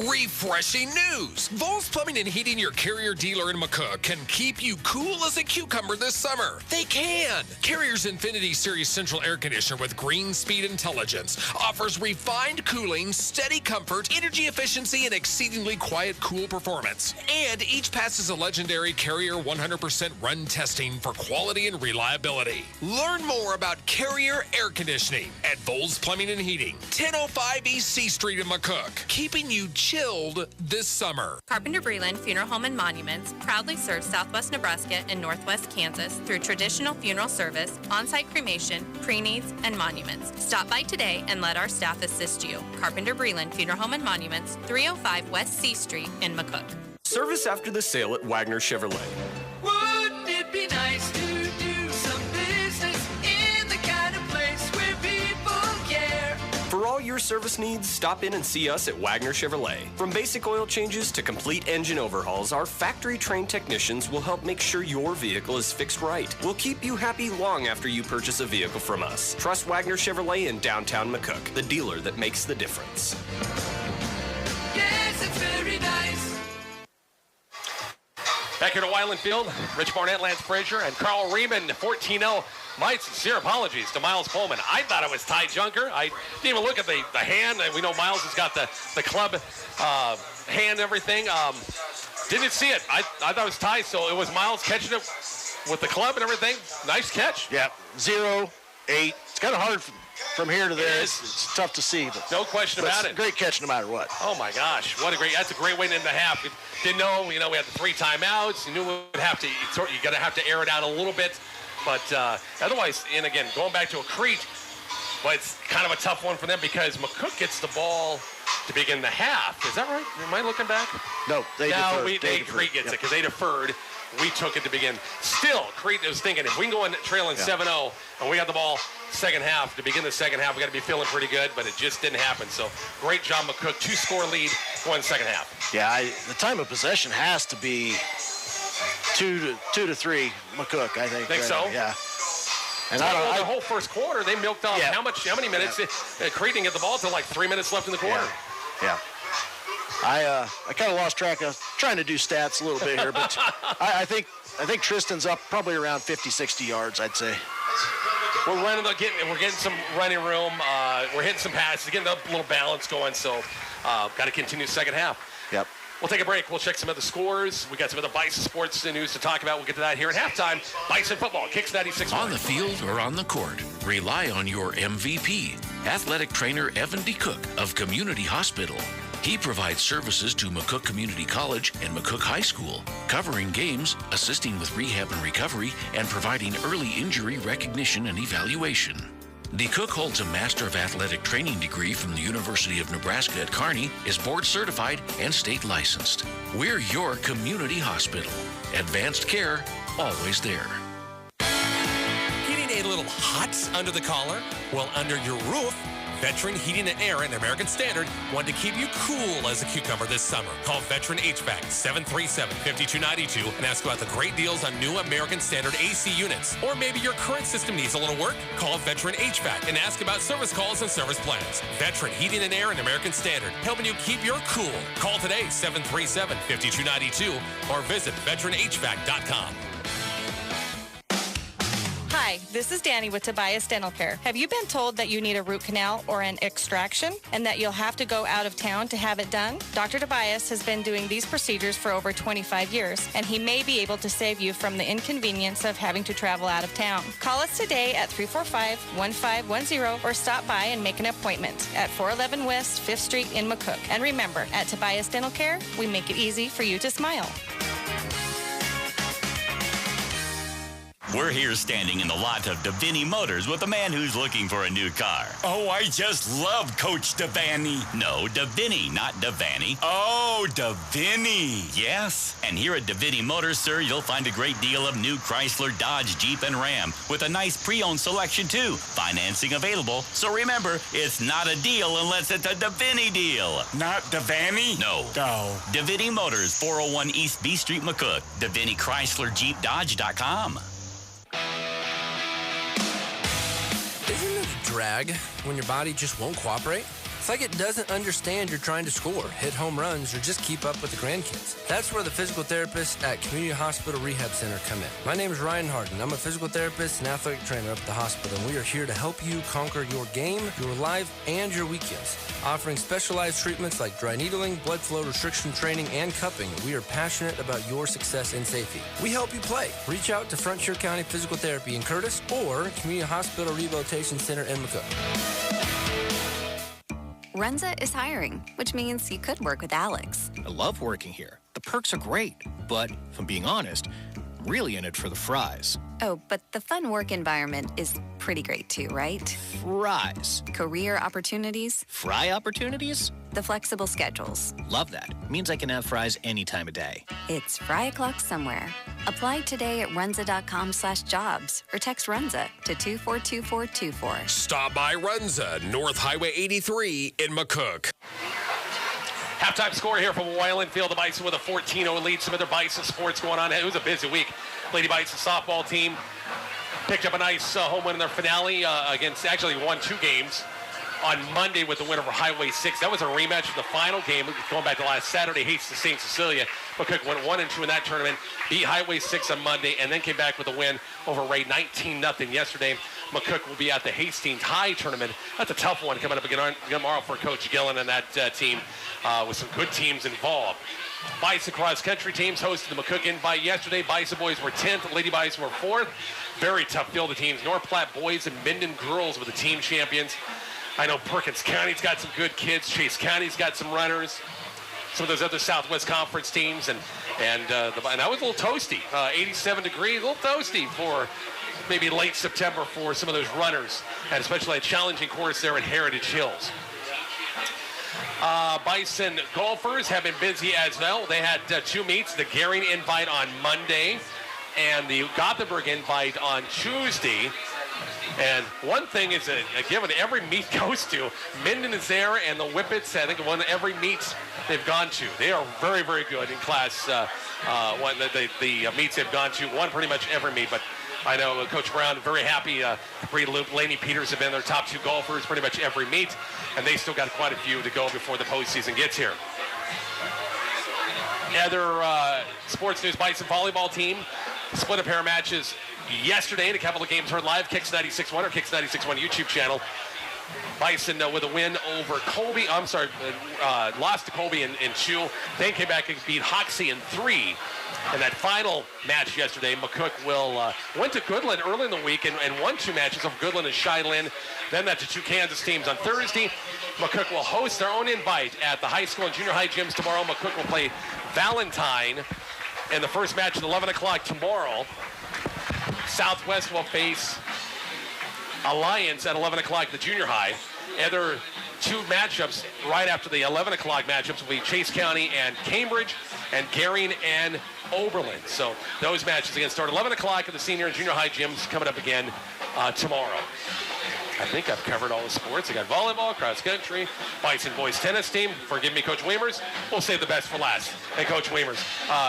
S15: Refreshing news! Vols Plumbing and Heating, your Carrier dealer in McCook, can keep you cool as a cucumber this summer. They can! Carrier's Infinity Series Central Air Conditioner with green speed intelligence offers refined cooling, steady comfort, energy efficiency, and exceedingly quiet, cool performance. And each passes a legendary Carrier 100% run testing for quality and reliability. Learn more about Carrier Air Conditioning at Vols Plumbing and Heating, 1005 East C Street in McCook, keeping you chilled this summer.
S10: Carpenter Breland Funeral Home and Monuments proudly serves Southwest Nebraska and Northwest Kansas through traditional funeral service, on-site cremation, pre-needs, and monuments. Stop by today and let our staff assist you. Carpenter Breland Funeral Home and Monuments, 305 West C Street in McCook.
S16: Service after the sale at Wagner Chevrolet.
S13: Wouldn't it be nice to do some business in the kind of place where people care?
S16: For all your service needs, stop in and see us at Wagner Chevrolet. From basic oil changes to complete engine overhauls, our factory-trained technicians will help make sure your vehicle is fixed right. We'll keep you happy long after you purchase a vehicle from us. Trust Wagner Chevrolet in downtown McCook, the dealer that makes the difference.
S13: Yes, it's very nice.
S17: Back here to Weiland Field, Rich Barnett, Lance Frazier, and Carl Riemann, 14-0. My sincere apologies to Miles Coleman. I thought it was Ty Junker. I didn't even look at the hand. We know Miles has got the club hand and everything. Didn't see it. I thought it was Ty, so it was Miles catching it with the club and everything. Nice catch.
S18: Yeah, 0-8. It's kind of hard from here to there. It's tough to see. But
S17: no question about it.
S18: Great catch no matter what.
S17: Oh, my gosh. That's a great way to end the half. Didn't know, we had the 3 timeouts. You knew we would have to, you're going to have to air it out a little bit. But otherwise, and again, going back to a Crete, well, it's kind of a tough one for them because McCook gets the ball to begin the half. Is that right? Am I looking back?
S18: No, they deferred.
S17: Crete gets it because they deferred. We took it to begin. Still, Crete was thinking if we can go in trailing 7-0 and we got the ball second half, to begin the second half, we got to be feeling pretty good, but it just didn't happen. So great job, McCook. 2-score lead going second half.
S18: Yeah, the time of possession has to be 2 to 3 McCook, I think.
S17: Think so?
S18: Yeah.
S17: And the whole first quarter, they milked off how many minutes? Crete didn't get the ball until like 3 minutes left in the quarter.
S18: Yeah. I kind of lost track. I was trying to do stats a little bit here, but I think Tristan's up probably around 50, 60 yards, I'd say.
S17: We're getting some running room. We're hitting some passes, getting a little balance going. So got to continue the second half.
S18: Yep.
S17: We'll take a break. We'll check some of the scores. We got some of the Bison sports news to talk about. We'll get to that here at halftime. Bison football, Kicks 96.
S5: On the field or on the court, rely on your MVP, athletic trainer Evan DeCook of Community Hospital. He provides services to McCook Community College and McCook High School, covering games, assisting with rehab and recovery, and providing early injury recognition and evaluation. DeCook holds a Master of Athletic Training degree from the University of Nebraska at Kearney, is board certified and state licensed. We're your community hospital. Advanced care, always there.
S15: Getting a little hot under the collar? Well, under your roof, Veteran Heating and Air and American Standard want to keep you cool as a cucumber this summer. Call Veteran HVAC 737-5292 and ask about the great deals on new American Standard AC units. Or maybe your current system needs a little work? Call Veteran HVAC and ask about service calls and service plans. Veteran Heating and Air and American Standard, helping you keep your cool. Call today 737-5292 or visit veteranhvac.com.
S19: Hi, this is Danny with Tobias Dental Care. Have you been told that you need a root canal or an extraction and that you'll have to go out of town to have it done? Dr. Tobias has been doing these procedures for over 25 years, and he may be able to save you from the inconvenience of having to travel out of town. Call us today at 345-1510 or stop by and make an appointment at 411 West 5th Street in McCook. And remember, at Tobias Dental Care, we make it easy for you to smile.
S20: We're here standing in the lot of Davini Motors with a man who's looking for a new car.
S4: Oh, I just love Coach Davani.
S20: No, Davini, not Davani.
S4: Oh, Davini.
S20: Yes. And here at Davini Motors, sir, you'll find a great deal of new Chrysler, Dodge, Jeep, and Ram with a nice pre-owned selection, too. Financing available. So remember, it's not a deal unless it's a Davini deal.
S4: Not Davani?
S20: No.
S4: Oh.
S20: Davini Motors, 401 East B Street, McCook. Davini Chrysler, Jeep, Dodge.com.
S3: Isn't it a drag when your body just won't cooperate? It's like it doesn't understand you're trying to score, hit home runs, or just keep up with the grandkids. That's where the physical therapists at Community Hospital Rehab Center come in. My name is Ryan Harden. I'm a physical therapist and athletic trainer up at the hospital, and we are here to help you conquer your game, your life, and your weekends. Offering specialized treatments like dry needling, blood flow restriction training, and cupping, we are passionate about your success and safety. We help you play. Reach out to Frontier County Physical Therapy in Curtis or Community Hospital Rehabilitation Center in McCook.
S2: Runza is hiring, which means you could work with Alex.
S8: I love working here. The perks are great, but if I'm being honest, I'm really in it for the fries.
S2: Oh, but the fun work environment is pretty great too, right?
S8: Fries.
S2: Career opportunities.
S8: Fry opportunities?
S2: The flexible schedules.
S8: Love that. Means I can have fries any time of day.
S2: It's fry o'clock somewhere. Apply today at runza.com/jobs or text Runza to 242424.
S15: Stop by Runza, North Highway 83 in McCook.
S17: Halftime score here from Wyland Field. The Bison with a 14-0 lead. Some other Bison sports going on. It was a busy week. Lady Bison softball team picked up a nice home win in their finale against, actually won 2 games on Monday with the win over Highway 6. That was a rematch of the final game going back to last Saturday. Hastings St. Cecilia. McCook went 1-2 in that tournament, beat Highway 6 on Monday, and then came back with a win over Ray 19-0 yesterday. McCook will be at the Hastings High tournament. That's a tough one coming up again tomorrow for Coach Gillen and that team with some good teams involved. Bison cross-country teams hosted the McCook Invite yesterday. Bison boys were 10th. Lady Bison were 4th. Very tough field of teams. North Platte boys and Minden girls were the team champions. I know Perkins County's got some good kids. Chase County's got some runners. Some of those other Southwest Conference teams. And that was a little toasty. 87 degrees, a little toasty for maybe late September for some of those runners. And especially a challenging course there at Heritage Hills. Bison golfers have been busy as well. They had 2 meets, the Gehring Invite on Monday and the Gothenburg Invite on Tuesday. And one thing is that given every meet goes to, Minden is there and the Whippets, I think, won every meet they've gone to. They are very, very good in class, the meets they've gone to, won pretty much every meet. But I know Coach Brown very happy. Bree Loop, Laney Peters have been their top 2 golfers pretty much every meet, and they still got quite a few to go before the postseason gets here. Other sports news, Bison volleyball team split a pair of matches yesterday in a couple of games heard live, Kicks 96.1 or Kicks 96.1 YouTube channel. Bison with a win over Colby. Lost to Colby in 2. Then came back and beat Hoxie in 3. In that final match yesterday, McCook went to Goodland early in the week and won 2 matches of Goodland and Shiloh. Then that's the 2 Kansas teams on Thursday. McCook will host their own invite at the high school and junior high gyms tomorrow. McCook will play Valentine in the first match at 11 o'clock tomorrow. Southwest will face Alliance at 11 o'clock at the junior high. Other 2 matchups right after the 11 o'clock matchups will be Chase County and Cambridge and Gehring and Oberlin. So those matches again start 11 o'clock at the senior and junior high gyms coming up again tomorrow. I think I've covered all the sports. I got volleyball, cross country, Bison boys tennis team. Forgive me, Coach Weimers. We'll save the best for last. And Coach Weimers,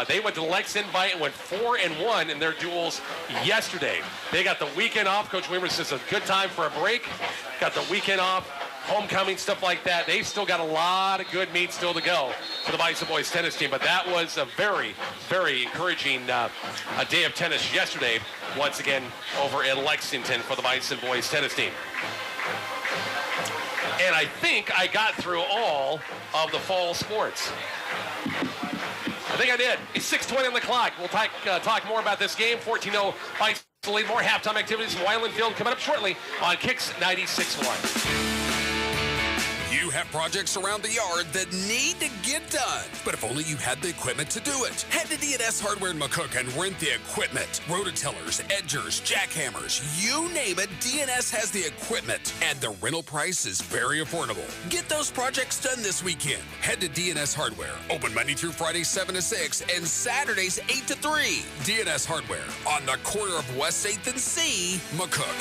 S17: they went to the Lex Invite and went 4-1 in their duels yesterday. They got the weekend off. Coach Weimers says it's a good time for a break. Got the weekend off, homecoming, stuff like that. They've still got a lot of good meets still to go for the Bison boys tennis team. But that was a very, very encouraging a day of tennis yesterday. Once again, over in Lexington for the Bison boys tennis team. And I think I got through all of the fall sports. I think I did. It's 6:20 on the clock. We'll talk more about this game. 14-0 Bison lead. More halftime activities from Wyland Field coming up shortly on Kicks 96.1.
S15: You have projects around the yard that need to get done, but if only you had the equipment to do it. Head to D&S Hardware in McCook and rent the equipment. Rototillers, edgers, jackhammers, you name it, D&S has the equipment, and the rental price is very affordable. Get those projects done this weekend. Head to D&S Hardware, open Monday through Friday 7 to 6 and Saturdays 8 to 3. D&S Hardware on the corner of West 8th and C, McCook.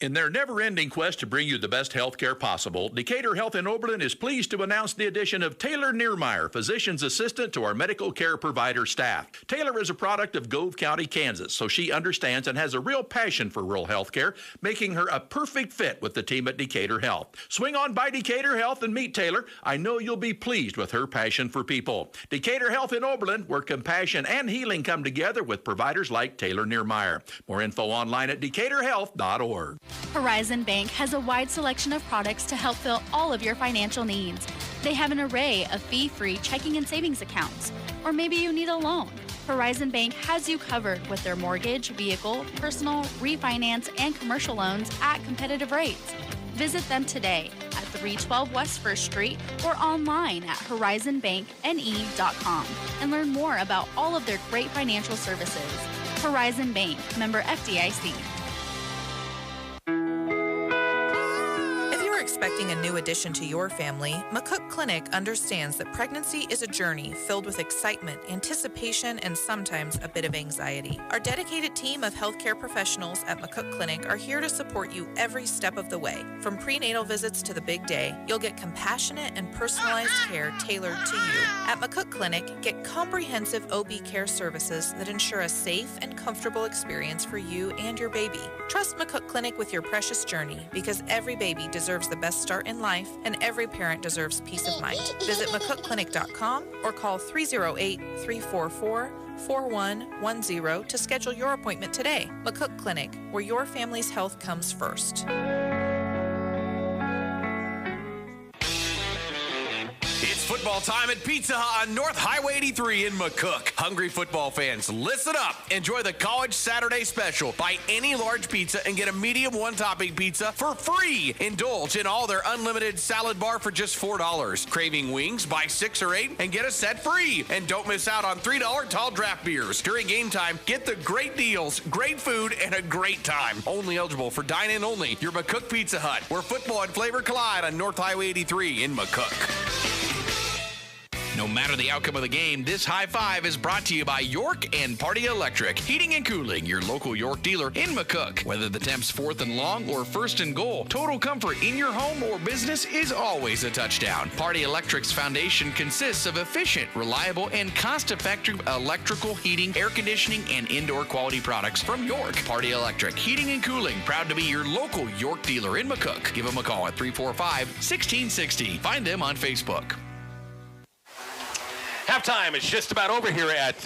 S6: In their never-ending quest to bring you the best health care possible, Decatur Health in Oberlin is pleased to announce the addition of Taylor Niermeyer, physician's assistant to our medical care provider staff. Taylor is a product of Gove County, Kansas, so she understands and has a real passion for rural health care, making her a perfect fit with the team at Decatur Health. Swing on by Decatur Health and meet Taylor. I know you'll be pleased with her passion for people. Decatur Health in Oberlin, where compassion and healing come together with providers like Taylor Niermeyer. More info online at decaturhealth.org.
S7: Horizon Bank has a wide selection of products to help fill all of your financial needs. They have an array of fee-free checking and savings accounts. Or maybe you need a loan. Horizon Bank has you covered with their mortgage, vehicle, personal, refinance, and commercial loans at competitive rates. Visit them today at 312 West 1st Street or online at horizonbankne.com and learn more about all of their great financial services. Horizon Bank, member FDIC.
S10: Expecting a new addition to your family, McCook Clinic understands that pregnancy is a journey filled with excitement, anticipation, and sometimes a bit of anxiety. Our dedicated team of healthcare professionals at McCook Clinic are here to support you every step of the way. From prenatal visits to the big day, you'll get compassionate and personalized care tailored to you. At McCook Clinic, get comprehensive OB care services that ensure a safe and comfortable experience for you and your baby. Trust McCook Clinic with your precious journey because every baby deserves the best start in life and every parent deserves peace of mind. Visit McCookClinic.com or call 308-344-4110 to schedule your appointment today. McCook Clinic, where your family's health comes first.
S11: It's football time at Pizza Hut on North Highway 83 in McCook. Hungry football fans, listen up. Enjoy the College Saturday Special. Buy any large pizza and get a medium one-topping pizza for free. Indulge in all their unlimited salad bar for just $4. Craving wings? Buy 6 or 8 and get a set free. And don't miss out on $3 tall draft beers. During game time, get the great deals, great food, and a great time. Only eligible for dine-in only. Your McCook Pizza Hut, where football and flavor collide on North Highway 83 in McCook. No matter the outcome of the game, this high five is brought to you by York and Party Electric. Heating and cooling, your local York dealer in McCook. Whether the temp's 4th and long or 1st and goal, total comfort in your home or business is always a touchdown. Party Electric's foundation consists of efficient, reliable, and cost-effective electrical, heating, air conditioning, and indoor quality products from York. Party Electric, heating and cooling, proud to be your local York dealer in McCook. Give them a call at 345-1660. Find them on Facebook.
S17: Halftime is just about over here at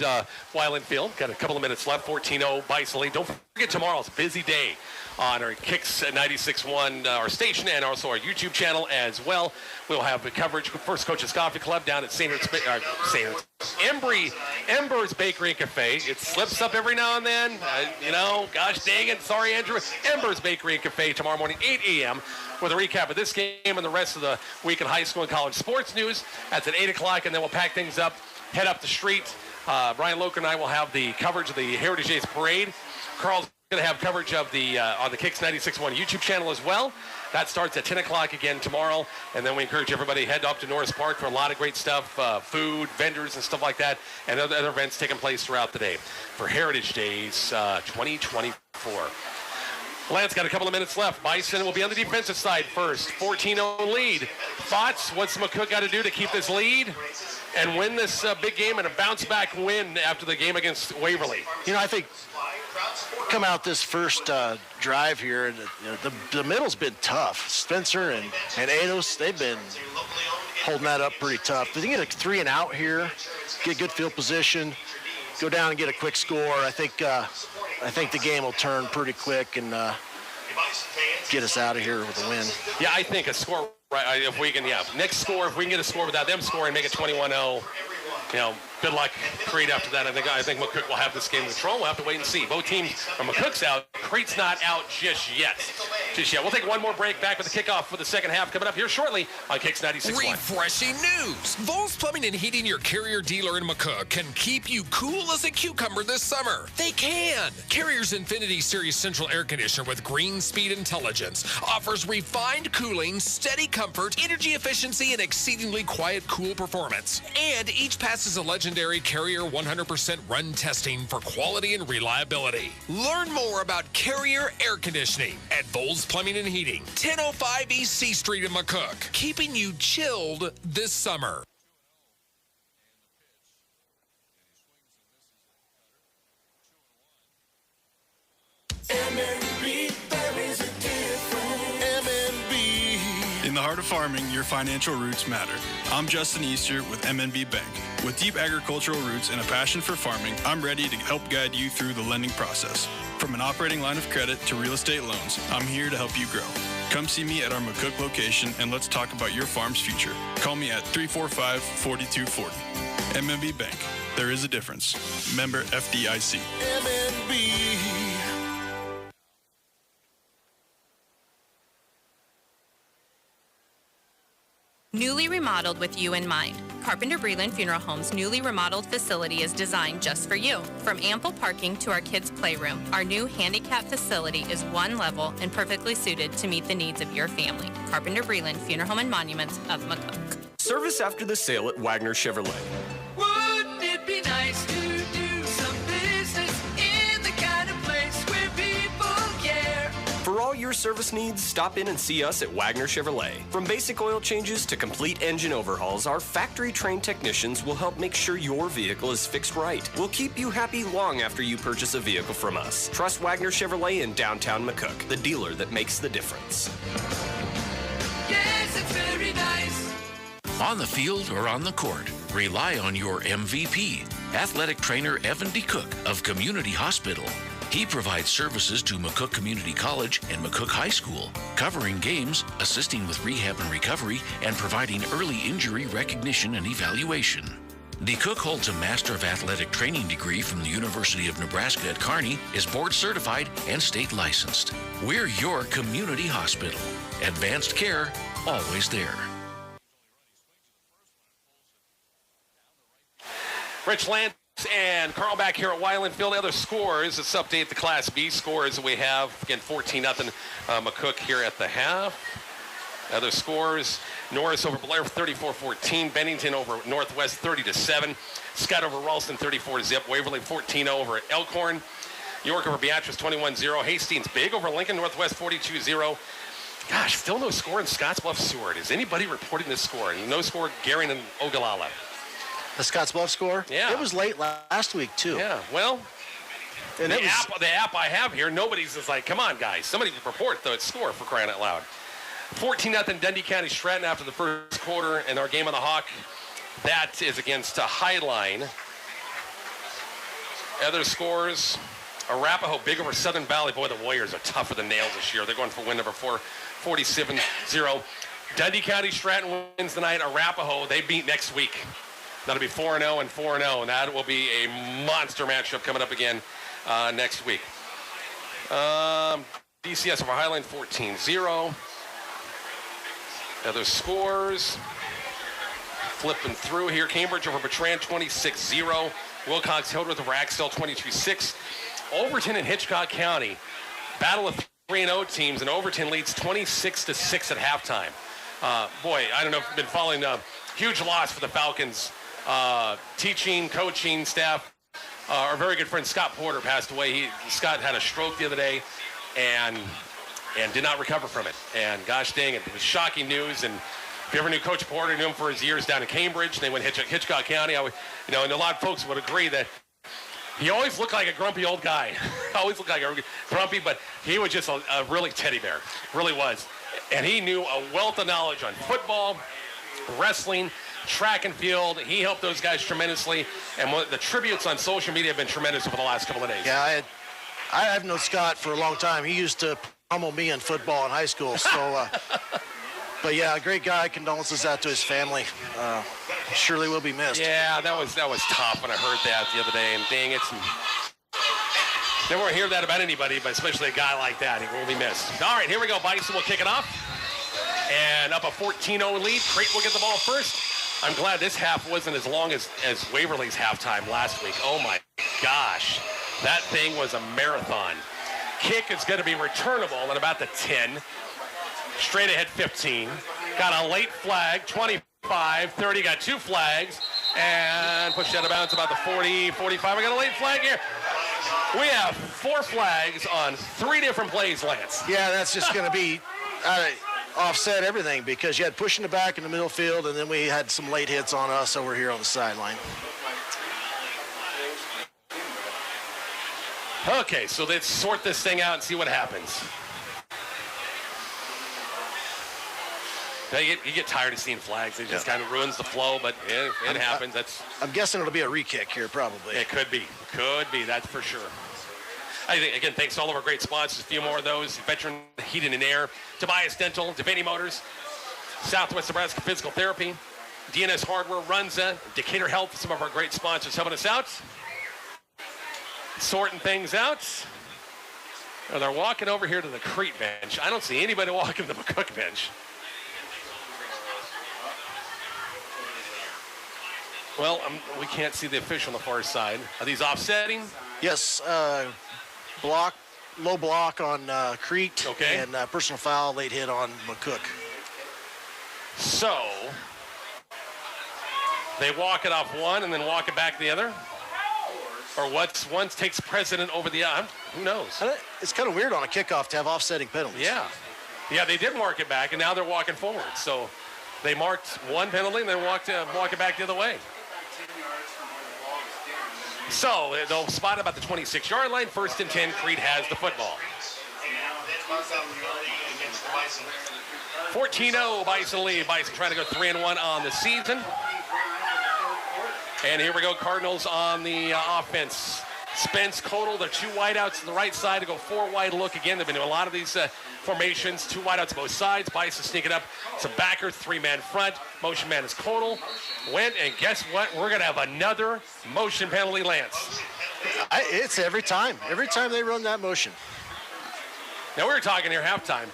S17: Weiland Field. Got a couple of minutes left, 14-0 Bison lead. Don't forget tomorrow's a busy day on our Kicks 96.1, our station, and also our YouTube channel as well. We'll have the coverage with First Coach's Coffee Club down at Ember's Bakery and Cafe. It slips up every now and then. Gosh dang it. Sorry, Andrew. Ember's Bakery and Cafe tomorrow morning, 8 a.m. with a recap of this game and the rest of the week in high school and college sports news. That's at 8 o'clock, and then we'll pack things up, head up the street. Brian Loker and I will have the coverage of the Heritage Days Parade. Carl's going to have coverage of the on the Kicks 96.1 YouTube channel as well. That starts at 10 o'clock again tomorrow, and then we encourage everybody to head up to Norris Park for a lot of great stuff, food, vendors, and stuff like that, and other events taking place throughout the day for Heritage Days 2024. Lance got a couple of minutes left. Bison will be on the defensive side first. 14-0 lead. Thoughts? What's McCook got to do to keep this lead and win this big game and a bounce-back win after the game against Waverly?
S18: I think come out this first drive here, and the middle's been tough. Spencer and Ados, they've been holding that up pretty tough. If they get a 3 and out here, get good field position, go down and get a quick score, I think the game will turn pretty quick and get us out of here with a win.
S17: Yeah, I think a score, right, if we can, next score, if we can get a score without them scoring, make it 21-0, good luck, Crete, after that. I think McCook will have this game in control. We'll have to wait and see. Both teams, McCook's out. Crete's not out just yet. We'll take one more break. Back with the kickoff for the second half coming up here shortly on Kicks 96.1.
S15: Refreshing news. Vols Plumbing and Heating, your Carrier dealer in McCook, can keep you cool as a cucumber this summer. They can. Carrier's Infinity Series Central Air Conditioner with green speed intelligence offers refined cooling, steady comfort, energy efficiency, and exceedingly quiet, cool performance. And each passes a legendary Carrier 100% run testing for quality and reliability. Learn more about Carrier air conditioning at Vols Plumbing and Heating, 1005 East C Street in McCook, keeping you chilled this summer.
S14: In the heart of farming, your financial roots matter. I'm Justin Easter with MNB Bank. With deep agricultural roots and a passion for farming, I'm ready to help guide you through the lending process. From an operating line of credit to real estate loans, I'm here to help you grow. Come see me at our McCook location and let's talk about your farm's future. Call me at 345-4240. MNB Bank. There is a difference. Member FDIC.
S13: MNB.
S10: Newly remodeled with you in mind. Carpenter Breland Funeral Home's newly remodeled facility is designed just for you. From ample parking to our kids' playroom, our new handicap facility is one level and perfectly suited to meet the needs of your family. Carpenter Breland Funeral Home and Monuments of McCook.
S16: Service after the sale at Wagner Chevrolet.
S13: Wouldn't it be nice to do some business in the kind of place where people care?
S16: For all your service needs, stop in and see us at Wagner Chevrolet. From basic oil changes to complete engine overhauls, our factory-trained technicians will help make sure your vehicle is fixed right. We'll keep you happy long after you purchase a vehicle from us. Trust Wagner Chevrolet in downtown McCook, the dealer that makes the difference.
S13: Yes, it's very nice.
S5: On the field or on the court, rely on your MVP, athletic trainer Evan DeCook of Community Hospital. He provides services to McCook Community College and McCook High School, covering games, assisting with rehab and recovery, and providing early injury recognition and evaluation. DeCook holds a Master of Athletic Training degree from the University of Nebraska at Kearney, is board certified and state licensed. We're your community hospital. Advanced care, always there.
S17: Rich Lance and Carl back here at Weiland Field. Other scores, let's update the Class B scores that we have. Again, 14-0 McCook here at the half. Other scores, Norris over Blair 34-14. Bennington over Northwest 30-7. Scott over Ralston 34-0. Waverly 14-0 over Elkhorn. York over Beatrice 21-0. Hastings big over Lincoln Northwest 42-0. Gosh, still no score in Scottsbluff Seward. Is anybody reporting this score? No score, Garing and Ogallala.
S18: The Scottsbluff score?
S17: Yeah.
S18: It was late last week, too.
S17: Yeah, well,
S18: and
S17: the app I have here, nobody's just like, come on, guys. Somebody report the score for crying out loud. 14-0 Dundee County Stratton after the first quarter, and our game on the Hawk, that is against Highline. Other scores, Arapahoe big over Southern Valley. Boy, the Warriors are tougher than nails this year. They're going for win number 4, 47-0. Dundee County Stratton wins tonight. Arapahoe, they beat next week. That'll be 4-0 and 4-0, and that will be a monster matchup coming up again next week. DCS over Highline 14-0. Other scores. Flipping through here. Cambridge over Bertrand 26-0. Wilcox Hildreth over Axtell 22-6. Overton and Hitchcock County. Battle of 3-0 teams, and Overton leads 26-6 at halftime. Boy, I don't know if you've been following huge loss for the Falcons. Teaching, coaching staff. Our very good friend Scott Porter passed away. Scott had a stroke the other day and did not recover from it. And gosh dang it was shocking news. And if you ever knew Coach Porter, knew him for his years down in Cambridge. They went Hitchcock County. And a lot of folks would agree that he always looked like a grumpy old guy. Always looked like a grumpy, but he was just a really teddy bear. Really was. And he knew a wealth of knowledge on football, wrestling, track and field. He helped those guys tremendously, and the tributes on social media have been tremendous over the last couple of days.
S18: Yeah, I've known Scott for a long time. He used to pummel me in football in high school. So, but yeah, a great guy. Condolences out to his family. Surely will be missed.
S17: Yeah, that was tough when I heard that the other day, and dang it. Never want to hear that about anybody, but especially a guy like that. He will be missed. All right, here we go. Bison will kick it off. And up a 14-0 lead. Crete will get the ball first. I'm glad this half wasn't as long as Waverly's halftime last week. Oh, my gosh. That thing was a marathon. Kick is going to be returnable at about the 10. Straight ahead 15. Got a late flag, 25, 30. Got two flags. And pushed out of bounds about the 40, 45. We got a late flag here. We have 4 flags on 3 different plays, Lance.
S18: Yeah, that's just going to be offset everything because you had pushing the back in the middle field, and then we had some late hits on us over here on the sideline.
S17: Okay, so let's sort this thing out and see what happens. You get tired of seeing flags. It just kind of ruins the flow, but it happens.
S18: I'm guessing it'll be a re-kick here, probably.
S17: It could be. That's for sure. I think, again, thanks to all of our great sponsors. A few more of those. Veteran Heating and Air, Tobias Dental, Devaney Motors, Southwest Nebraska Physical Therapy, DNS Hardware, Runza, Decatur Health, some of our great sponsors helping us out. Sorting things out. They're walking over here to the Crete bench. I don't see anybody walking to the McCook bench. Well, we can't see the official on the far side. Are these offsetting?
S18: Yes, low block on Crete.
S17: Okay.
S18: And personal foul, late hit on McCook.
S17: So, they walk it off one and then walk it back the other? Or one takes precedent over the other? Who knows?
S18: It's kind of weird on a kickoff to have offsetting penalties.
S17: Yeah. Yeah, they did mark it back, and now they're walking forward. So they marked one penalty and then walk it back the other way. So they'll spot about the 26-yard line. 1st and 10, Crete has the football. 14-0, Bison lead. Bison trying to go 3-1 on the season. And here we go, Cardinals on the offense. Spence, Codal, the 2 wideouts on the right side to go 4 wide look again. They've been doing a lot of these formations, 2 wideouts both sides. Bison sneaking up. Some backer, 3-man front. Motion man is Codal. Went, and guess what? We're going to have another motion penalty, Lance.
S18: It's every time. Every time they run that motion.
S17: Now we were talking here halftime.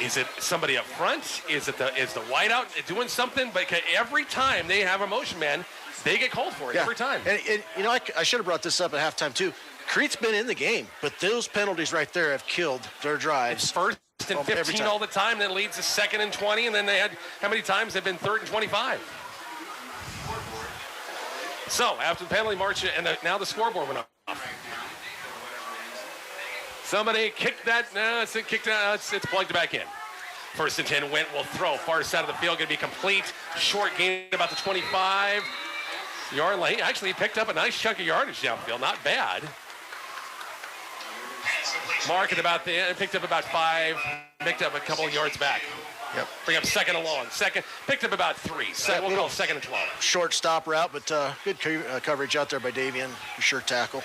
S17: Is it somebody up front? Is the wideout doing something? But every time they have a motion man, they get called for it every time.
S18: And you know, I should have brought this up at halftime too. Crete's been in the game, but those penalties right there have killed their drives.
S17: It's 1st and 15 all the time, then leads to 2nd and 20, and then they had, how many times they've been 3rd and 25? So after the penalty march, and now the scoreboard went off. Somebody kicked that. No, it's plugged back in. 1st and 10, Went will throw. Far side of the field, going to be complete. Short gain about the 25-yard line. Actually, he picked up a nice chunk of yardage downfield. Not bad. Mark picked up about 5. Picked up a couple of yards back.
S18: Yep.
S17: Bring up 2nd and long. Picked up about 3. We'll call 2nd and 12.
S18: Short stop route, but good coverage out there by Davian. Sure tackle.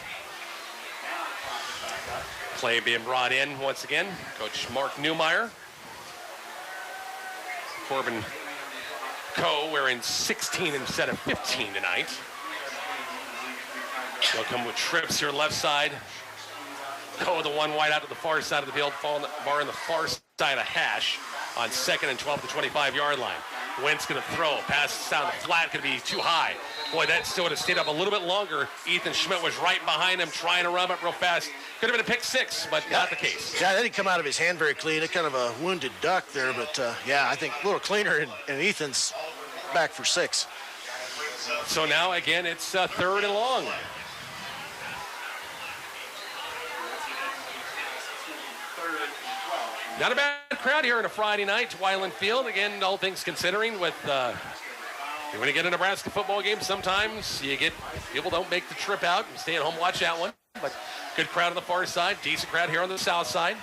S17: Play being brought in once again. Coach Mark Newmeyer. Corbin Coe wearing 16 instead of 15 tonight. They'll come with trips here left side. Coe the 1 wide out to the far side of the field, bar in the far side of hash on 2nd and 12 to 25-yard line. Wentz going to throw. Pass down the flat, going to be too high. Boy, that still would have stayed up a little bit longer. Ethan Schmidt was right behind him, trying to run up real fast. Could have been a pick 6, but not the case.
S18: Yeah, that didn't come out of his hand very clean. It kind of a wounded duck there, but yeah, I think a little cleaner, and Ethan's back for 6.
S17: So now, again, it's 3rd and long. Not a bad crowd here on a Friday night to Weiland Field. Again, all things considering, with when you get a Nebraska football game, sometimes you get people don't make the trip out and stay at home, watch that one. But good crowd on the far side, decent crowd here on the south side.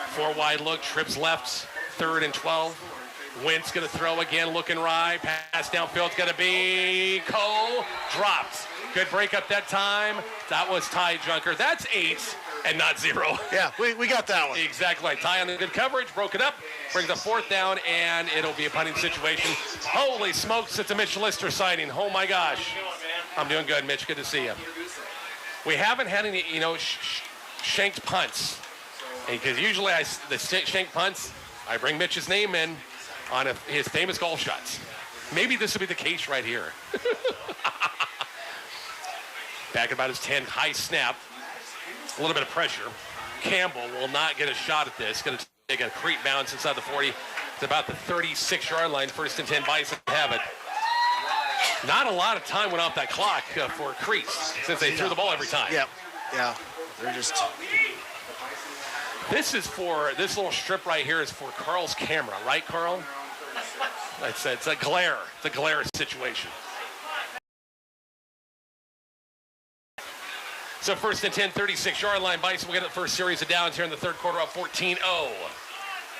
S17: 4 wide look, trips left, 3rd and 12. Wentz going to throw again, looking right. Pass downfield's going to be Coe. Dropped. Good break up that time. That was Ty Junker. That's 8 and not 0.
S18: Yeah, we got that one.
S17: Exactly right. Ty on the good coverage, broke it up, brings a 4th down, and it'll be a punting situation. Holy smokes, it's a Mitch Lister sighting. Oh, my gosh. I'm doing good, Mitch. Good to see you. We haven't had any, shanked punts. Because usually the shanked punts, I bring Mitch's name in on his famous golf shots. Maybe this will be the case right here. Back about his 10, high snap. A little bit of pressure. Campbell will not get a shot at this. Going to take a Crete bounce inside the 40. It's about the 36-yard line. 1st and 10, Bison have it. Not a lot of time went off that clock for Crete since they threw the ball every time.
S18: Yep. Yeah. They're just...
S17: This little strip right here is for Carl's camera, right, Carl? It's a glare. It's a glare situation. So 1st and 10, 36-yard line. Bison will get the first series of downs here in the 3rd quarter, up 14-0.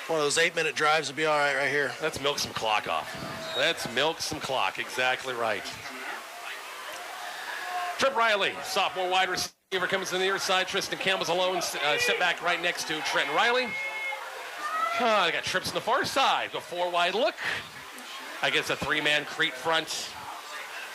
S18: One of those 8-minute drives will be all right here.
S17: Let's milk some clock off. Let's milk some clock. Exactly right. Trip Riley, sophomore wide receiver, comes to the near side. Tristan Campbell's alone, sit back right next to Trenton Riley. They got trips on the far side. Go 4 wide look. I guess a 3-man Crete front.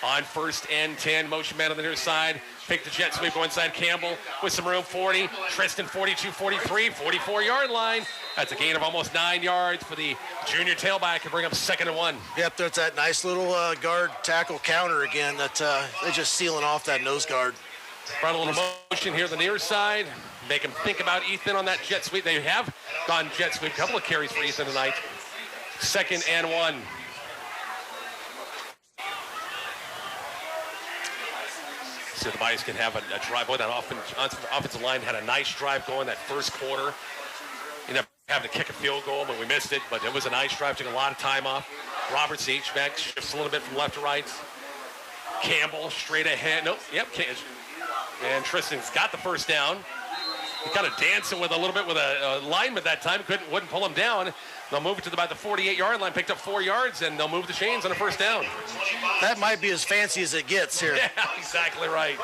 S17: On 1st and 10, motion man on the near side. Pick the jet sweep, go inside Campbell with some room, 40. Tristan, 42, 43, 44-yard line. That's a gain of almost 9 yards for the junior tailback and bring up 2nd and 1.
S18: Yep, there's that nice little guard tackle counter again that they're just sealing off that nose guard.
S17: Run a little motion here on the near side. Make him think about Ethan on that jet sweep. They have gone jet sweep. A couple of carries for Ethan tonight. 2nd and 1. So the Bias can have a drive. Boy, that offensive line had a nice drive going that first quarter. Ended up having to kick a field goal, but we missed it. But it was a nice drive. Took a lot of time off. Roberts, the H-back, shifts a little bit from left to right. Campbell straight ahead. Nope. Yep. And Tristan's got the first down. He kind of dancing with a little bit with a lineman that time. Wouldn't pull him down. They'll move it to about the 48-yard line. Picked up 4 yards, and they'll move the chains on a first down.
S18: That might be as fancy as it gets here.
S17: Yeah, exactly right.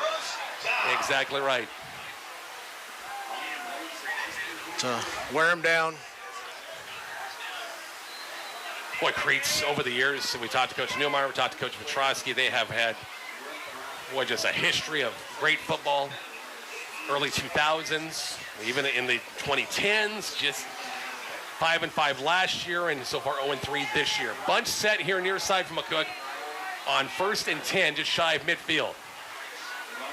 S17: Exactly right.
S18: To wear him down.
S17: Boy, Crete's over the years, we talked to Coach Newmeyer, we talked to Coach Petrosky. They have had, boy, just a history of great football. Early 2000s, even in the 2010s, just 5-5 last year, and so far 0-3 this year. Bunch set here near side from McCook on 1st and 10, just shy of midfield.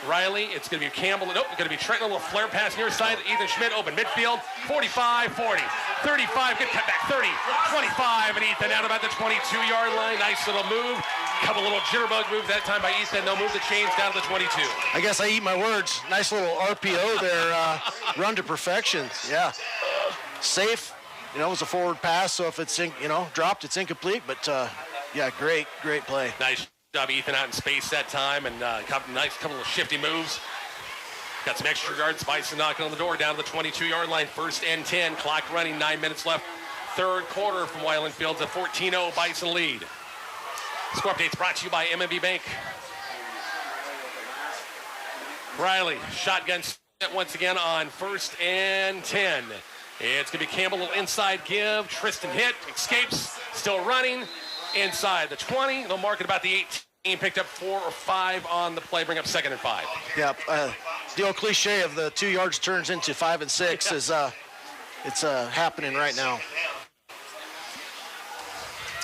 S17: Riley, it's going to be Campbell. Nope, it's going to be Trenton. A little flare pass near side. Ethan Schmidt open midfield. 45, 40, 35. Good cut back. 30, 25, and Ethan out about the 22-yard line. Nice little move. Couple little jitterbug moves that time by Ethan. They'll move the chains down to the 22.
S18: I guess I eat my words. Nice little RPO there. Run to perfection. Yeah. Safe. It was a forward pass, so if it's dropped, it's incomplete. But yeah, great play.
S17: Nice job, Ethan, out in space that time, and nice couple of shifty moves. Got some extra yards. Bison knocking on the door down to the 22-yard line. 1st and 10. Clock running. 9 minutes left. 3rd quarter from Wyland Fields. A 14-0 Bison lead. Score updates brought to you by MMB Bank. Riley, shotgun set once again on 1st and 10. It's going to be Campbell, little inside give. Tristan hit, escapes, still running. Inside the 20, they'll mark it about the 18. Picked up 4 or 5 on the play, bring up 2nd and 5.
S18: Yeah, the old cliche of the 2 yards turns into 5 and 6 is it's happening right now.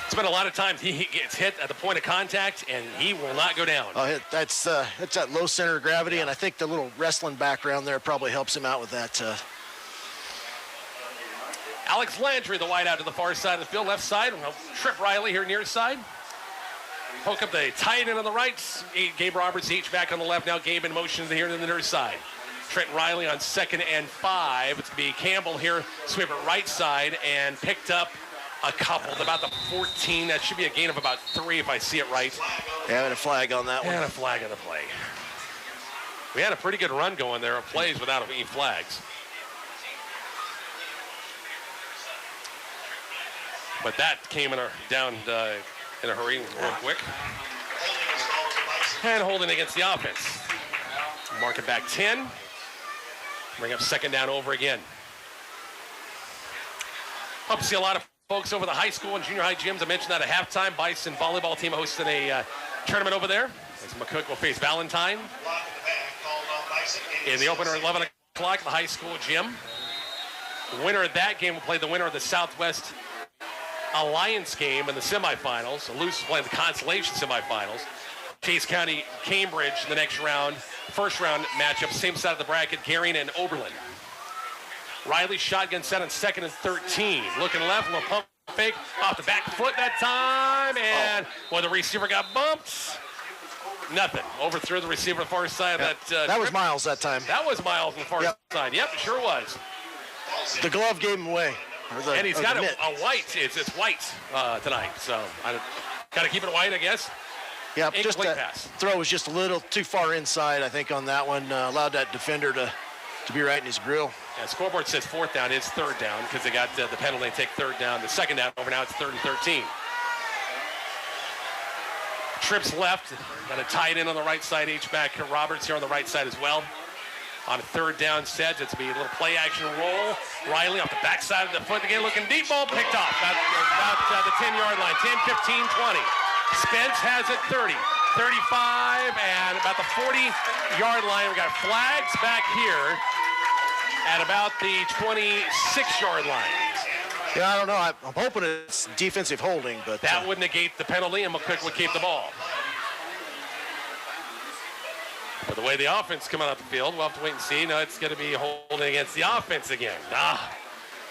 S17: It's been a lot of times he gets hit at the point of contact, and he will not go down.
S18: That's that low center of gravity, and I think the little wrestling background there probably helps him out with that.
S17: Alex Landry, the wide out to the far side of the field, left side. We'll trip Riley here near side. Poke up the tight end on the right. Gabe Roberts, H-back on the left. Now Gabe in motion here to the near side. Trent Riley on 2nd and 5. It's going to be Campbell here, sweep it right side, and picked up a couple, about the 14. That should be a gain of about 3 if I see it right.
S18: Yeah, and a flag on that one.
S17: And a flag on the play. We had a pretty good run going there of plays without any flags. But that came down in a hurry real quick. And holding against the offense. Mark it back 10. Bring up 2nd down over again. Hope to see a lot of folks over the high school and junior high gyms. I mentioned that at halftime. Bison volleyball team hosting a tournament over there. As McCook will face Valentine in the opener at 11 o'clock at the high school gym. The winner of that game will play the winner of the Southwest Alliance game in the semifinals. The Luce playing the consolation semifinals. Chase County, Cambridge in the next round. First round matchup, same side of the bracket, Garion and Oberlin. Riley shotgun set on 2nd and 13. Looking left, little pump fake off the back foot that time. And well, the receiver got bumped. Nothing. Overthrew the receiver on the far side of that.
S18: That was Miles that time.
S17: That was Miles on the far side. Yep, it sure was.
S18: The glove gave him away.
S17: And he's got a white. It's white tonight. So I got to keep it white, I guess.
S18: Yeah, just that throw was just a little too far inside, I think, on that one. Allowed that defender to be right in his grill.
S17: Yeah, scoreboard says 4th down. It's 3rd down because they got the penalty. They take 3rd down. The 2nd down over now. It's 3rd and 13. Trips left. Got a tight end on the right side. H-back Roberts here on the right side as well. On a 3rd down set, it's be a little play action roll. Riley off the backside of the foot again, looking deep, ball picked off. About the 10-yard line. 10, 15, 20. Spence has it 30, 35 and about the 40-yard line. We got flags back here at about the 26-yard line.
S18: Yeah, I don't know. I'm hoping it's defensive holding, but
S17: that would negate the penalty, and McCook would keep the ball. But the way the offense coming out the field, we'll have to wait and see. No, it's going to be holding against the offense again.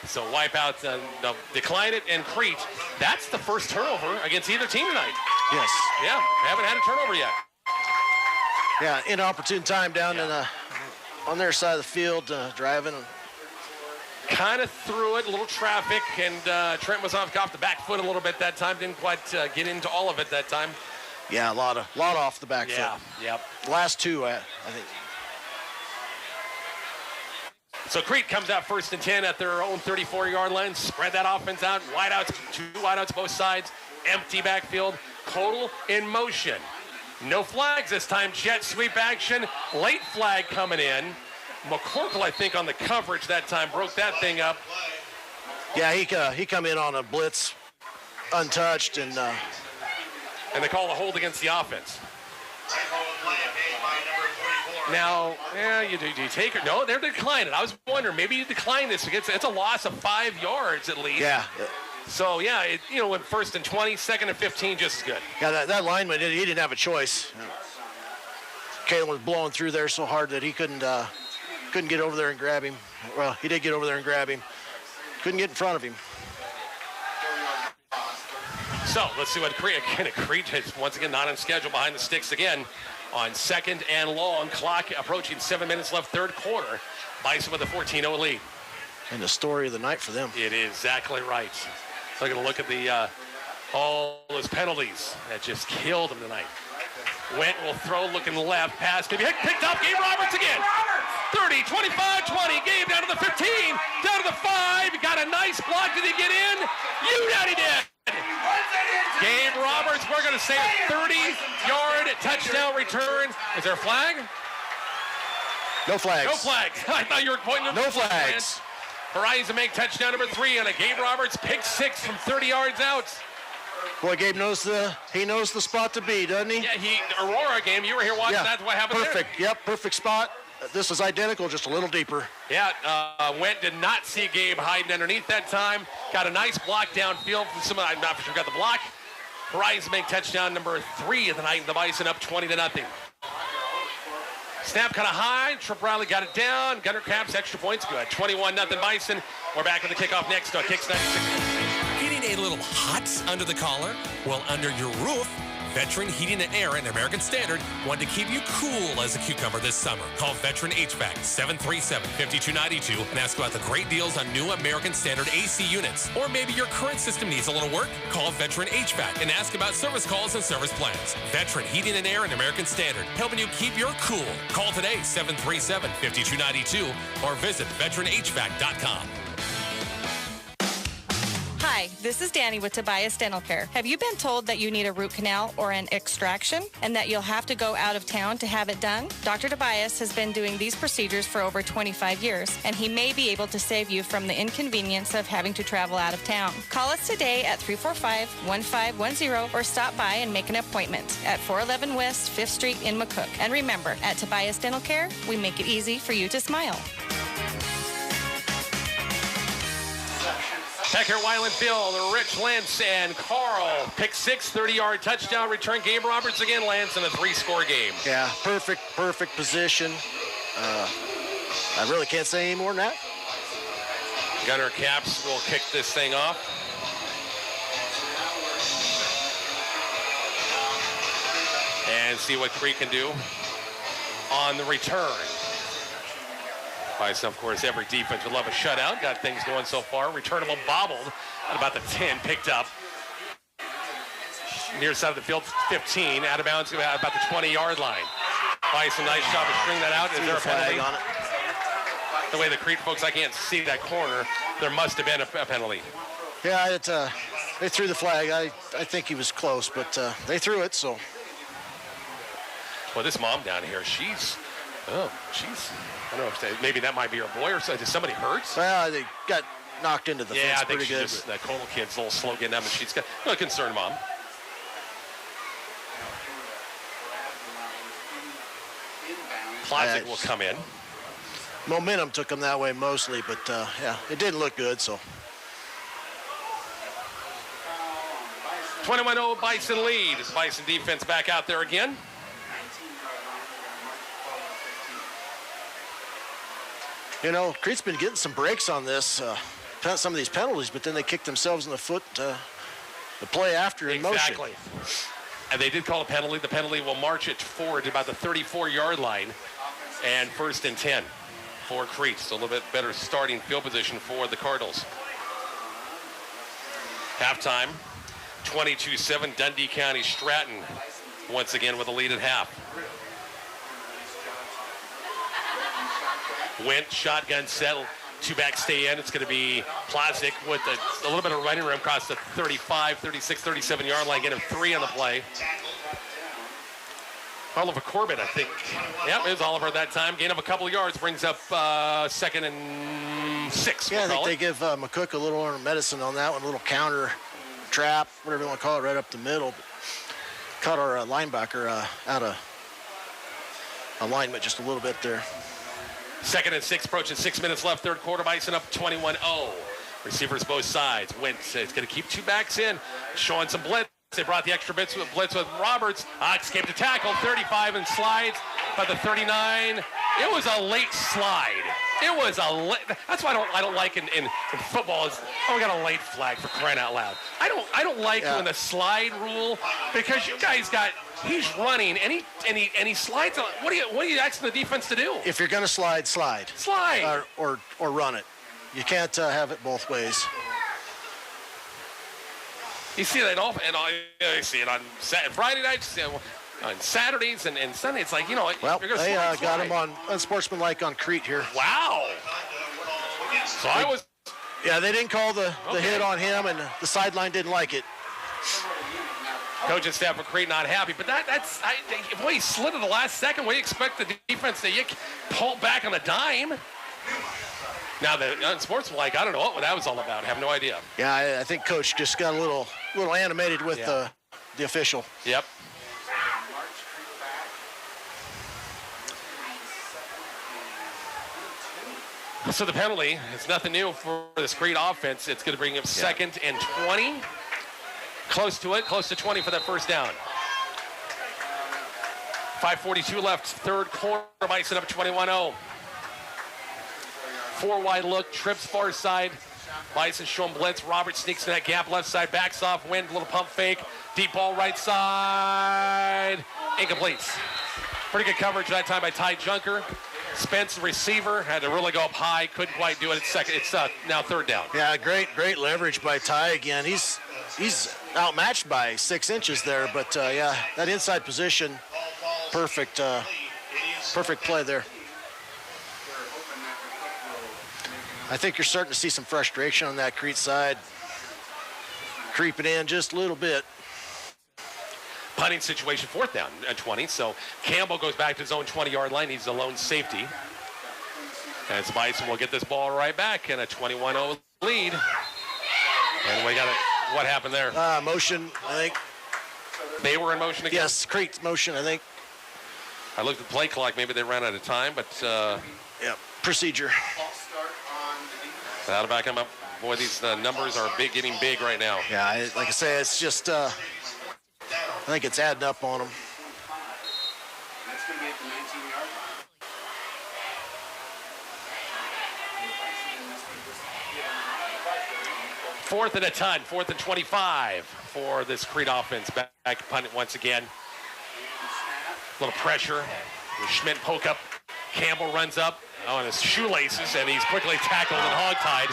S17: So wipeout, decline it, and Crete. That's the first turnover against either team tonight.
S18: Yes.
S17: Yeah, haven't had a turnover yet.
S18: Yeah, inopportune time down on their side of the field, driving.
S17: Kind of threw it, a little traffic, and Trent was off the back foot a little bit that time. Didn't quite get into all of it that time.
S18: Yeah, a lot off the back
S17: foot. Yep.
S18: The last two, I think.
S17: So Crete comes out 1st and 10 at their own 34-yard line. Spread that offense out. Wideouts, 2 wideouts both sides. Empty backfield. Total in motion. No flags this time. Jet sweep action. Late flag coming in. McCook, I think, on the coverage that time, broke that thing up.
S18: Yeah, he come in on a blitz, untouched, and
S17: they call a hold against the offense. Now, do you take it? No, they're declining. I was wondering, maybe you decline this. It's a loss of 5 yards at least.
S18: Yeah.
S17: So, yeah, when 1st and 20, 2nd and 15, just as good.
S18: Yeah, that lineman, he didn't have a choice. Kalen was blowing through there so hard that he couldn't get over there and grab him. Well, he did get over there and grab him. Couldn't get in front of him.
S17: So, let's see what Crete is once again not on schedule behind the sticks again. On 2nd and long, clock approaching 7 minutes left, 3rd quarter. Bison with a 14-0 lead.
S18: And the story of the night for them.
S17: It is exactly right. So we're going to look at the all those penalties that just killed them tonight. Went will throw, looking left, pass, maybe picked up, Gabe Roberts again. 30, 25, 20, Gabe down to the 15, down to the 5, got a nice block, did he get in? You doubt he did. Gabe Roberts, we're going to say a 30-yard touchdown return. Is there a flag?
S18: No flags.
S17: No flags. I thought you were pointing to
S18: no flags.
S17: Horizon make touchdown number 3 on a Gabe Roberts pick 6 from 30 yards out.
S18: Boy, Gabe knows the spot to be, doesn't he?
S17: Yeah, Aurora game. You were here watching. That's what happened.
S18: Perfect.
S17: There.
S18: Yep, perfect spot. This is identical, just a little deeper.
S17: Yeah, Went did not see Gabe hiding underneath that time. Got a nice block downfield from someone. I'm not sure got the block. Horizon make touchdown number 3 of the night. The Bison up 20-0. Snap kind of high. Trip Riley got it down. Gunner Caps extra points good. 21-0 Bison. We're back with the kickoff next. Kicks 96.
S15: Getting a little hot under the collar? Well, under your roof, Veteran Heating and Air and American Standard want to keep you cool as a cucumber this summer. Call Veteran HVAC 737-5292 and ask about the great deals on new American Standard AC units. Or maybe your current system needs a little work? Call Veteran HVAC and ask about service calls and service plans. Veteran Heating and Air and American Standard, helping you keep your cool. Call today 737-5292 or visit veteranhvac.com.
S19: Hi, this is Danny with Tobias Dental Care. Have you been told that you need a root canal or an extraction and that you'll have to go out of town to have it done? Dr. Tobias has been doing these procedures for over 25 years, and he may be able to save you from the inconvenience of having to travel out of town. Call us today at 345-1510 or stop by and make an appointment at 411 West 5th Street in McCook. And remember, at Tobias Dental Care, we make it easy for you to smile.
S17: Back here, Wyland Field, Rich Lance and Carl. Pick 6, 30-yard touchdown return. Gabe Roberts again, Lance in a 3-score game.
S18: Yeah, perfect position. I really can't say any more than that.
S17: Gunner Caps will kick this thing off. And see what Crete can do on the return. Bison, of course, every defense would love a shutout. Got things going so far. Returnable bobbled at about the 10, picked up. Near side of the field, 15. Out of bounds about the 20-yard line. Bison, nice job of stringing that out. Is there a penalty?
S18: On it.
S17: The way the Crete folks, I can't see that corner. There must have been a penalty.
S18: Yeah, they threw the flag. I think he was close, but they threw it, so.
S17: Well, this mom down here, she's, I don't know, maybe that might be her boy or something. Is somebody hurt?
S18: Well, they got knocked into the fence pretty good.
S17: That Cole kid's a little slow getting up, and she's got a concerned mom. Plazic will come in.
S18: Momentum took them that way mostly, but it didn't look good. So
S17: 21-0 Bison lead. Is Bison defense back out there again?
S18: You know, Crete's been getting some breaks on this, some of these penalties, but then they kicked themselves in the foot the play after in motion.
S17: Exactly. And they did call a penalty. The penalty will march it forward to about the 34-yard line, and 1st and 10 for Crete. So a little bit better starting field position for the Cardinals. Halftime, 22-7, Dundee County Stratton once again with a lead at half. Went, shotgun settle, 2-back stay in. It's going to be Plazic with a little bit of running room across the 35, 36, 37-yard line. Get him 3 on the play. Oliver Corbett, I think. Yep, it was Oliver that time. Gain of a couple of yards, brings up 2nd and 6.
S18: Yeah, I think they give McCook a little medicine on that one, a little counter trap, whatever you want to call it, right up the middle. Caught our linebacker out of alignment just a little bit there.
S17: 2nd and 6, approaching 6 minutes left. Third quarter, Bison up 21-0. Receivers both sides. Wentz is going to keep 2 backs in, showing some blitz. They brought the extra blitz with Roberts. Escaped a tackle, 35 and slides by the 39. It was a late slide. That's why I don't like in football is, we got a late flag for crying out loud. I don't like when the slide rule, because you guys he's running and he slides. What are you asking the defense to do?
S18: If you're going to slide. Slide. Or run it. You can't have it both ways.
S17: You see that often, and I see it on Friday nights, on Saturdays and Sundays. It's like,
S18: well,
S17: you're going
S18: they
S17: to
S18: got him on unsportsmanlike on Crete here.
S17: Wow. So
S18: Yeah, they didn't call the hit on him, and the sideline didn't like it.
S17: Coach and staff of Crete not happy, but he slid at the last second. What do you expect the defense to pull back on a dime? Now, the unsportsmanlike, I don't know what that was all about. I have no idea.
S18: Yeah, I think Coach just got a little animated with the official.
S17: Yep. So the penalty, it's nothing new for this Crete offense. It's going to bring him 2nd and 20. Close to 20 for that first down. 5:42 left, third quarter. Bison up 21-0. 4 wide look, trips far side. Bison show him blitz. Robert sneaks in that gap left side, backs off, wind, little pump fake. Deep ball right side. Incomplete. Pretty good coverage that time by Ty Junker. Spence, receiver, had to really go up high. Couldn't quite do it. It's now 3rd down.
S18: Yeah, great leverage by Ty again. He's outmatched by 6 inches there, but that inside position, perfect play there. I think you're starting to see some frustration on that Crete side, creeping in just a little bit.
S17: Punting situation, 4th down at 20. So Campbell goes back to his own 20-yard line. He's the lone safety. As Bison will get this ball right back in a 21-0 lead. And we got what happened there?
S18: Motion, I think.
S17: They were in motion again?
S18: Yes, Crete's motion, I think.
S17: I looked at the play clock. Maybe they ran out of time, but...
S18: procedure.
S17: That'll back him up. Boy, these numbers are getting big right now.
S18: Yeah, like I say, it's just... I think it's adding up on them.
S13: That's going to be at the 19-yard line.
S17: 4th and a ton, 4th and 25 for this Crete offense. Back punt it once again. A little pressure. Schmidt poke up. Campbell runs up on his shoelaces, and he's quickly tackled and hogtied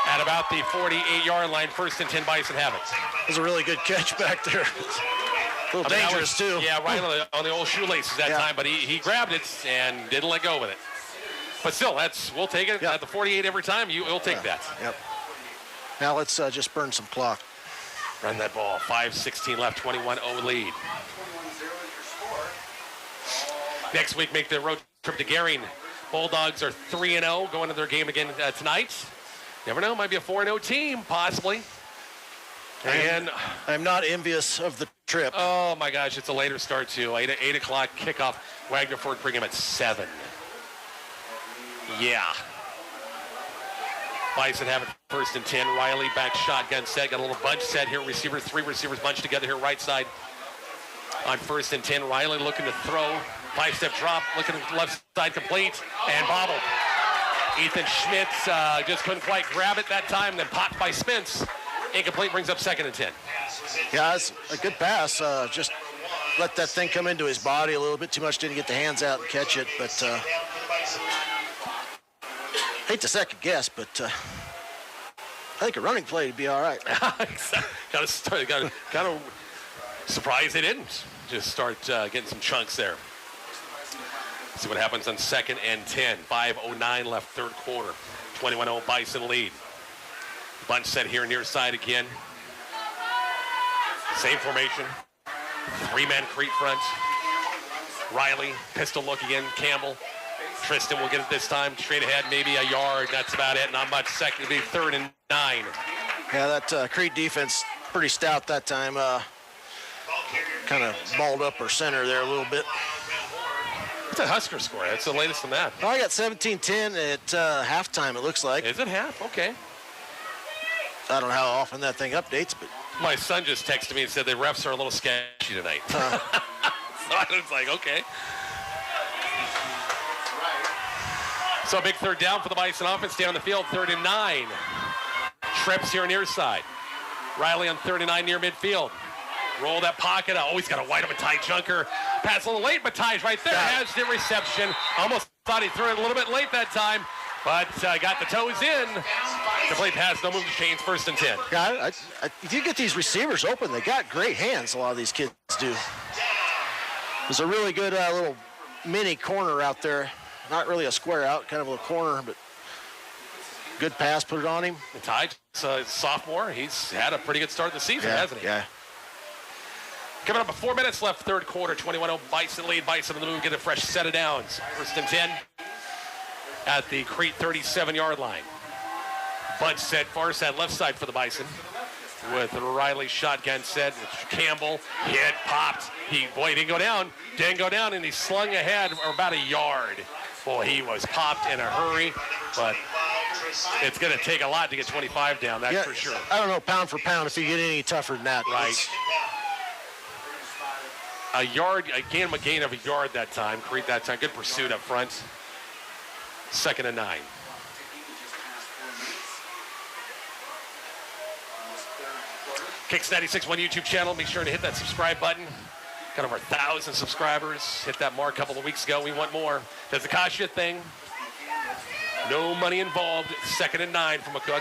S17: at about the 48-yard line. 1st and 10, Bison have it.
S18: It was a really good catch back there. A little dangerous, too.
S17: Yeah, right on the old shoelaces that time, but he grabbed it and didn't let go with it. But still, we'll take it at the 48 every time. You'll take that.
S18: Yep. Now let's just burn some clock.
S17: Run that ball. 5:16 left, 21-0 lead. Next week, make the road trip to Gering. Bulldogs are 3-0, going to their game again tonight. Never know, might be a 4-0 team, possibly. And
S18: I'm not envious of the
S14: trip.
S17: Oh, my gosh, it's a later start, too. 8 o'clock kickoff. Wagner Ford Pregame at 7. Yeah. Bison have it first and 10. Riley back shotgun set. Got a little bunch set here. Receivers, 3 receivers bunched together here right side. On first and 10, Riley looking to throw. 5-step drop, looking left side complete, and bobbled. Ethan Schmidt just couldn't quite grab it that time, then popped by Spence. Incomplete, brings up 2nd and 10.
S18: Yeah, it's a good pass. Just let that thing come into his body a little bit too much. Didn't get the hands out and catch it, but hate to second guess, but I think a running play would be all right.
S17: Got to surprised they didn't. Just start getting some chunks there. See what happens on 2nd and 10. 5:09 left, third quarter. 21-0 Bison lead. Bunch set here near side again. Same formation. 3-man Crete front. Riley, pistol look again. Campbell. Tristan will get it this time. Straight ahead, maybe a yard. That's about it. Not much. Second, it'll be 3rd and 9.
S18: Yeah, that Crete defense pretty stout that time. Kind of balled up our center there a little bit.
S17: What's that Husker score? That's the latest on that.
S18: Oh, I got 17-10 at halftime, it looks like.
S17: Is it half? Okay.
S18: I don't know how often that thing updates, but...
S17: My son just texted me and said the refs are a little sketchy tonight. So I was like, okay. So a big third down for the Bison offense. Down the field, 3rd and 9. Trips here near side. Riley on 3rd and 9 near midfield. Roll that pocket. Always got a wide open Ty Junker. Pass a little late, but Ty's right there. Has the reception. Almost thought he threw it a little bit late that time, but got the toes in. Complete pass, no move to change, 1st and 10.
S18: Yeah, if you get these receivers open, they got great hands, a lot of these kids do. There's a really good little mini corner out there. Not really a square out, kind of a corner, but good pass, put it on him.
S17: Ty, sophomore, he's had a pretty good start to the season, hasn't he?
S18: Yeah.
S17: Coming up with 4 minutes left, third quarter, 21-0 Bison lead. Bison on the move, get a fresh set of downs. 1st and 10 at the Crete 37-yard line. Bunch set, far side, left side for the Bison. With Riley shotgun set. Campbell hit, popped. He didn't go down. And he slung ahead about a yard. Boy, he was popped in a hurry, but it's going to take a lot to get 25 down, that's for sure.
S18: I don't know, pound for pound, if you get any tougher than that.
S17: Right. A gain of a yard that time. Crete that time. Good pursuit up front. 2nd and 9. Kicks 96.1 YouTube channel. Make sure to hit that subscribe button. Got over 1,000 subscribers. Hit that mark a couple of weeks ago. We want more. Does it cost you a thing? No money involved. 2nd and 9 from McCook.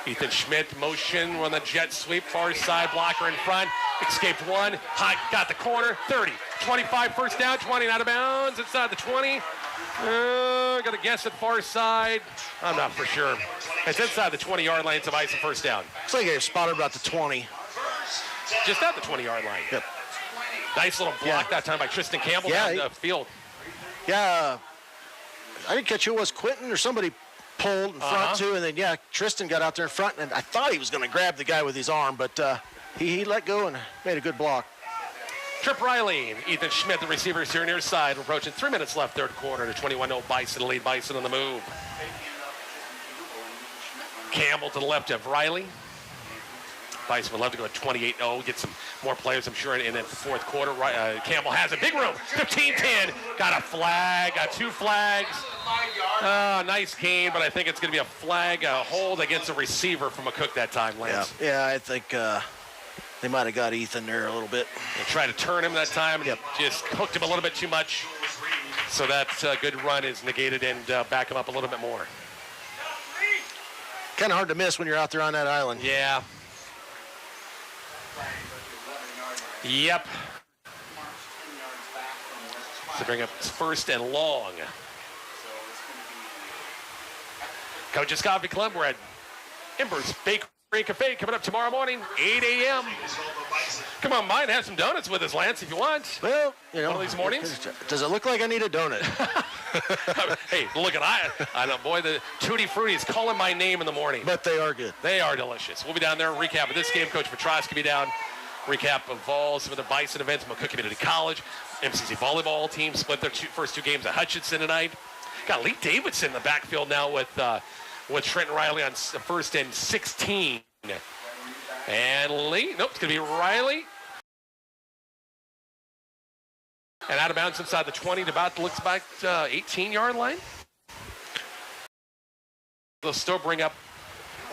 S17: Ethan Schmidt, motion on the jet sweep. Far side blocker in front. Escaped one. High, got the corner. 30. 25 first down. 20 out of bounds. Inside the 20. Got to guess at far side. I'm not for sure. It's inside the 20-yard line. It's a Bison first down.
S18: Looks like they spotted about the 20.
S17: Just at the 20-yard line.
S18: Yep.
S17: Nice little block that time by Tristan Campbell down the field.
S18: Yeah. I didn't catch who it was, Quentin or somebody pulled in front too, and then Tristan got out there in front, and I thought he was going to grab the guy with his arm, but he let go and made a good block.
S17: Trip Riley and Ethan Schmidt, the receivers here near side. We're approaching 3 minutes left, third quarter. To 21-0 Bison lead. Bison on the move. Campbell to the left of Riley. Bison would love to go at 28-0, get some more players, I'm sure, in the fourth quarter. Campbell has a big room. 15-10. Got a flag, got 2 flags. Nice gain, but I think it's going to be a flag, a hold against a receiver from McCook that time, Lance.
S18: Yeah, I think they might have got Ethan there a little bit.
S17: They tried to turn him that time and just hooked him a little bit too much. So that good run is negated and back him up a little bit more.
S18: Kind of hard to miss when you're out there on that island.
S17: Yeah. Yep. So bring up first and long. Coach's Coffee Club, we're at Embers Bakery and Cafe coming up tomorrow morning, 8 a.m. Come on by and have some donuts with us, Lance, if you want.
S18: Well, you know.
S17: One of these mornings.
S18: Does it look like I need a donut?
S17: Hey, look at I know, boy, the Tutti Frutti is calling my name in the morning.
S18: But they are good.
S17: They are delicious. We'll be down there and recap of this game. Coach Petrosky will be down. Recap of all some of the Bison events. McCook Community College, MCC volleyball team split their first two games at Hutchinson tonight. Got Lee Davidson in the backfield now with Trent Riley on first and 16. And Lee, nope, it's going to be Riley. And out of bounds inside the 20 to about, looks like 18-yard line. They'll still bring up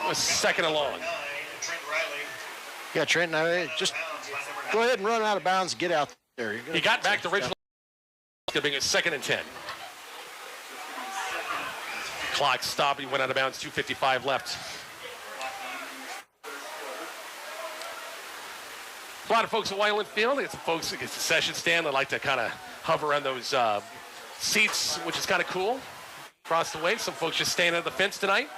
S17: a second and long.
S18: Yeah, Trent, just go ahead and run out of bounds and get out there.
S17: He got back to original. It's going to be a second and 10. Clock stopped. He went out of bounds. 2:55 left. A lot of folks at Wyland Field. It's folks at the concession stand that like to kind of hover on those seats, which is kind of cool. Across the way, some folks just standing at the fence tonight.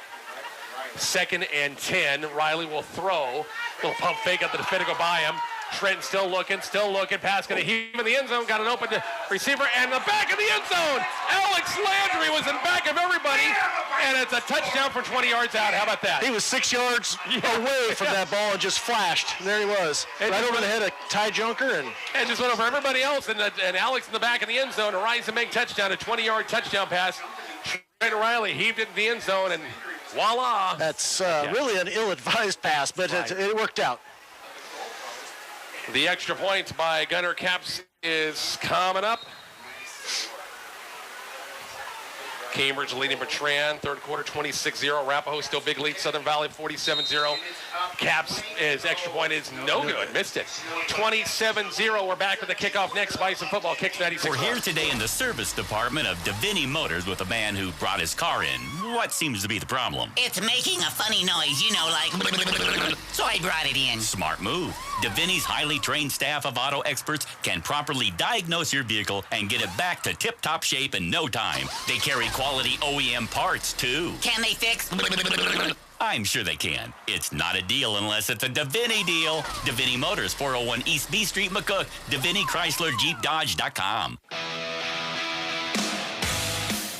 S17: Second and 10. Riley will throw. Little pump fake at the defender, go by him. Trenton still looking. Pass going to heave in the end zone. Got an open receiver and the back of the end zone. Alex Landry was in back of everybody, and it's a touchdown from 20 yards out. How about that?
S18: He was 6 yards away from that ball and just flashed. And there he was, right over the head of Ty Junker.
S17: And just went over everybody else. And Alex in the back of the end zone, a rise and make touchdown, a 20-yard touchdown pass. Trent Riley heaved it in the end zone, and voila.
S18: That's really an ill-advised pass, but it worked out.
S17: The extra point by Gunnar Caps is coming up. Cambridge leading Bertrand, third quarter 26-0. Arapahoe still big lead, Southern Valley 47-0. Caps is extra point is no good, missed it. 27-0, we're back with the kickoff next. Bison football kicks 96.
S20: We're here today in the service department of Davini Motors with a man who brought his car in. What seems to be the problem?
S21: It's making a funny noise, like... So I brought it in.
S20: Smart move. Davini's highly trained staff of auto experts can properly diagnose your vehicle and get it back to tip-top shape in no time. They carry quality OEM parts, too.
S21: Can they fix...
S20: I'm sure they can. It's not a deal unless it's a Davini deal. Davini Motors, 401 East B Street, McCook. Davini Chrysler Jeep Dodge.com.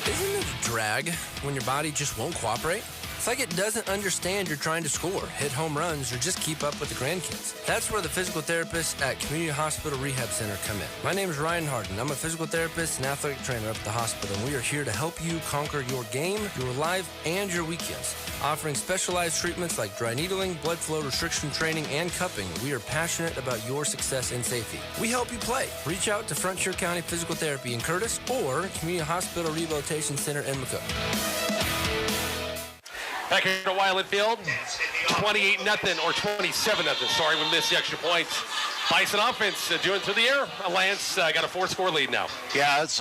S3: Isn't it a drag when your body just won't cooperate? It's like it doesn't understand you're trying to score, hit home runs, or just keep up with the grandkids. That's where the physical therapists at Community Hospital Rehab Center come in. My name is Ryan Harden. I'm a physical therapist and athletic trainer up at the hospital, and we are here to help you conquer your game, your life, and your weekends. Offering specialized treatments like dry needling, blood flow restriction training, and cupping, we are passionate about your success and safety. We help you play. Reach out to Frontier County Physical Therapy in Curtis or Community Hospital Rehabilitation Center in McCook.
S17: Back here to Wyland Field, 28-0 or 27-0. Sorry, we missed the extra points. Bison offense doing through the air. Lance got a 4-score lead now.
S18: Yeah, it's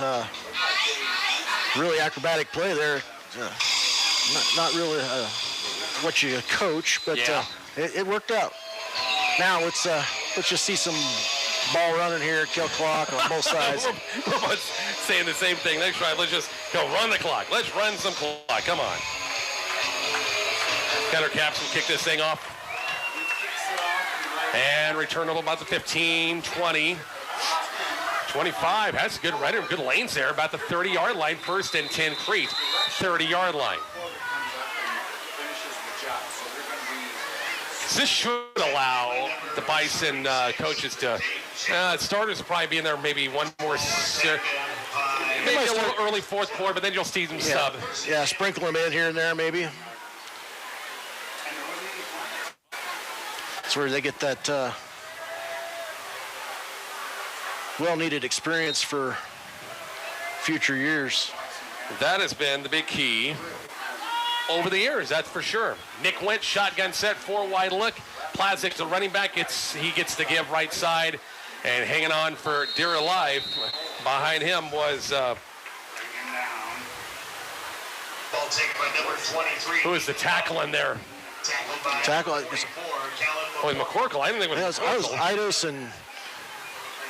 S18: really acrobatic play there. Not really what you coach, but it worked out. Now let's just see some ball running here, kill clock on both sides.
S17: we're both saying the same thing. Next drive, let's just go run the clock. Let's run some clock. Come on. Gunnar Caps will kick this thing off. And return of about the 15, 20, 25. That's good lanes there. About the 30-yard line. First and 10, Crete. 30-yard line. This should allow the Bison coaches to, starters will probably be in there maybe one more, maybe a little early fourth quarter, but then you'll see them sub.
S18: Yeah, sprinkle them in here and there maybe. That's where they get that well-needed experience for future years.
S17: That has been the big key over the years, that's for sure. Nick Wentz, shotgun set, 4-wide look. Plazik's the running back. He gets to give right side and hanging on for dear life. Behind him was...
S1: Ball taken by number 23.
S17: Who is the tackle in there?
S18: Tackle.
S17: McCorkle. I didn't think it was McCorkle.
S18: It was Eidos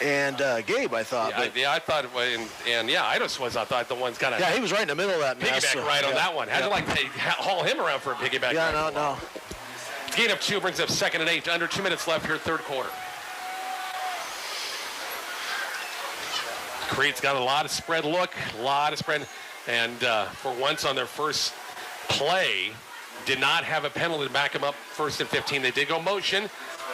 S18: and Gabe, I thought.
S17: Yeah, I thought, Eidos was, I thought, the one's kind of...
S18: Yeah, he was right in the middle of that mess.
S17: Piggyback on that one. How'd you like to haul him around for a piggyback?
S18: Yeah, no.
S17: Gain of 2 brings up 2nd and 8. Under 2 minutes left here, third quarter. Crete's got a lot of spread look, and for once on their first play, did not have a penalty to back them up. 1st and 15. They did go motion.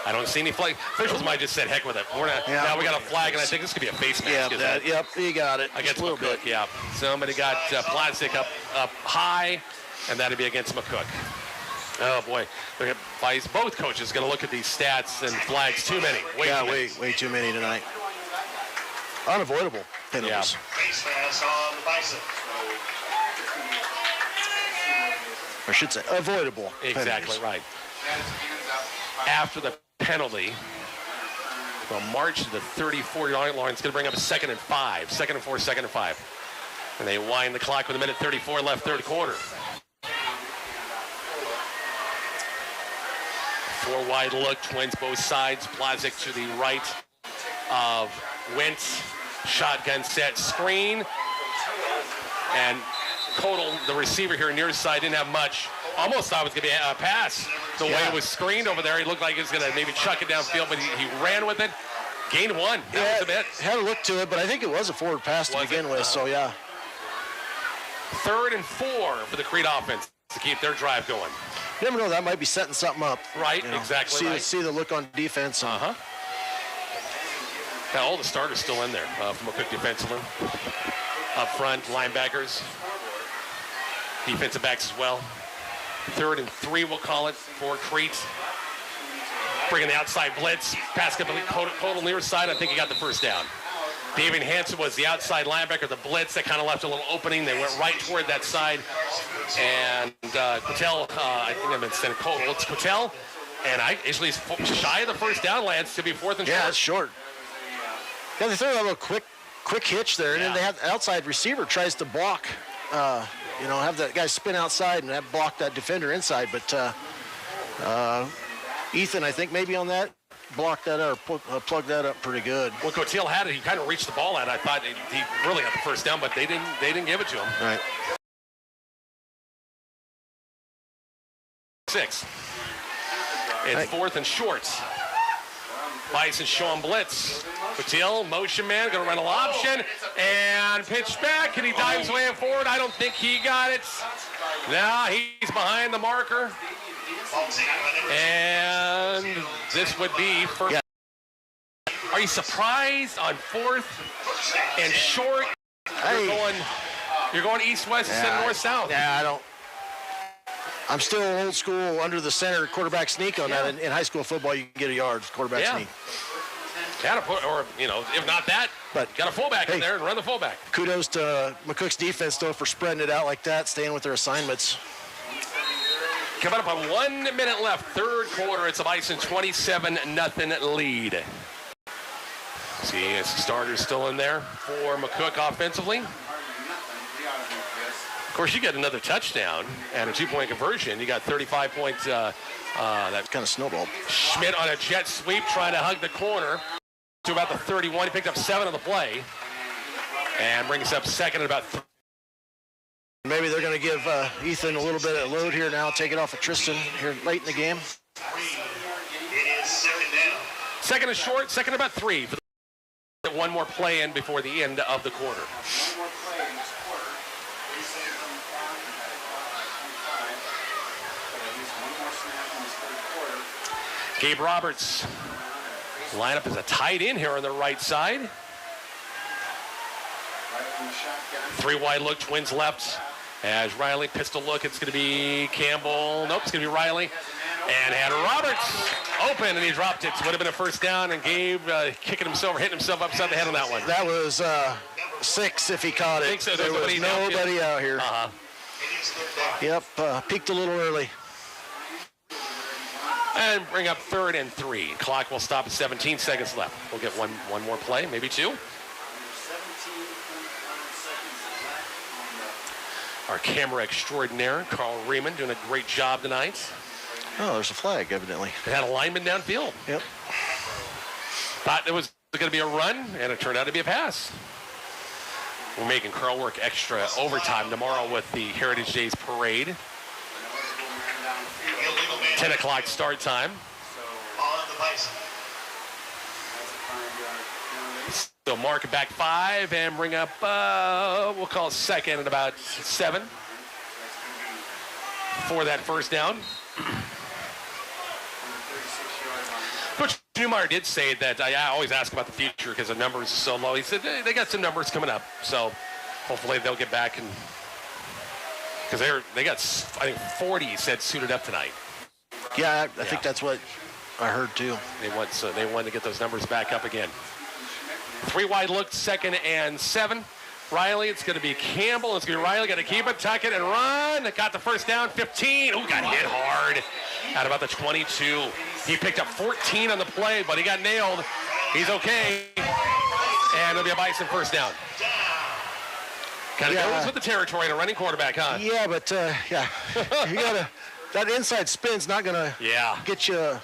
S17: I don't see any flag. Officials might just said, heck with it. Now we got a flag, and I think this could be a face mask.
S18: Yep, you got it.
S17: Against
S18: a little
S17: McCook,
S18: bit.
S17: yeah. Somebody got plastic up high, and that'd be against McCook. Oh, boy. Both coaches going to look at these stats and flags. Too many.
S18: Way too many tonight. Unavoidable penalties.
S17: Yeah.
S1: Face mask on the Bison.
S18: I should say avoidable
S17: Exactly
S18: penalties.
S17: right. After the penalty, we'll march to the 34-yard line. It's going to bring up a 2nd and 5. 2nd and 4, 2nd and 5. And they wind the clock with 1:34 left, third quarter. 4 wide look, Twins both sides. Plazic to the right of Wentz. Shotgun set, screen. And Kodal, the receiver here near side, didn't have much. Almost thought it was going to be a pass. The way it was screened over there, he looked like he was going to maybe chuck it downfield, but he ran with it. Gained 1. That was a bit.
S18: Had a look to it, but I think it was a forward pass to begin with, so yeah.
S17: 3rd and 4 for the Crete offense to keep their drive going.
S18: You never know, that might be setting something up.
S17: Right, exactly right.
S18: See the look on defense.
S17: Now, all the starters still in there from McCook defensively. Up front, linebackers. Defensive backs as well. 3rd and 3, we'll call it, for Crete. Bringing the outside blitz. Pass complete, Kodal near side. I think he got the first down. David Hansen was the outside linebacker, the blitz that kind of left a little opening. They went right toward that side. And Quatel, I think I'm instead of Kodal. It's Quatel. And actually he's shy of the first down, Lance, to be 4th and short.
S18: Yeah, it's short. Yeah, they throw that little quick hitch there, and then they have the outside receiver tries to block, have that guy spin outside and have blocked that defender inside. But Ethan, I think maybe on that, blocked that up, plugged that up pretty good.
S17: When Cotil had it, he kind of reached the ball at it. I thought he really got the first down, but they didn't give it to him.
S18: Right.
S17: 6. It's 4th and short. Bison showing blitz. Cotil, motion man, going to run a option, and pitch back, and he dives way forward. I don't think he got it. Now he's behind the marker. And this would be first. Yeah. Are you surprised on 4th and short? You're going east-west instead of north-south.
S18: Yeah, I don't. I'm still old school under the center quarterback sneak on that. In high school football, you can get a yard quarterback sneak.
S17: Or if not that, but got a fullback in there and run the fullback.
S18: Kudos to McCook's defense, though, for spreading it out like that, staying with their assignments.
S17: Coming up on 1 minute left, third quarter. It's a Bison 27-0 lead. See, it's the starters still in there for McCook offensively. Of course, you get another touchdown and a 2-point conversion. You got 35 points. That
S18: kind of snowballed.
S17: Schmidt on a jet sweep trying to hug the corner to about the 31. He picked up 7 on the play and brings up second at about 3.
S18: Maybe they're going to give Ethan a little bit of load here now, take it off of Tristan here late in the game.
S1: It is 2nd down.
S17: Second is short, second about 3. One more play in before the end of the quarter. Gabe Roberts. Lineup is a tight end here on the right side. 3 wide look, Twins left. As Riley, pistol look, it's going to be Campbell. Nope, it's going to be Riley. And had Roberts open, and he dropped it. So would have been a first down, and Gabe hitting himself upside the head on that one.
S18: That was 6 if he caught it.
S17: I think so.
S18: There was nobody out here. Yep, peaked a little early.
S17: And bring up 3rd and 3. Clock will stop at 17 seconds left. We'll get one more play, maybe 2. Our camera extraordinaire, Carl Riemann, doing a great job tonight.
S18: Oh, there's a flag, evidently.
S17: They had a lineman downfield.
S18: Yep.
S17: Thought it was going to be a run, and it turned out to be a pass. We're making Carl work extra overtime tomorrow with the Heritage Days Parade. 10 o'clock start time.
S1: On the Bison.
S17: So mark back 5 and bring up, we'll call it second at about 7 for that first down. Coach Newmeyer did say that, I always ask about the future because the numbers are so low. He said they got some numbers coming up. So hopefully they'll get back, and because they got, I think, 40 he said suited up tonight.
S18: Yeah, I think that's what I heard too.
S17: They want to get those numbers back up again. 3 wide look, 2nd and 7. Riley, it's going to be Campbell. It's going to be Riley. Got to keep it, tuck it, and run. Got the first down, 15. Ooh, got hit hard at about the 22. He picked up 14 on the play, but he got nailed. He's okay. And it'll be a Bison first down. Kind of goes with the territory and a running quarterback, huh?
S18: Yeah, but, you got to, that inside spin's not going to get you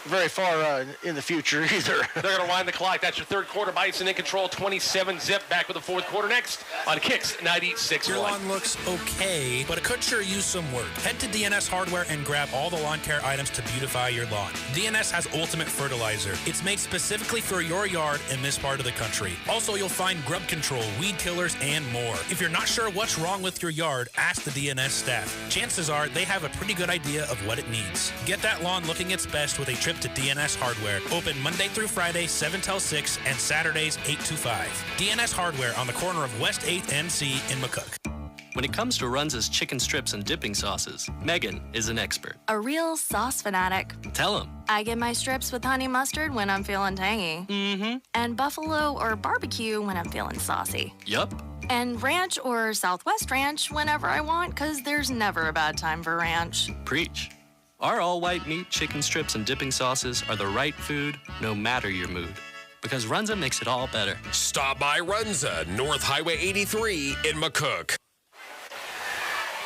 S18: very far in the future either.
S17: They're going to wind the clock. That's your third quarter. Bison in control, 27-zip. Back with the fourth quarter next on Kicks 96.1.
S12: Your lawn looks okay, but it could sure use some work. Head to DNS Hardware and grab all the lawn care items to beautify your lawn. DNS has ultimate fertilizer. It's made specifically for your yard in this part of the country. Also, you'll find grub control, weed killers, and more. If you're not sure what's wrong with your yard, ask the DNS staff. Chances are they have a pretty good idea of what it needs. Get that lawn looking its best with a trip to DNS Hardware. Open Monday through Friday, 7 till 6, and Saturdays, 8 to 5. DNS Hardware on the corner of West 8th and C in McCook.
S9: When it comes to Runza's chicken strips and dipping sauces, Megan is an expert.
S22: A real sauce fanatic.
S9: Tell him.
S22: I get my strips with honey mustard when I'm feeling tangy.
S9: Mm-hmm.
S22: And buffalo or barbecue when I'm feeling saucy.
S9: Yup.
S22: And ranch or Southwest ranch whenever I want, because there's never a bad time for ranch.
S9: Preach. Our all-white meat, chicken strips, and dipping sauces are the right food, no matter your mood. Because Runza makes it all better.
S15: Stop by Runza, North Highway 83 in McCook.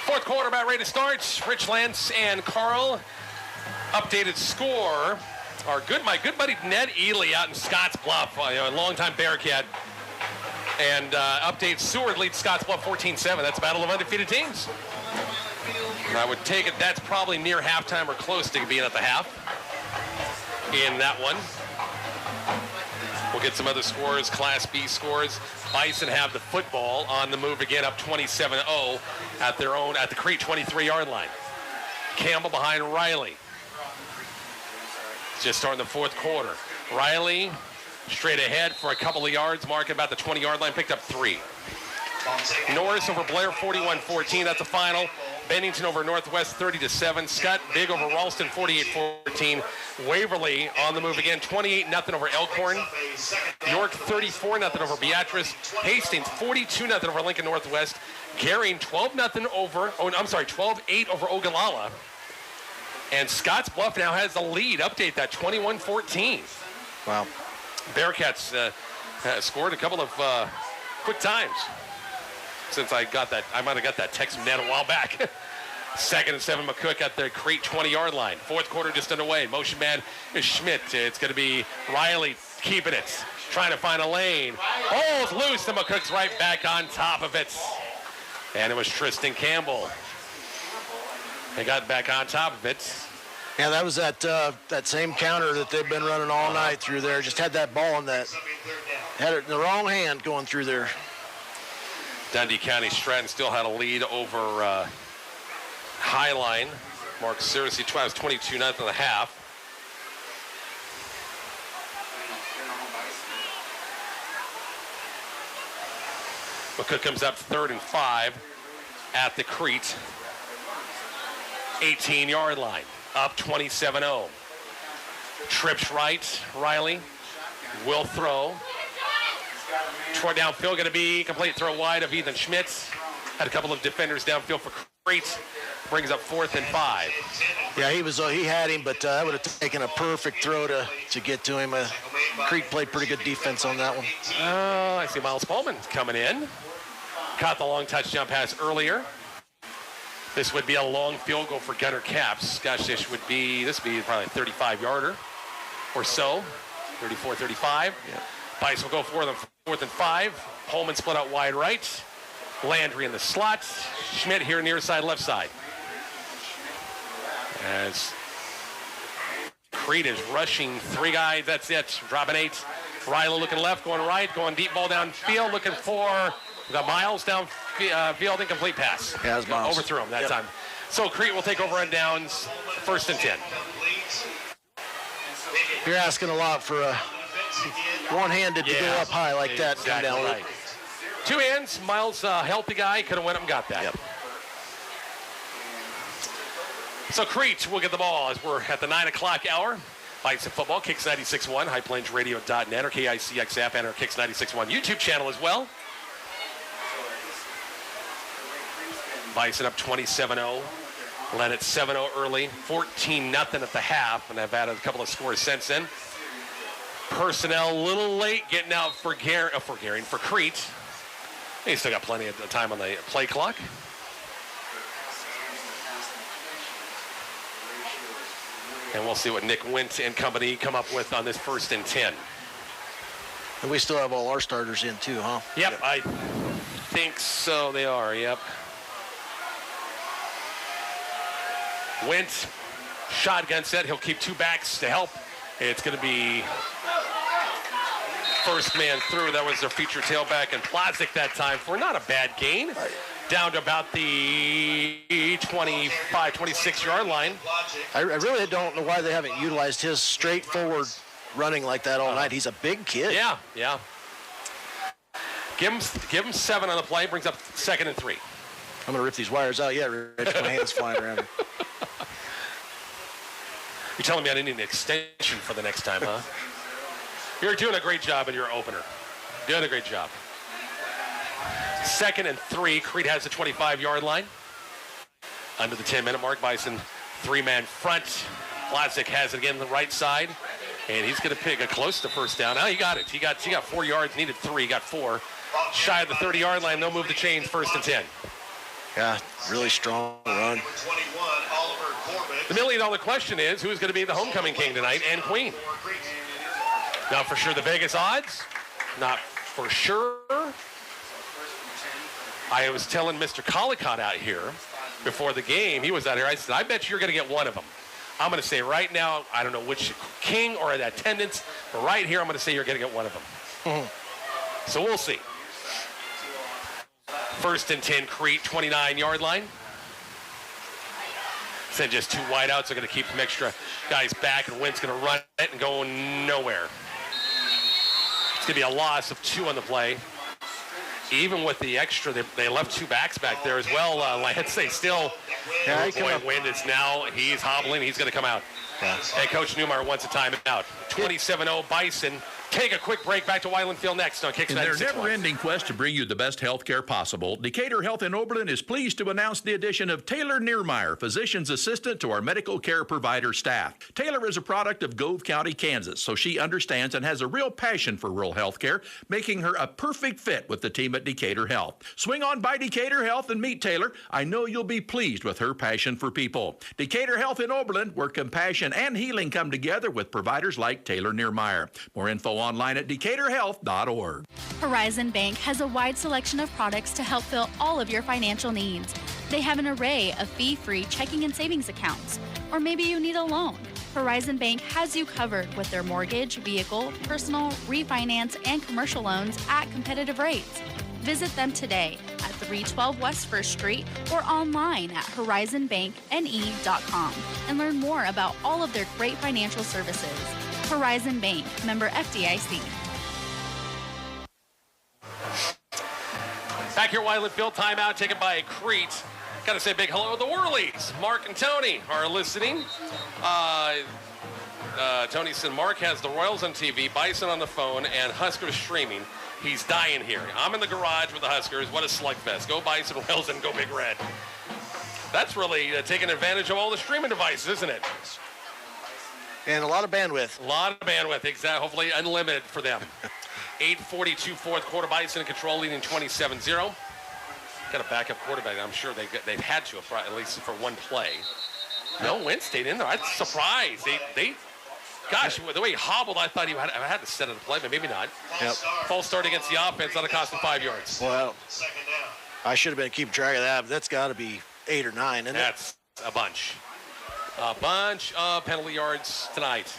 S17: Fourth quarter about ready to start. Rich Lance and Carl. Updated score. My good buddy Ned Ely out in Scotts Bluff, a longtime Bearcat. And update Seward leads Scotts Bluff 14-7. That's a battle of undefeated teams. I would take it that's probably near halftime or close to being at the half in that one. We'll get some other scores, Class B scores. Bison have the football on the move again, up 27-0 at the Crete 23-yard line. Campbell behind Riley. Just starting the fourth quarter. Riley straight ahead for a couple of yards, marking about the 20-yard line, picked up 3. Norris over Blair, 41-14. That's the final. Bennington over Northwest, 30-7. Scott Big over Ralston, 48-14. Waverly on the move again, 28-0 over Elkhorn. York, 34-0 over Beatrice. Hastings, 42-0 over Lincoln Northwest. Garing, 12-8 over Ogallala. And Scotts Bluff now has the lead. Update that, 21-14.
S18: Wow.
S17: Bearcats scored a couple of quick times. Since I might have got that text from Ned a while back. 2nd and 7, McCook at the Crete 20-yard line. Fourth quarter just underway. Motion man is Schmidt. It's going to be Riley keeping it, trying to find a lane. Ball's loose, and McCook's right back on top of it. And it was Tristan Campbell. They got back on top of it.
S18: Yeah, that was that same counter that they've been running all night through there. Just had that ball in that. Had it in the wrong hand going through there.
S17: Dundee County Stratton still had a lead over Highline. Mark Searcy, 22-0 in the half. McCook comes up 3rd and 5 at the Crete 18-yard line. Up 27-0. Trips right. Riley will throw. Toward downfield, going to be complete throw wide of Ethan Schmitz. Had a couple of defenders downfield for Crete. Brings up 4th and 5.
S18: Yeah, he had him, but that would have taken a perfect throw to get to him. Crete played pretty good defense on that one.
S17: I see Miles Pullman coming in. Caught the long touchdown pass earlier. This would be a long field goal for Gunner Caps. Gosh, this would be probably a 35-yarder or so. 34, 35. Yeah. Bison will go for them 4th and 5. Pullman split out wide right. Landry in the slot. Schmidt here near side, left side. As Crete is rushing 3 guys, that's it. Dropping 8. Riley looking left, going right, going deep ball downfield, looking for the Miles downfield, incomplete pass.
S18: Yeah, it was Miles.
S17: Overthrew him that time. So Crete will take over on downs, 1st and 10.
S18: You're asking a lot for a one-handed to go up high like that.
S17: Exactly
S18: come down
S17: right. Two hands. Miles, healthy guy, could have went up and got that.
S18: Yep.
S17: So Crete will get the ball as we're at the 9 o'clock hour. Bison football, Kicks 96.1, highplanesradio.net or KICX app and our Kicks 96.1 YouTube channel as well. Bison up 27-0. Led at 7-0 early, 14-0 at the half, and I've added a couple of scores since then. Personnel a little late getting out for Crete. He's still got plenty of time on the play clock. And we'll see what Nick Wint and company come up with on this 1st and 10.
S18: And we still have all our starters in too, huh?
S17: Yep. I think so. They are, yep. Wint, shotgun set. He'll keep two backs to help. It's going to be first man through. That was their feature tailback and Plazic that time for not a bad gain. Down to about the 25, 26-yard line.
S18: I really don't know why they haven't utilized his straightforward running like that all night. He's a big kid.
S17: Yeah. Give him 7 on the play. Brings up 2nd and 3.
S18: I'm going to rip these wires out. Yeah, Rich, my hand's flying around here.
S17: You're telling me I didn't need an extension for the next time, huh? You're doing a great job in your opener. Doing a great job. 2nd and 3. Crete has the 25-yard line. Under the 10-minute mark. Bison 3-man front. Plazic has it again on the right side. And he's going to pick a close to first down. Now he got it. He got 4 yards. Needed 3. He got 4. Shy of the 30-yard line. They'll move the chains 1st and 10.
S18: Yeah, really strong run.
S17: The million-dollar question is, who's going to be the homecoming king tonight and queen? Not for sure the Vegas odds. Not for sure. I was telling Mr. Collicott out here before the game. He was out here. I said, I bet you're going to get one of them. I'm going to say right now, I don't know which king or the attendance, but right here I'm going to say you're going to get one of them.
S18: Mm-hmm.
S17: So we'll see. 1st and 10, Crete, 29-yard line. Said just 2 wideouts are going to keep some extra guys back, and Wint's going to run it and go nowhere. It's going to be a loss of 2 on the play. Even with the extra, they left 2 backs back there as well. Let's say still, Wind is now, he's hobbling, he's going to come out.
S18: Yeah.
S17: And Coach Newmeyer wants a timeout. 27-0 Bison. Take a quick break. Back to Weiland Field next on Kicks
S6: In their
S17: 96.1.
S6: never-ending quest to bring you the best health care possible, Decatur Health in Oberlin is pleased to announce the addition of Taylor Niermeyer, physician's assistant to our medical care provider staff. Taylor is a product of Gove County, Kansas, so she understands and has a real passion for rural health care, making her a perfect fit with the team at Decatur Health. Swing on by Decatur Health and meet Taylor. I know you'll be pleased with her passion for people. Decatur Health in Oberlin, where compassion and healing come together with providers like Taylor Niermeyer. More info online at DecaturHealth.org.
S7: Horizon Bank has a wide selection of products to help fill all of your financial needs. They have an array of fee-free checking and savings accounts. Or maybe you need a loan. Horizon Bank has you covered with their mortgage, vehicle, personal, refinance, and commercial loans at competitive rates. Visit them today at 312 West 1st Street or online at horizonbankne.com and learn more about all of their great financial services. Horizon Bank, member FDIC.
S17: Back here at Weiland Field, timeout taken by Crete. Got to say a big hello to the Whirlies. Mark and Tony are listening. Tony said Mark has the Royals on TV, Bison on the phone, and Huskers streaming. He's dying here. I'm in the garage with the Huskers. What a slugfest. Go Bison, Royals, and go Big Red. That's really taking advantage of all the streaming devices, isn't it?
S18: And a lot of bandwidth.
S17: A lot of bandwidth, exactly. Hopefully unlimited for them. 8:42 fourth quarter, Bison in control, leading 27-0. Got a backup quarterback. I'm sure they've had to, at least for one play. No, Wentz stayed in there. I'm surprised. Gosh, the way he hobbled, I thought I had to set it a play, but maybe not.
S18: Yep.
S17: False start against the offense. That'll cost him 5 yards.
S18: Well, I should have been keeping track of that, but that's got to be 8 or 9, isn't it?
S17: That's a bunch. A bunch of penalty yards tonight.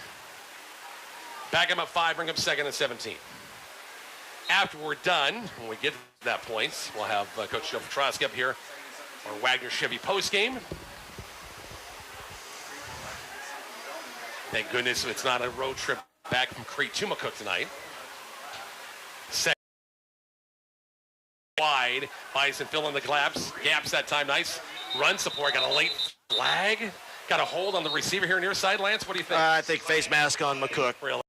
S17: Back him up 5, bring him 2nd and 17. After we're done, when we get to that point, we'll have Coach Joe Foski up here, our Wagner Chevy postgame. Thank goodness it's not a road trip back from Crete to McCook tonight. Second wide. Bison filling the gaps that time. Nice run support. Got a late flag. Got a hold on the receiver here near side. Lance, what do you think?
S18: I think face mask on McCook.
S17: Really?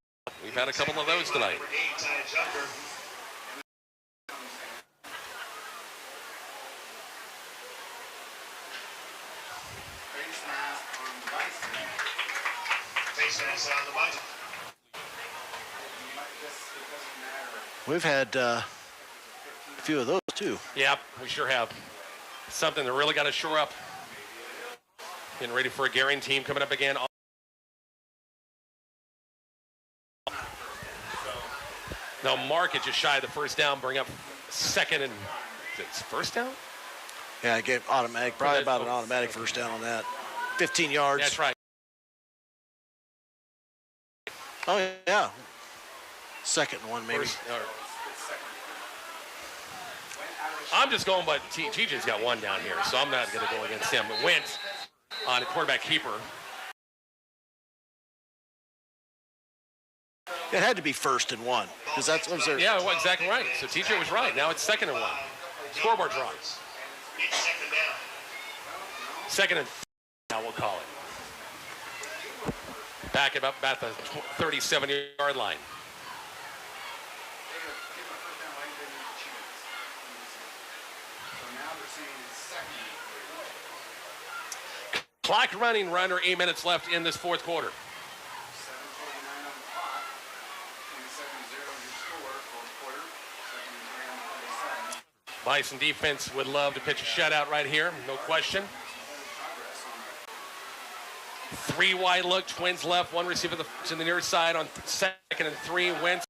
S17: We've had a couple of those tonight.
S18: We've had a few of those too.
S17: Yep, we sure have. Something that really got to shore up. Getting ready for a Garing team coming up again. Now Mark is just shy of the first down, bring up second and it's first down?
S18: Yeah, I gave automatic, probably about an automatic first down on that. 15 yards.
S17: That's right.
S18: Oh, yeah. Second and one, maybe.
S17: I'm just going, but TJ's got one down here, so I'm not going to go against him. But went on a quarterback keeper.
S18: It had to be first and one, because that's what was there.
S17: Yeah, well, exactly right. So TJ was right. Now it's second and one. Scoreboard's wrong. Second and now we'll call it. Back about the 37-yard line. Clock running, under 8 minutes left in this fourth quarter. Bison defense would love to pitch a shutout right here, no question. 3 wide look, Twins left, one receiver to the near side on second and 3. Wentz.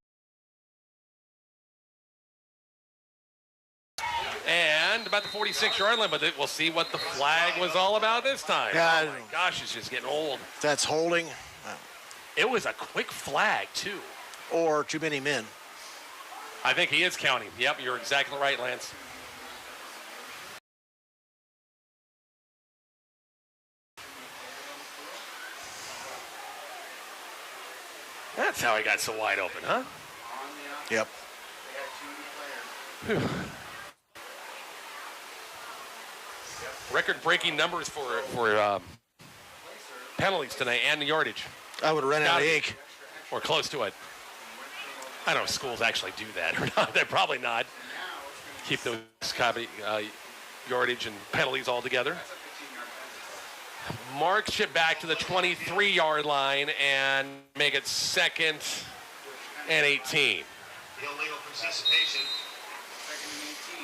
S17: And about the 46-yard line, but we'll see what the flag was all about this time.
S18: Yeah,
S17: oh my gosh, it's just getting old.
S18: That's holding.
S17: It was a quick flag, too.
S18: Or too many men.
S17: I think he is counting. Yep, you're exactly right, Lance. That's how he got so wide open, huh?
S18: Yep.
S17: Record-breaking numbers for penalties tonight and the yardage.
S18: I would have run out of ink.
S17: Or close to it. I don't know if schools actually do that or not. They're probably not. Keep those yardage and penalties all together. Mark chip back to the 23-yard line and make it second and 18.
S1: Illegal participation.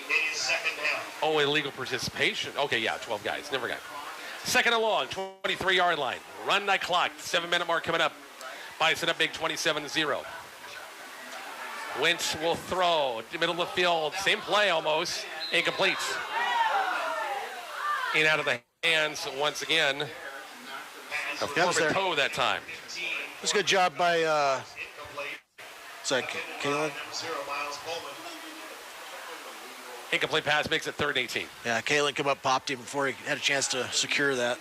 S1: It is second down.
S17: Oh, illegal participation. Okay, yeah, 12 guys. Never got it. Second and long, 23-yard line. Run that clock. 7-minute mark coming up. Bison up big, 27-0. Wentz will throw. Middle of the field. Same play almost. Incomplete. In out of the hands once again. A forward toe that time.
S18: It was a good job by, is that Kalen?
S17: Incomplete pass makes it 3rd and 18.
S18: Yeah, Kalen come up, popped him before he had a chance to secure that.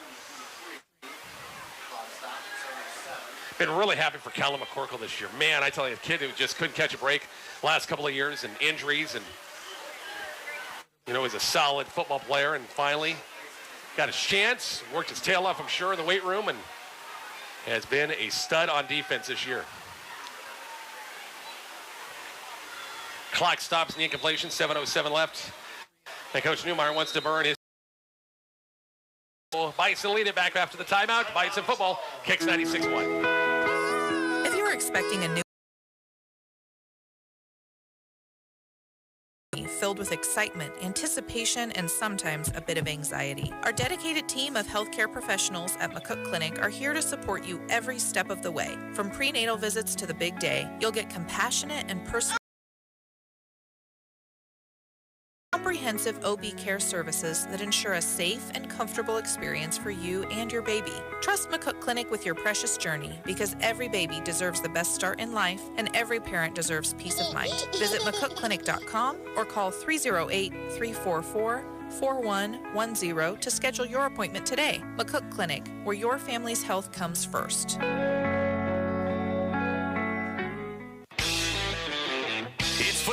S17: Been really happy for Callum McCorkle this year. Man, I tell you, a kid who just couldn't catch a break last couple of years and injuries and, he's a solid football player and finally got his chance, worked his tail off, I'm sure, in the weight room and has been a stud on defense this year. Clock stops in the incompletion, 7:07 left. And Coach Newmeyer wants to burn his. Bison lead it back after the timeout. Bison football kicks 96-1.
S10: If you were expecting a new filled with excitement, anticipation, and sometimes a bit of anxiety, our dedicated team of healthcare professionals at McCook Clinic are here to support you every step of the way. From prenatal visits to the big day, you'll get compassionate and personal comprehensive OB care services that ensure a safe and comfortable experience for you and your baby. Trust McCook Clinic with your precious journey because every baby deserves the best start in life and every parent deserves peace of mind. Visit McCookClinic.com or call 308-344-4110 to schedule your appointment today. McCook Clinic, where your family's health comes first.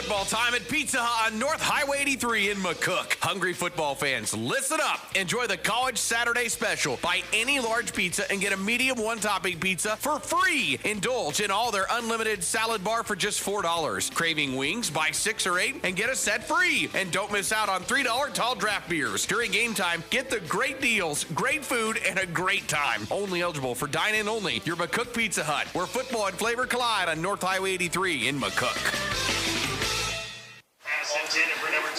S11: football time at Pizza Hut on North Highway 83 in McCook. Hungry football fans, listen up. Enjoy the College Saturday Special. Buy any large pizza and get a medium one-topping pizza for free. Indulge in all their unlimited salad bar for just $4. Craving wings? Buy 6 or 8 and get a set free. And don't miss out on $3 tall draft beers. During game time, get the great deals, great food, and a great time. Only eligible for dine-in only. Your McCook Pizza Hut, where football and flavor collide on North Highway 83 in McCook.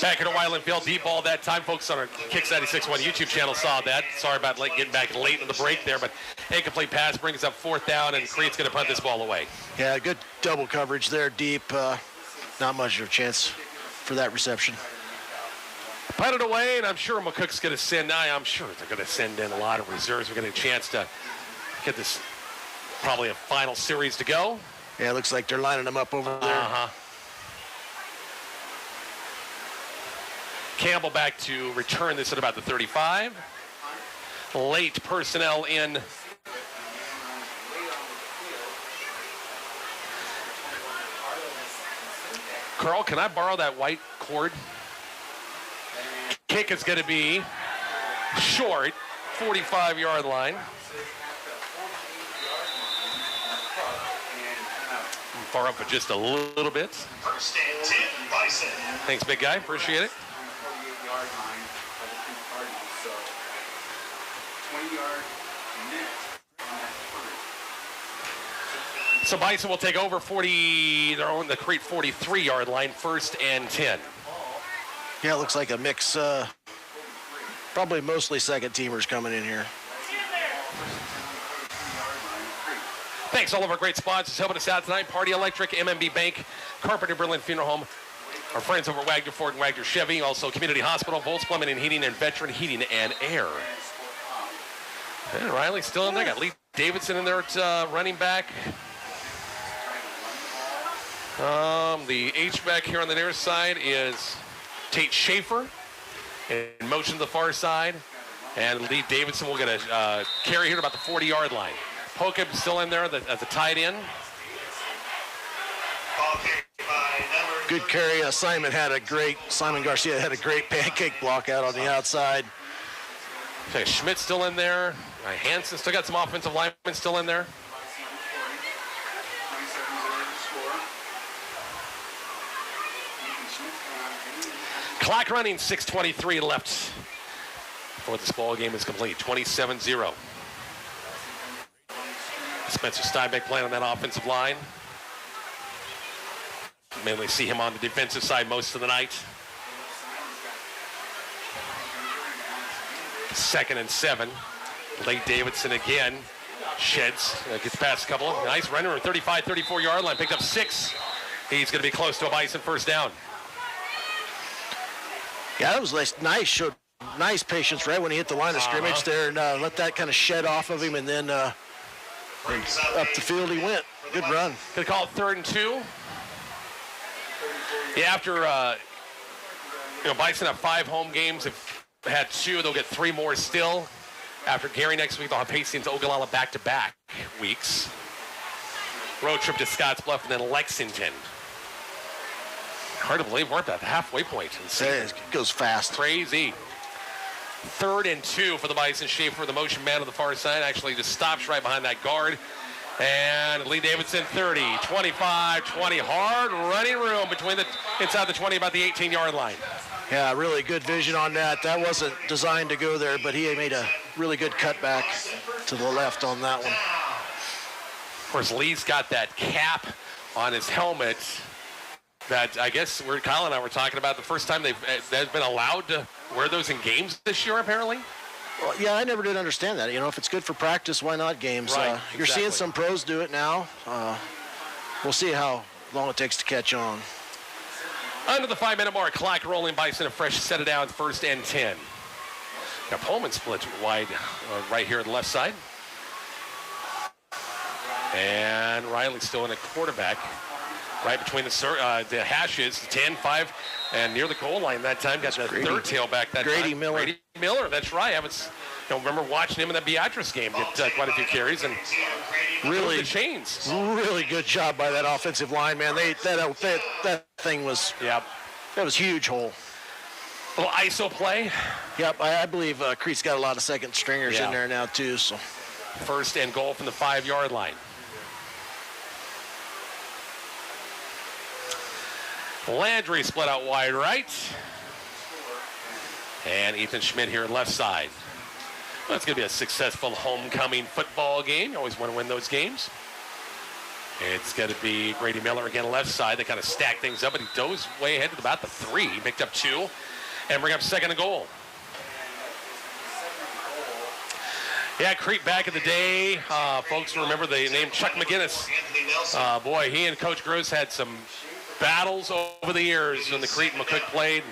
S17: Back in a Wyland Field, deep ball that time. Folks on our Kicks 96.1 YouTube channel saw that. Sorry about getting back late in the break there, but incomplete pass brings up 4th down, and Crete's going to punt this ball away.
S18: Yeah, good double coverage there, deep. Not much of a chance for that reception.
S17: Punt it away, and I'm sure McCook's going to send. I'm sure they're going to send in a lot of reserves. We're getting a chance to get this probably a final series to go.
S18: Yeah, it looks like they're lining them up over there.
S17: Campbell back to return this at about the 35. Late personnel in. Carl, can I borrow that white cord? Kick is going to be short, 45-yard line. Far up for just a little bit.
S1: First and 10, Bison.
S17: Thanks, big guy. Appreciate it. So Bison will take over they're on the Crete 43-yard line, 1st and 10.
S18: Yeah, it looks like a mix. Probably mostly second teamers coming in here.
S17: Thanks, all of our great sponsors helping us out tonight. Party Electric, MMB Bank, Carpenter Berlin Funeral Home, our friends over at Wagner Ford and Wagner Chevy, also Community Hospital, Volts Plumbing and Heating, and Veteran Heating and Air. And Riley's still in there. Got Lee Davidson in there at running back. The H-back here on the near side is Tate Schaefer in motion to the far side. And Lee Davidson will get a carry here at about the 40-yard line. Pokeb still in there as a tight end.
S18: Good carry. Simon Garcia had a great pancake block out on the outside.
S17: Okay, Schmidt's still in there. Hansen still got some offensive linemen still in there. Clock running, 6:23 left before this ball game is complete. 27-0. Spencer Steinbeck playing on that offensive line. Mainly see him on the defensive side most of the night. 2nd and 7. Late Davidson again. Sheds. Gets past a couple. Nice runner at 35, 34-yard line. Picked up 6. He's going to be close to a Bison first down.
S18: Yeah, that was nice. Showed nice patience right when he hit the line of scrimmage there, and let that kind of shed off of him, and then up the field he went. Good run.
S17: Going to call it 3rd and 2. Yeah, after Bison have 5 home games. If they had 2, they'll get 3 more still. After Gary next week, they'll have Hastings, Ogallala back-to-back weeks. Road trip to Scottsbluff and then Lexington. Hard to believe we're at the halfway point.
S18: It goes fast.
S17: Crazy. 3rd and 2 for the Bison. Schaefer, the motion man on the far side, actually just stops right behind that guard. And Lee Davidson, 30, 25, 20. Hard running room between inside the 20, about the 18-yard line.
S18: Yeah, really good vision on that. That wasn't designed to go there, but he made a really good cutback to the left on that one.
S17: Of course, Lee's got that cap on his helmet that I guess Kyle and I were talking about the first time they've been allowed to wear those in games this year, apparently.
S18: Well, yeah, I never did understand that. If it's good for practice, why not games?
S17: Right,
S18: You're seeing some pros do it now. We'll see how long it takes to catch on.
S17: Under the 5-minute mark, clock rolling. Bison a fresh set it down, 1st and 10. Now Pullman splits wide right here on the left side. And Riley still in a quarterback. Right between the hashes, 10, 5, and near the goal line that time. Got the third tailback that
S18: Grady
S17: time.
S18: Miller.
S17: Grady Miller, that's right. Haven't remember watching him in the Beatrice game, get quite a few carries and
S18: really
S17: the chains.
S18: Really good job by that offensive line, man. That thing was that was huge hole.
S17: A little ISO play.
S18: Yep, I believe Crete's got a lot of second stringers in there now too. So
S17: first and goal from the 5-yard line. Landry split out wide right. And Ethan Schmidt here left side. Well, it's going to be a successful homecoming football game. You always want to win those games. It's going to be Grady Miller again left side. They kind of stack things up, but he goes way ahead to about the 3. He picked up 2 and bring up second and goal. Yeah, Crete back in the day. Folks remember the name Chuck McGinnis. Boy, he and Coach Gross had some battles over the years when the Crete and McCook played.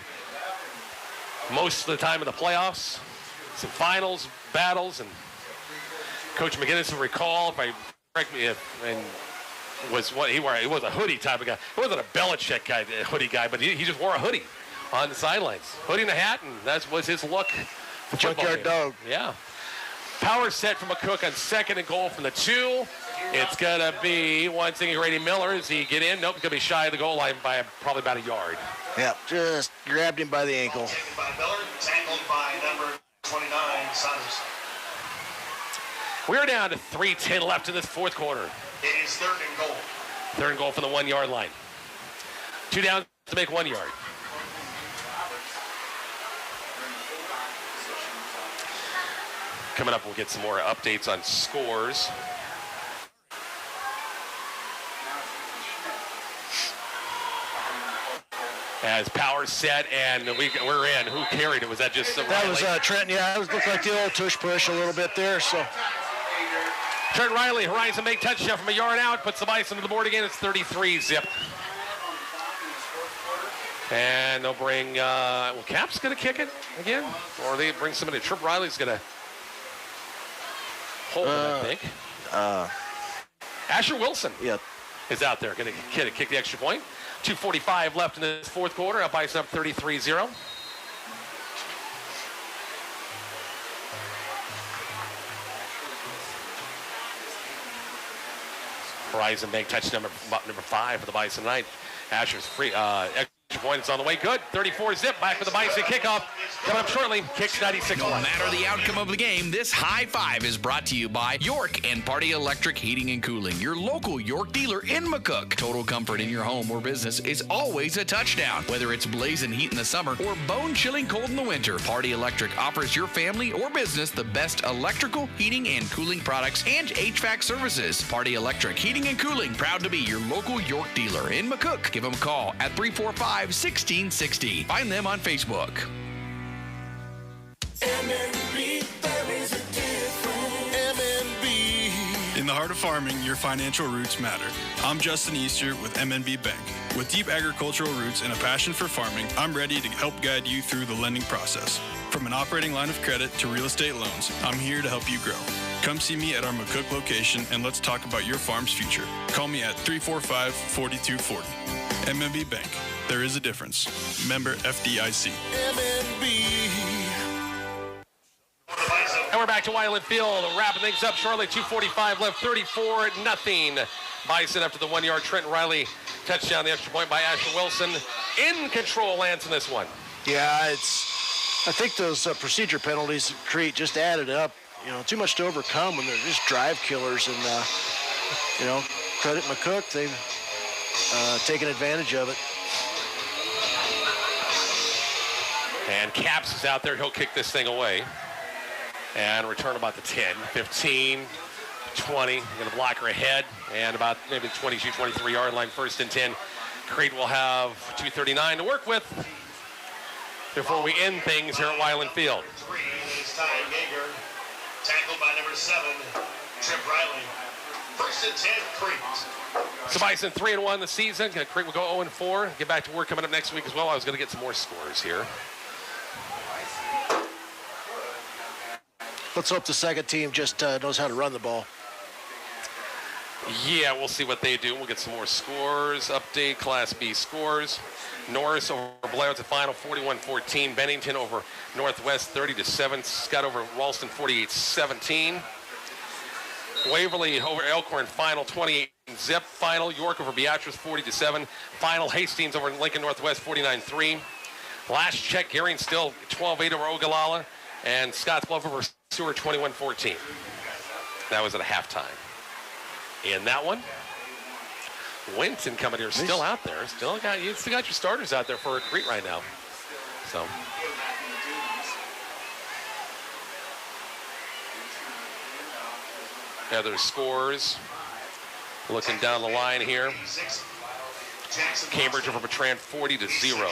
S17: Most of the time in the playoffs, some finals, battles, and Coach McGinnis will recall, if I correct me, was what he wore. He was a hoodie type of guy. He wasn't a Belichick guy, hoodie guy, but he just wore a hoodie on the sidelines. Hoodie and a hat, and that was his look.
S18: Junkyard dog.
S17: Yeah. Power set from McCook on second and goal from the 2. It's going to be one thing, Grady Miller. Does he get in? Nope, he's going to be shy of the goal line by probably about a yard.
S18: Yep, just grabbed him by the ankle.
S1: By Miller, tackled by number 29, Saunders.
S17: We're down to 3:10 left in this fourth quarter.
S1: It is third and goal.
S17: Third and goal from the 1-yard line. 2 down to make 1 yard. Coming up, we'll get some more updates on scores. As power set, and we're in. Who carried it? Was that just
S18: That
S17: Riley?
S18: was Trent. Yeah, it looked like the old tush push a little bit there. So
S17: Trent Riley, horizon make touchdown from a yard out, puts the Bison to the board again. It's 33-zip. And they'll bring, Cap's going to kick it again? Or they bring somebody, Trip Riley's going to hold it, I think. Asher Wilson is out there, going to kick the extra point. 2:45 left in this fourth quarter. Up Bison up 33-0. Horizon Bank touch number 5 for the Bison tonight. Asher's free. Extra point. It's on the way. Good. 34-zip. Back for the Bison kickoff. Coming up shortly. Kicks 96.
S11: No matter the outcome of the game, this high five is brought to you by York and Party Electric Heating and Cooling, your local York dealer in McCook. Total comfort in your home or business is always a touchdown. Whether it's blazing heat in the summer or bone-chilling cold in the winter, Party Electric offers your family or business the best electrical, heating, and cooling products and HVAC services. Party Electric Heating and Cooling, proud to be your local York dealer in McCook. Give them a call at 345-1660. Find them on Facebook.
S13: MNB, there is a difference.
S14: MNB. In the heart of farming, your financial roots matter. I'm Justin Easter with MNB Bank. With deep agricultural roots and a passion for farming, I'm ready to help guide you through the lending process. From an operating line of credit to real estate loans, I'm here to help you grow. Come see me at our McCook location and let's talk about your farm's future. Call me at 345-4240. MNB Bank. There is a difference. Member FDIC.
S17: And we're back to Weiland Field. Wrapping things up shortly. 2:45 left. 34-0. Bison after the 1-yard Trent Riley touchdown. The extra point by Asher Wilson. In control, Lance, in this one.
S18: yeah, I think those procedure penalties at Crete just added up. Too much to overcome when they're just drive killers. And credit McCook, they've taken advantage of it.
S17: And Caps is out there. He'll kick this thing away. And return about the 10, 15, 20. Going to block her ahead. And about maybe 22, 23-yard line, 1st and 10. Crete will have 2:39 to work with before we end things here at Weiland Field.
S1: This time, Gager, tackled by number 7, Trip Riley. 1st and 10, Crete.
S17: So Bison 3-1 this season. Crete will go 0-4. Get back to work coming up next week as well. I was going to get some more scores here.
S18: Let's hope the second team just knows how to run the ball.
S17: Yeah, we'll see what they do. We'll get some more scores. Update, Class B scores. Norris over Blair at the final, 41-14. Bennington over Northwest, 30-7. Scott over Ralston, 48-17. Waverly over Elkhorn, final, 28-zip. Final, York over Beatrice, 40-7. Final, Hastings over Lincoln Northwest, 49-3. Last check, Gering still 12-8 over Ogallala. And Scottsbluff over Seward, 21-14. That was at a halftime. And that one, Winton coming here, still out there. You still got your starters out there for Crete right now. So. Other scores. Looking down the line here. Cambridge over Bertrand, 40-0.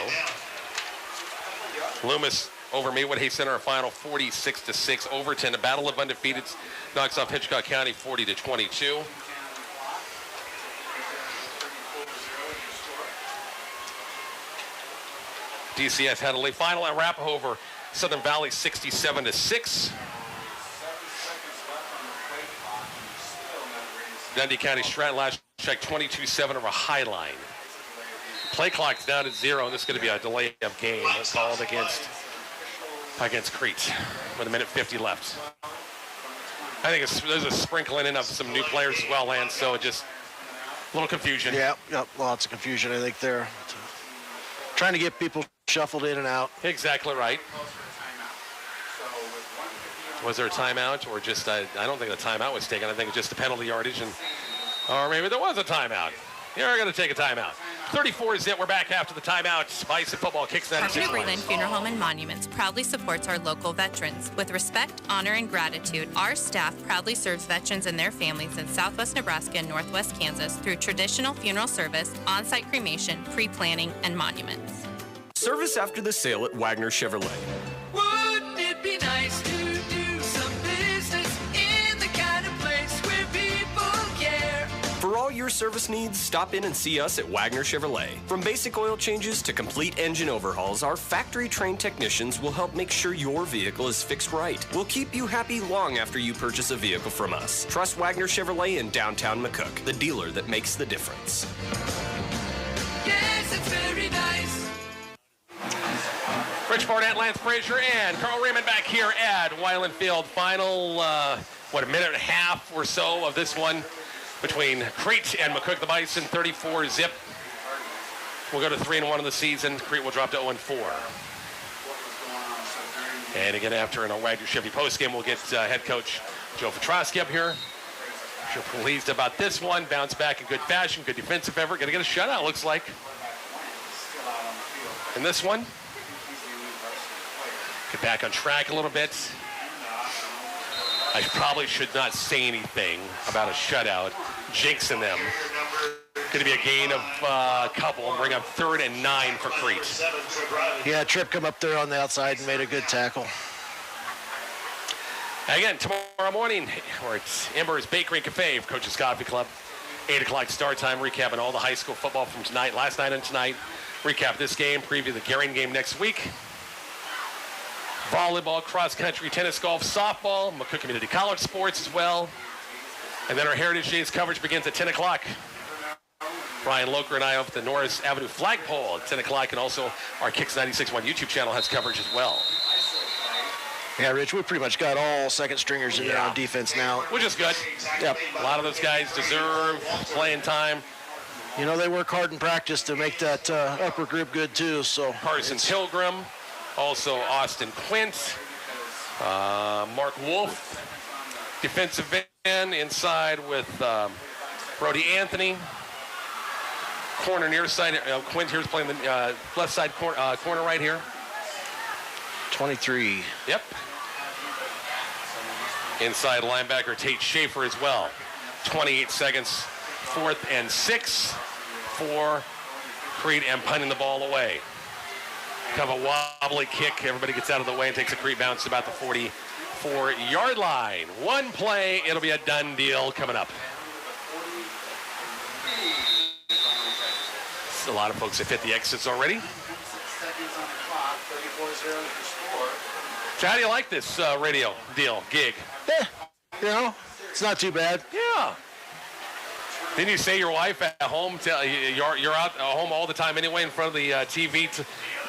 S17: Loomis over Maywood Hay Center, a final 46-6. Overton, the battle of undefeateds, knocks off Hitchcock County 40-22. DCS had a late final. Arapahoe over Southern Valley 67-6. Dundee County Stratton last check 22-7 over Highline. Play clock's down at 0, and this is going to be a delay of game called against Crete with 1:50 left. I think there's a sprinkling in of some new players as well, Lance, so just a little confusion.
S18: Yeah, lots of confusion. I think they're trying to get people shuffled in and out.
S17: Exactly right. Was there a timeout, or just, I don't think the timeout was taken. I think it's just the penalty yardage, or maybe there was a timeout. You're going to take a timeout. 34-zip. We're back after the timeout. Bison football kicks that.
S10: Park Breland Funeral Home and Monuments proudly supports our local veterans. With respect, honor, and gratitude, our staff proudly serves veterans and their families in Southwest Nebraska and Northwest Kansas through traditional funeral service, on-site cremation, pre-planning, and monuments.
S16: Service after the sale at Wagner Chevrolet.
S13: Wouldn't it be nice to do some business in the kind of place where people care?
S16: For all your service needs, stop in and see us at Wagner Chevrolet. From basic oil changes to complete engine overhauls, our factory-trained technicians will help make sure your vehicle is fixed right. We'll keep you happy long after you purchase a vehicle from us. Trust Wagner Chevrolet in downtown McCook, the dealer that makes the difference.
S13: Yes, it's very nice.
S17: Rich Barnett, Lance Frazier, and Carl Raymond back here at Weiland Field. Final, a minute and a half or so of this one between Crete and McCook. The Bison, 34-zip. We'll go to 3-1 in the season. Crete will drop to 0-4. And again, after in a Wagner Chevy postgame, we'll get head coach Joe Foski up here. Sure pleased about this one. Bounce back in good fashion. Good defensive effort. Going to get a shutout, looks like. In this one, get back on track a little bit. I probably should not say anything about a shutout, jinxing them. Going to be a gain of a couple and bring up 3rd and 9 for Crete.
S18: Yeah, Tripp come up there on the outside and made a good tackle.
S17: Again, tomorrow morning, we're at Ember's Bakery and Cafe, Coach's Coffee Club. 8 o'clock start time, recapping all the high school football from tonight, last night and tonight. Recap this game, preview the Gering game next week. Volleyball, cross-country, tennis, golf, softball, McCook Community College sports as well. And then our Heritage Days coverage begins at 10 o'clock. Brian Loker and I up at the Norris Avenue flagpole at 10 o'clock, and also our Kicks 96.1 YouTube channel has coverage as well.
S18: Yeah, Rich, we pretty much got all second stringers in there on defense now.
S17: Which is good.
S18: Yep.
S17: A lot of those guys deserve playing time.
S18: You know, they work hard in practice to make that upper group good, too. So
S17: Carson Pilgrim, also Austin Quint, Mark Wolf, defensive end inside with Brody Anthony. Corner near side, Quint here's playing the left side corner right here.
S18: 23.
S17: Yep. Inside linebacker Tate Schaefer as well. 28 seconds, 4th and 6 for Crete and punting the ball away. Kind of a wobbly kick. Everybody gets out of the way and takes a Crete bounce about the 44-yard line. One play, it'll be a done deal coming up. A lot of folks have hit the exits already. So how do you like this radio gig?
S18: Yeah, you know, it's not too bad.
S17: Yeah. Didn't you say your wife at home, you're out at home all the time anyway in front of the TV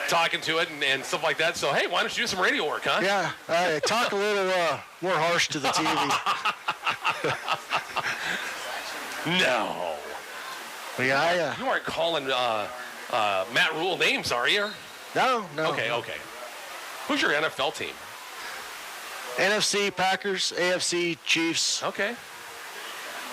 S17: talking to it and stuff like that? So, hey, why don't you do some radio work, huh?
S18: Yeah, I talk a little more harsh to the TV.
S17: No.
S18: Yeah,
S17: You aren't calling Matt Rule names, are you?
S18: No.
S17: Okay. Who's your NFL team?
S18: NFC, Packers, AFC, Chiefs.
S17: Okay.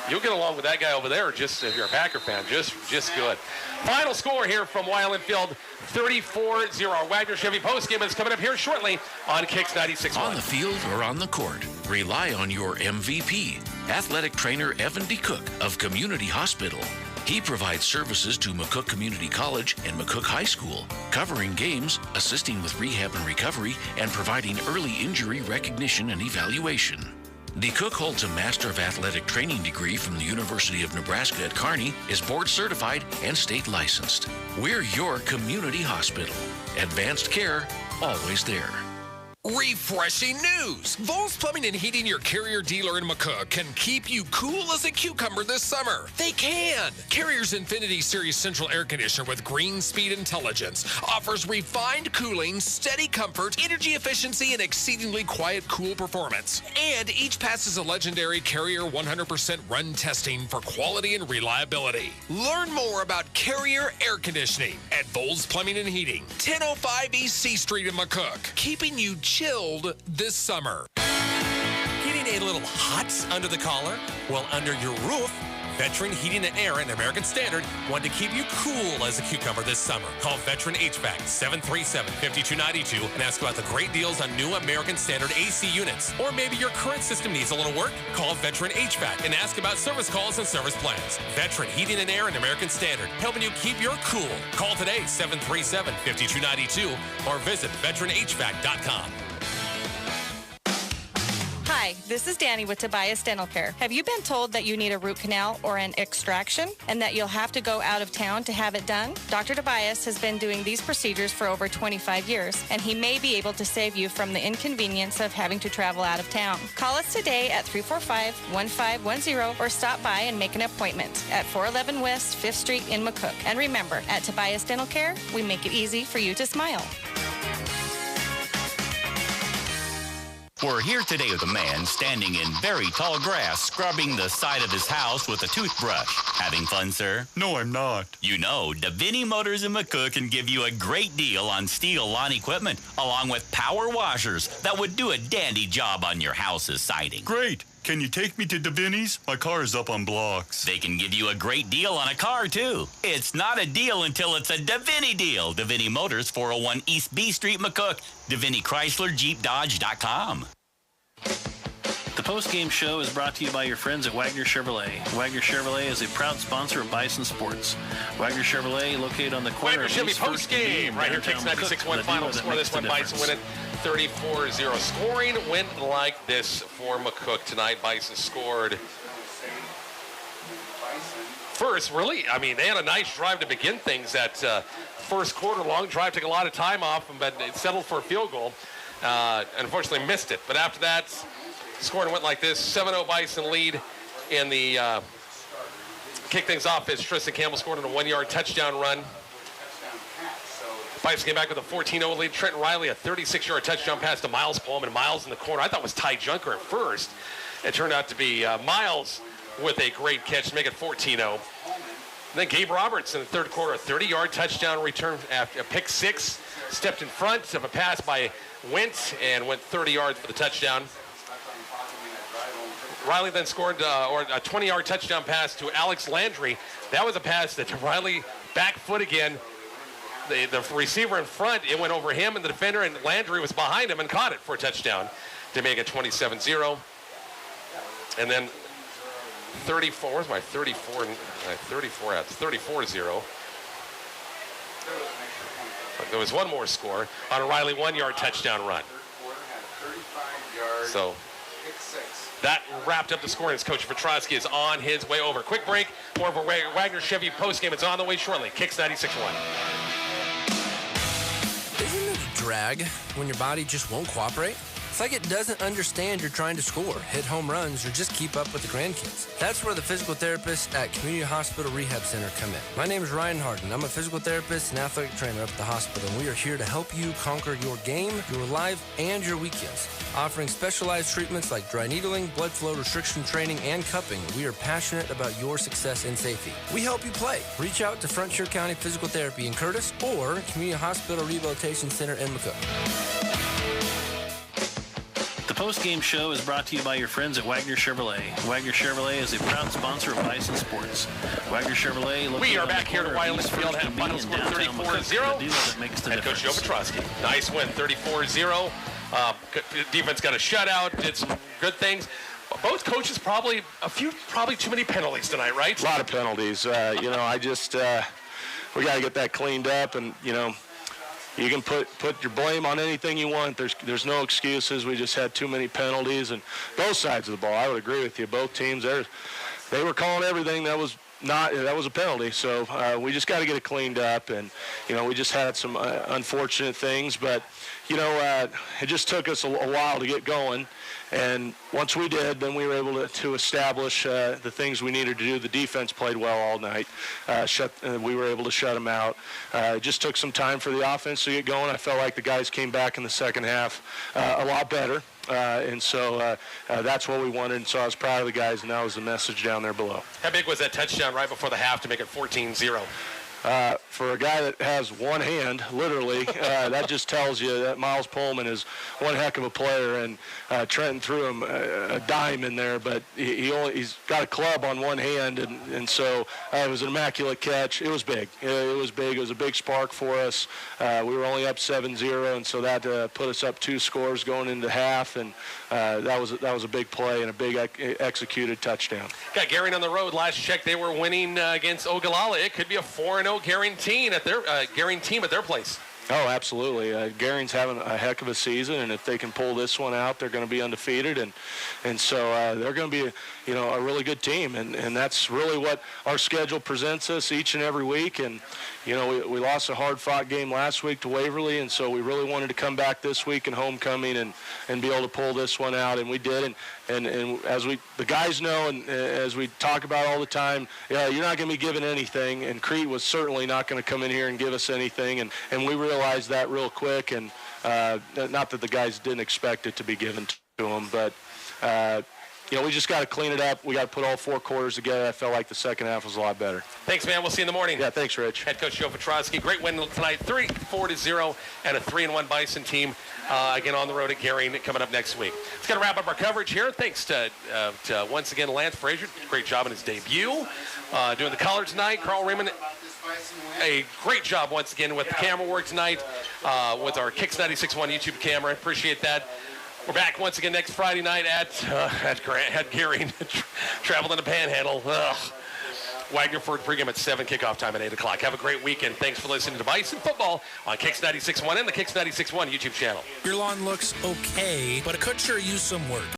S17: You'll get along with that guy over there, just if you're a Packer fan, just good. Final score here from Weiland Field, 34-0. Our Wagner Chevy postgame is coming up here shortly on Kicks 96.1.
S5: On the field or on the court, rely on your MVP, athletic trainer Evan DeCook of Community Hospital. He provides services to McCook Community College and McCook High School, covering games, assisting with rehab and recovery, and providing early injury recognition and evaluation. DeCook holds a Master of Athletic Training degree from the University of Nebraska at Kearney, is board certified and state licensed. We're your community hospital. Advanced care, always there.
S15: Refreshing news! Vols Plumbing and Heating, your Carrier dealer in McCook, can keep you cool as a cucumber this summer. They can! Carrier's Infinity Series Central Air Conditioner with green speed intelligence offers refined cooling, steady comfort, energy efficiency, and exceedingly quiet, cool performance. And each passes a legendary Carrier 100% run testing for quality and reliability. Learn more about Carrier Air Conditioning at Vols Plumbing and Heating, 1005 East C Street in McCook, keeping you chilled this summer.
S12: Getting a little hot under the collar? Well, under your roof, Veteran Heating and Air and American Standard want to keep you cool as a cucumber this summer. Call Veteran HVAC 737-5292 and ask about the great deals on new American Standard AC units. Or maybe your current system needs a little work? Call Veteran HVAC and ask about service calls and service plans. Veteran Heating and Air and American Standard, helping you keep your cool. Call today 737-5292 or visit veteranhvac.com.
S19: Hi, this is Danny with Tobias Dental Care. Have you been told that you need a root canal or an extraction and that you'll have to go out of town to have it done? Dr. Tobias has been doing these procedures for over 25 years, and he may be able to save you from the inconvenience of having to travel out of town. Call us today at 345-1510 or stop by and make an appointment at 411 West 5th Street in McCook. And remember, at Tobias Dental Care, we make it easy for you to smile.
S20: We're here today with a man standing in very tall grass, scrubbing the side of his house with a toothbrush. Having fun, sir?
S4: No, I'm not.
S20: You know, Davini Motors in McCook can give you a great deal on steel lawn equipment, along with power washers that would do a dandy job on your house's siding.
S4: Great. Can you take me to Davini's? My car is up on blocks.
S20: They can give you a great deal on a car, too. It's not a deal until it's a Davini deal. Davini Motors, 401 East B Street, McCook. Davini Chrysler, Jeep, Dodge.com.
S8: The post-game show is brought to you by your friends at Wagner Chevrolet. Wagner Chevrolet is a proud sponsor of Bison Sports. Wagner Chevrolet, located on the corner
S17: Wagner
S8: of
S17: Chevy
S8: East First
S17: post-game right here, Kicks 96.1 final score. This one, Bison win it 34-0. Scoring went like this for McCook tonight. Bison scored first, really. I mean, they had a nice drive to begin things. That first quarter long drive took a lot of time off, but it settled for a field goal. Unfortunately missed it. But after that, scoring went like this. 7-0 Bison lead in the kick things off as Tristan Campbell scored on a 1-yard touchdown run. Bison came back with a 14-0 lead. Trenton Riley, a 36-yard touchdown pass to Miles Pullman. Miles in the corner. I thought it was Ty Junker at first. It turned out to be Miles with a great catch to make it 14-0. Then Gabe Roberts in the third quarter, a 30-yard touchdown return after a pick six. Stepped in front of a pass by Wentz and went 30 yards for the touchdown. Riley then scored a 20-yard touchdown pass to Alex Landry. That was a pass that Riley back foot again. The receiver in front, it went over him and the defender, and Landry was behind him and caught it for a touchdown to make it 27-0. And then 34, where's my 34? My 34 out. It's 34-0. There was one more score on a Riley 1-yard touchdown run. So that wrapped up the scoring as Coach Petrosky is on his way over. Quick break. More of a Wagner Chevy postgame. It's on the way shortly. Kicks 96.1.
S3: Isn't it a drag when your body just won't cooperate? It's It's like it doesn't understand you're trying to score, hit home runs, or just keep up with the grandkids. That's where the physical therapists at Community Hospital Rehab Center come in. My name is Ryan Harden. I'm a physical therapist and athletic trainer up at the hospital, and we are here to help you conquer your game, your life, and your weekends. Offering specialized treatments like dry needling, blood flow restriction training, and cupping, we are passionate about your success and safety. We help you play. Reach out to Frontier County Physical Therapy in Curtis or Community Hospital Rehabilitation Center in McCook.
S8: The postgame show is brought to you by your friends at Wagner Chevrolet. Wagner Chevrolet is a proud sponsor of Bison Sports. Wagner Chevrolet.
S17: We are back here to Wiley's Field. Have final score 34-0. Head coach Joe Foski. Nice win, 34-0. Defense got a shutout. Did some good things. Both coaches probably too many penalties tonight, right?
S18: A lot of penalties. We got to get that cleaned up, and you can put your blame on anything you want. There's no excuses. We just had too many penalties, and both sides of the ball. I would agree with you. Both teams, they were calling everything that was a penalty. So we just got to get it cleaned up, and we just had some unfortunate things, but it just took us a while to get going. And once we did, then we were able to establish the things we needed to do. The defense played well all night. We were able to shut them out. It just took some time for the offense to get going. I felt like the guys came back in the second half a lot better. And so that's what we wanted. And so I was proud of the guys, and that was the message down there below.
S17: How big was that touchdown right before the half to make it 14-0?
S18: For a guy that has one hand, literally, that just tells you that Miles Pullman is one heck of a player, and Trenton threw him a dime in there, but he's got a club on one hand, and so it was an immaculate catch. It was big. It was big. It was a big spark for us. We were only up 7-0, and so that put us up 2 scores going into half, and that was a big play and a big executed touchdown.
S17: Got Garing on the road. Last check, they were winning against Ogallala. It could be a 4-0 Garing team at their place.
S18: Oh, absolutely. Garing's having a heck of a season, and if they can pull this one out, they're going to be undefeated, and so they're going to be a really good team, and that's really what our schedule presents us each and every week. And we lost a hard-fought game last week to Waverly, and so we really wanted to come back this week in homecoming and be able to pull this one out, and we did. And as the guys know, and as we talk about all the time, you're not going to be given anything, and Crete was certainly not going to come in here and give us anything, and we realized that real quick, and not that the guys didn't expect it to be given to them, but we just got to clean it up. We got to put all 4 quarters together. I felt like the second half was a lot better.
S17: Thanks, man. We'll see you in the morning.
S18: Yeah, thanks, Rich.
S17: Head coach Joe Foski. Great win tonight, 34-0, and a 3-1 Bison team again on the road at Garing coming up next week. It's going to wrap up our coverage here. Thanks to once again Lance Frazier. Great job in his debut. Doing the color tonight. Carl Raymond, a great job once again with the camera work tonight with our Kicks 96.1 YouTube camera. Appreciate that. We're back once again next Friday night at Garing. Travel in the Panhandle. Wagner Ford pregame at 7, kickoff time at 8 o'clock. Have a great weekend. Thanks for listening to Bison Football on Kicks 96.1 and the Kicks 96.1 YouTube channel.
S12: Your lawn looks okay, but it could sure use some work.